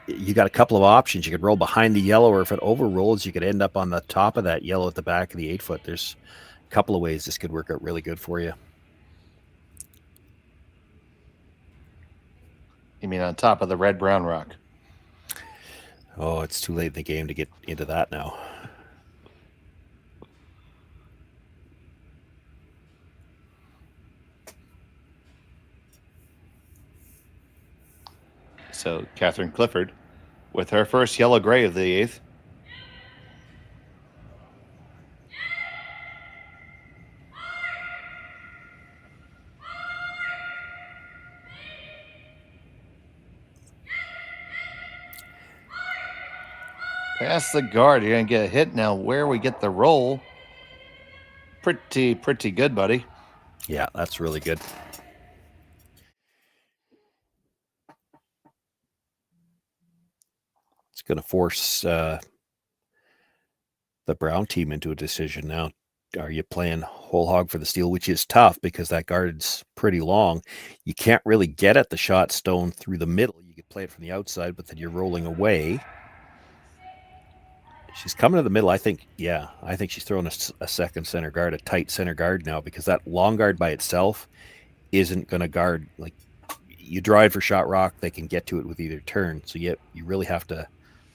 You got a couple of options. You could roll behind the yellow, or if it over rolls, you could end up on the top of that yellow at the back of the 8-foot. There's a couple of ways this could work out really good for you. You mean on top of the red-brown rock? Oh, it's too late in the game to get into that now. So Catherine Clifford with her first yellow-gray of the 8th. Past the guard, you're going to get a hit. Now where we get the roll, pretty good, buddy. Yeah, that's really good. It's going to force the Brown team into a decision now. Are you playing whole hog for the steal, which is tough because that guard's pretty long. You can't really get at the shot stone through the middle. You could play it from the outside, but then you're rolling away. She's coming to the middle. I think she's throwing a second center guard, a tight center guard now, because that long guard by itself isn't going to guard. Like, you drive for shot rock, they can get to it with either turn. So you really have to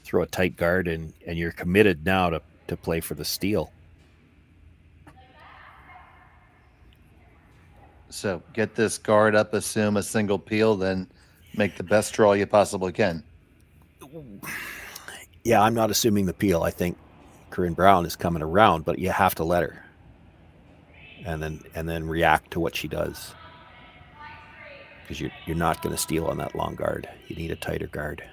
throw a tight guard, and you're committed now to play for the steal. So get this guard up, assume a single peel, then make the best draw you possibly can. Yeah, I'm not assuming the peel. I think Corryn Brown is coming around, but you have to let her, and then react to what she does, because you're not going to steal on that long guard. You need a tighter guard.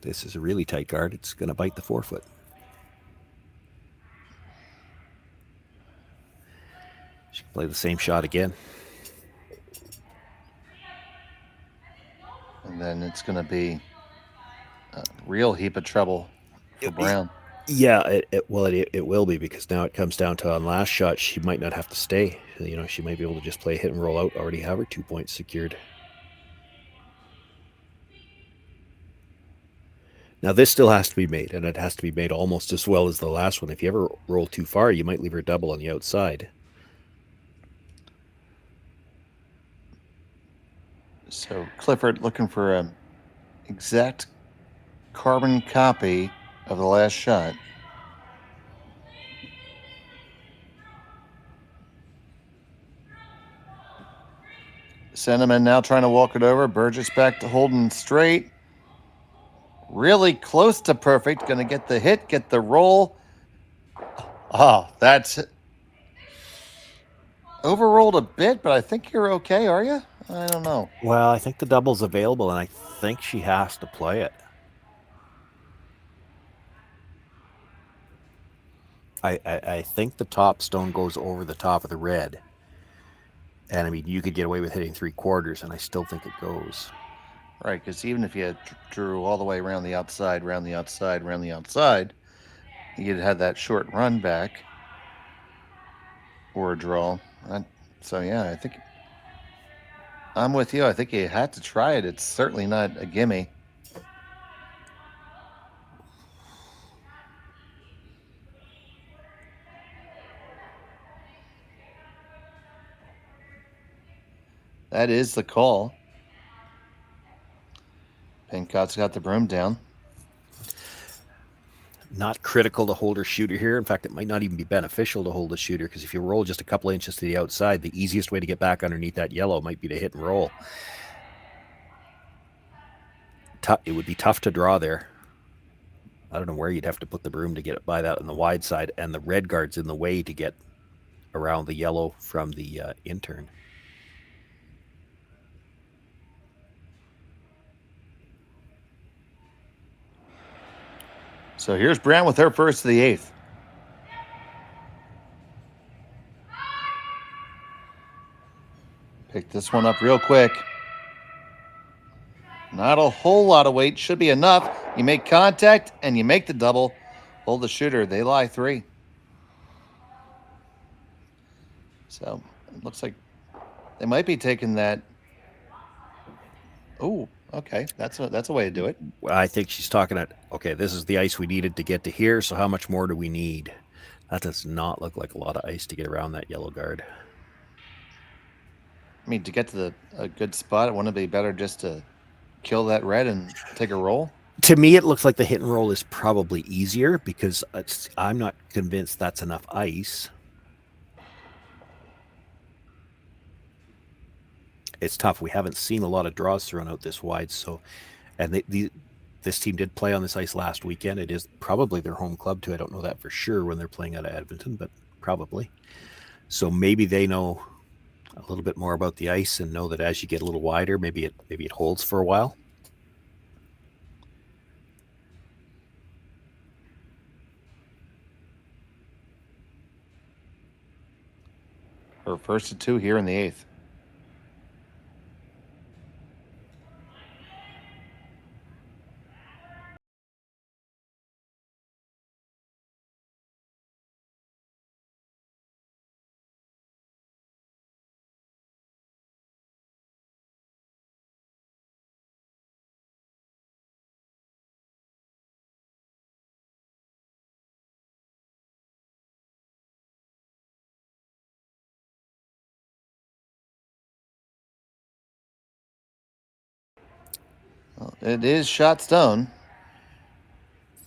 This is a really tight guard. It's going to bite the forefoot. She can play the same shot again. And then it's going to be a real heap of trouble for Brown. Yeah, it will be, because now it comes down to on last shot, she might not have to stay. You know, she might be able to just play hit and roll out, already have her 2 points secured. Now this still has to be made, and it has to be made almost as well as the last one. If you ever roll too far, you might leave her double on the outside. So Clifford looking for an exact carbon copy of the last shot. Cinnamon now trying to walk it over. Burgess back to holding straight. Really close to perfect. Going to get the hit, get the roll. Oh, that's overrolled a bit, but I think you're okay, are you? I don't know. Well, I think the double's available, and I think she has to play it. I think the top stone goes over the top of the red. And I mean, you could get away with hitting 3/4, and I still think it goes. Right, because even if you had drew all the way around the outside, around the outside, around the outside, you'd have that short run back or a draw. So yeah, I think I'm with you. I think you had to try it. It's certainly not a gimme. That is the call. Pincott's got the broom down. Not critical to hold her shooter here. In fact, it might not even be beneficial to hold the shooter, because if you roll just a couple inches to the outside, the easiest way to get back underneath that yellow might be to hit and roll. It would be tough to draw there. I don't know where you'd have to put the broom to get it by that on the wide side, and the red guard's in the way to get around the yellow from the intern. So here's Brown with her first of the 8th. Pick this one up real quick. Not a whole lot of weight. Should be enough. You make contact and you make the double. Hold the shooter. They lie 3. So it looks like they might be taking that. Oh, okay. That's a way to do it. I think she's talking at, okay, this is the ice we needed to get to here, so how much more do we need? That does not look like a lot of ice to get around that yellow guard. I mean, to get to a good spot, wouldn't it be better just to kill that red and take a roll? To me, it looks like the hit and roll is probably easier, because I'm not convinced that's enough ice. It's tough. We haven't seen a lot of draws thrown out this wide, so, and this team did play on this ice last weekend. It is probably their home club too. I don't know that for sure when they're playing out of Edmonton, but probably. So maybe they know a little bit more about the ice and know that as you get a little wider, maybe it holds for a while. Her first of 2 here in the 8th. Well, it is shot stone.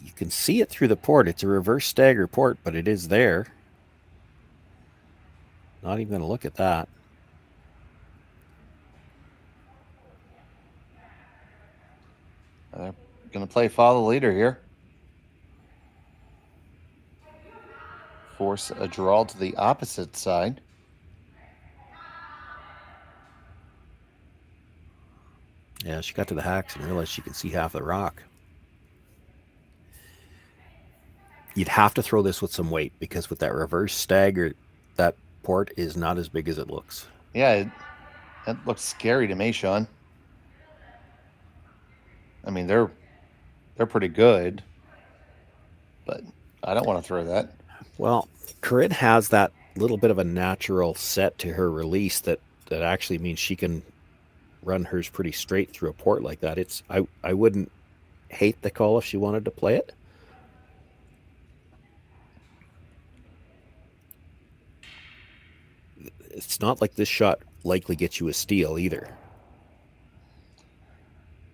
You can see it through the port. It's a reverse stagger port, but it is there. Not even going to look at that. They're going to play follow the leader here. Force a draw to the opposite side. Yeah, she got to the hacks and realized she can see half the rock. You'd have to throw this with some weight, because with that reverse stagger, that port is not as big as it looks. Yeah, that looks scary to me, Sean. I mean, they're pretty good, but I don't want to throw that. Well, Corryn has that little bit of a natural set to her release that actually means she can run hers pretty straight through a port like that. I wouldn't hate the call if she wanted to play it. It's not like this shot likely gets you a steal either.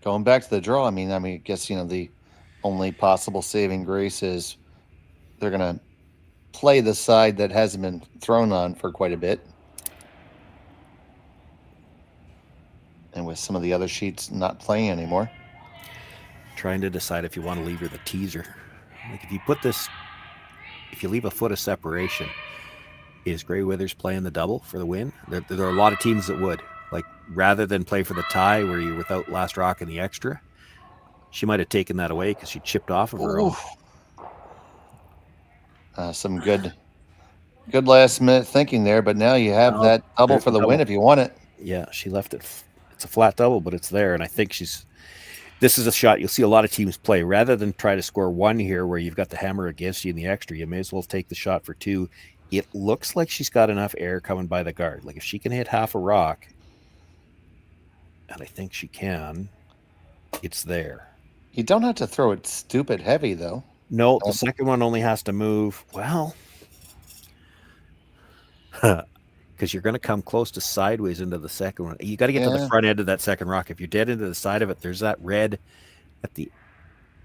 Going back to the draw, I mean, I guess, the only possible saving grace is they're going to play the side that hasn't been thrown on for quite a bit. And with some of the other sheets not playing anymore. Trying to decide if you want to leave her the teaser. Like if you leave a foot of separation, is Grey Withers playing the double for the win? There are a lot of teams that would. Like, rather than play for the tie where you're without last rock in the extra, she might have taken that away because she chipped off of her own. Some good last minute thinking there, but now you have that double for the win if you want it. Yeah, she left it. It's a flat double, but it's there, and I think this is a shot you'll see a lot of teams play. Rather than try to score one here where you've got the hammer against you in the extra, you may as well take the shot for two. It looks like she's got enough air coming by the guard. Like, if she can hit half a rock, and I think she can, it's there. You don't have to throw it stupid heavy, though. No, the second one only has to move, well, because you're going to come close to sideways into the second one. You got to get to the front end of that second rock. If you're dead into the side of it, there's that red at the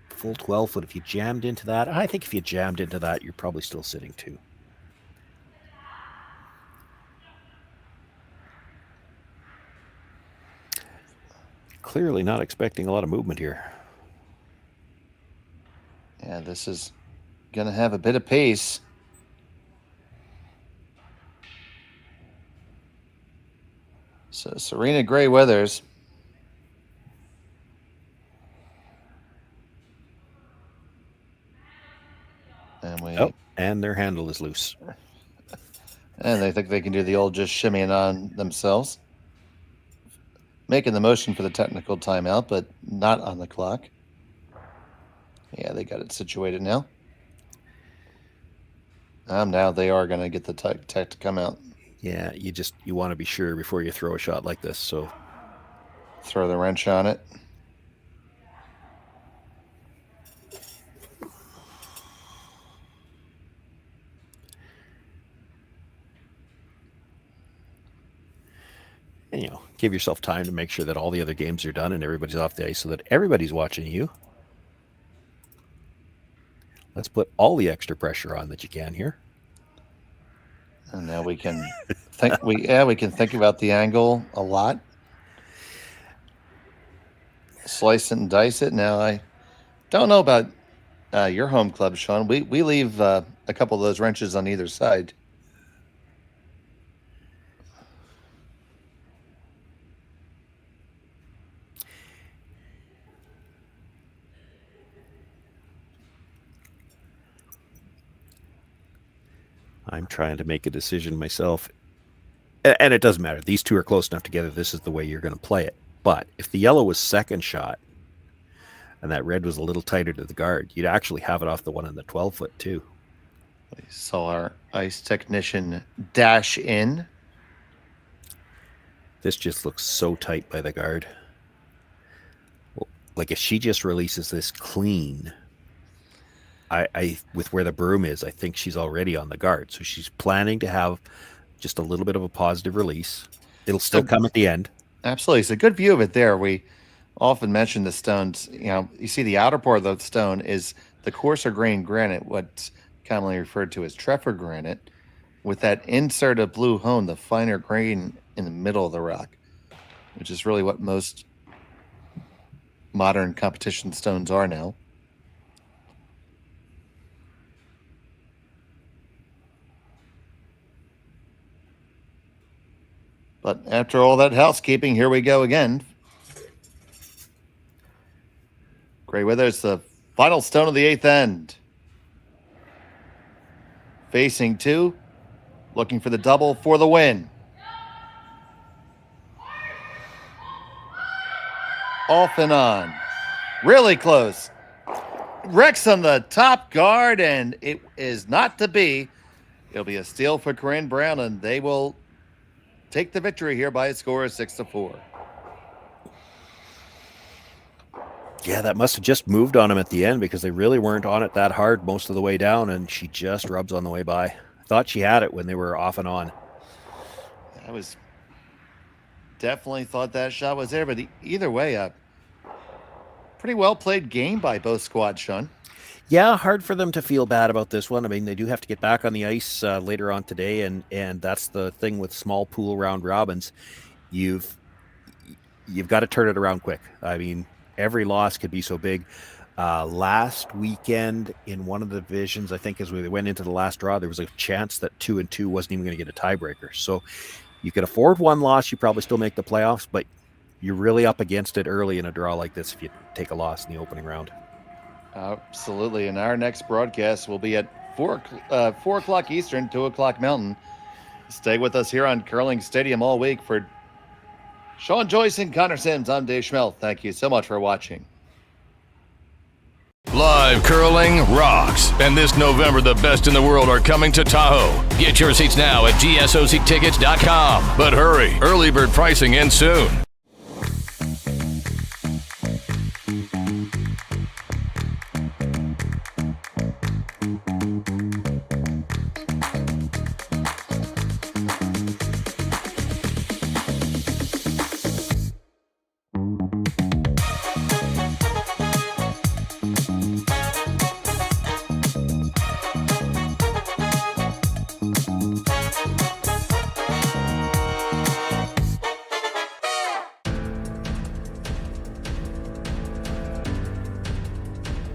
full 12 foot. If you jammed into that, I think if you jammed into that, you're probably still sitting two. Clearly not expecting a lot of movement here. Yeah, this is going to have a bit of pace. So Serena Grey Withers. And their handle is loose. And they think they can do the old just shimmying on themselves. Making the motion for the technical timeout, but not on the clock. Yeah, they got it situated now. Now they are going to get the tech to come out. Yeah, you want to be sure before you throw a shot like this, so throw the wrench on it. And, give yourself time to make sure that all the other games are done and everybody's off the ice so that everybody's watching you. Let's put all the extra pressure on that you can here. And now we can think. We can think about the angle a lot. Slice it and dice it. Now I don't know about your home club, Sean. We leave a couple of those wrenches on either side. I'm trying to make a decision myself. And it doesn't matter. These two are close enough together. This is the way you're going to play it. But if the yellow was second shot and that red was a little tighter to the guard, you'd actually have it off the one in the 12 foot too. We saw our ice technician dash in. This just looks so tight by the guard. Like, if she just releases this clean, I with where the broom is, I think she's already on the guard. So she's planning to have just a little bit of a positive release. It'll still come at the end. Absolutely. It's a good view of it there. We often mention the stones. You see the outer part of the stone is the coarser grain granite, what's commonly referred to as Treffer granite, with that insert of blue hone, the finer grain in the middle of the rock, which is really what most modern competition stones are now. But after all that housekeeping, here we go again. Grey Withers, the final stone of the eighth end. Facing two, looking for the double for the win. Off and on. Really close. Rex on the top guard, and it is not to be. It'll be a steal for Corryn Brown, and they will take the victory here by a score of 6-4. Yeah, that must have just moved on him at the end because they really weren't on it that hard most of the way down, and she just rubs on the way by. I thought she had it when they were off and on. I was definitely thought that shot was there, but either way, a pretty well played game by both squads, Sean. Yeah, hard for them to feel bad about this one. I mean, they do have to get back on the ice later on today, and that's the thing with small pool round robins. You've got to turn it around quick. I mean, every loss could be so big. Last weekend in one of the divisions, I think as we went into the last draw, there was a chance that 2-2 wasn't even going to get a tiebreaker. So you could afford one loss. You probably still make the playoffs, but you're really up against it early in a draw like this if you take a loss in the opening round. Absolutely. And our next broadcast will be at 4 o'clock Eastern, 2 o'clock Mountain. Stay with us here on Curling Stadium all week. For Sean Joyce and Connor Sims, I'm Dave Schmelt. Thank you so much for watching. Live curling rocks. And this November, the best in the world are coming to Tahoe. Get your seats now at gsoctickets.com. But hurry, early bird pricing ends soon.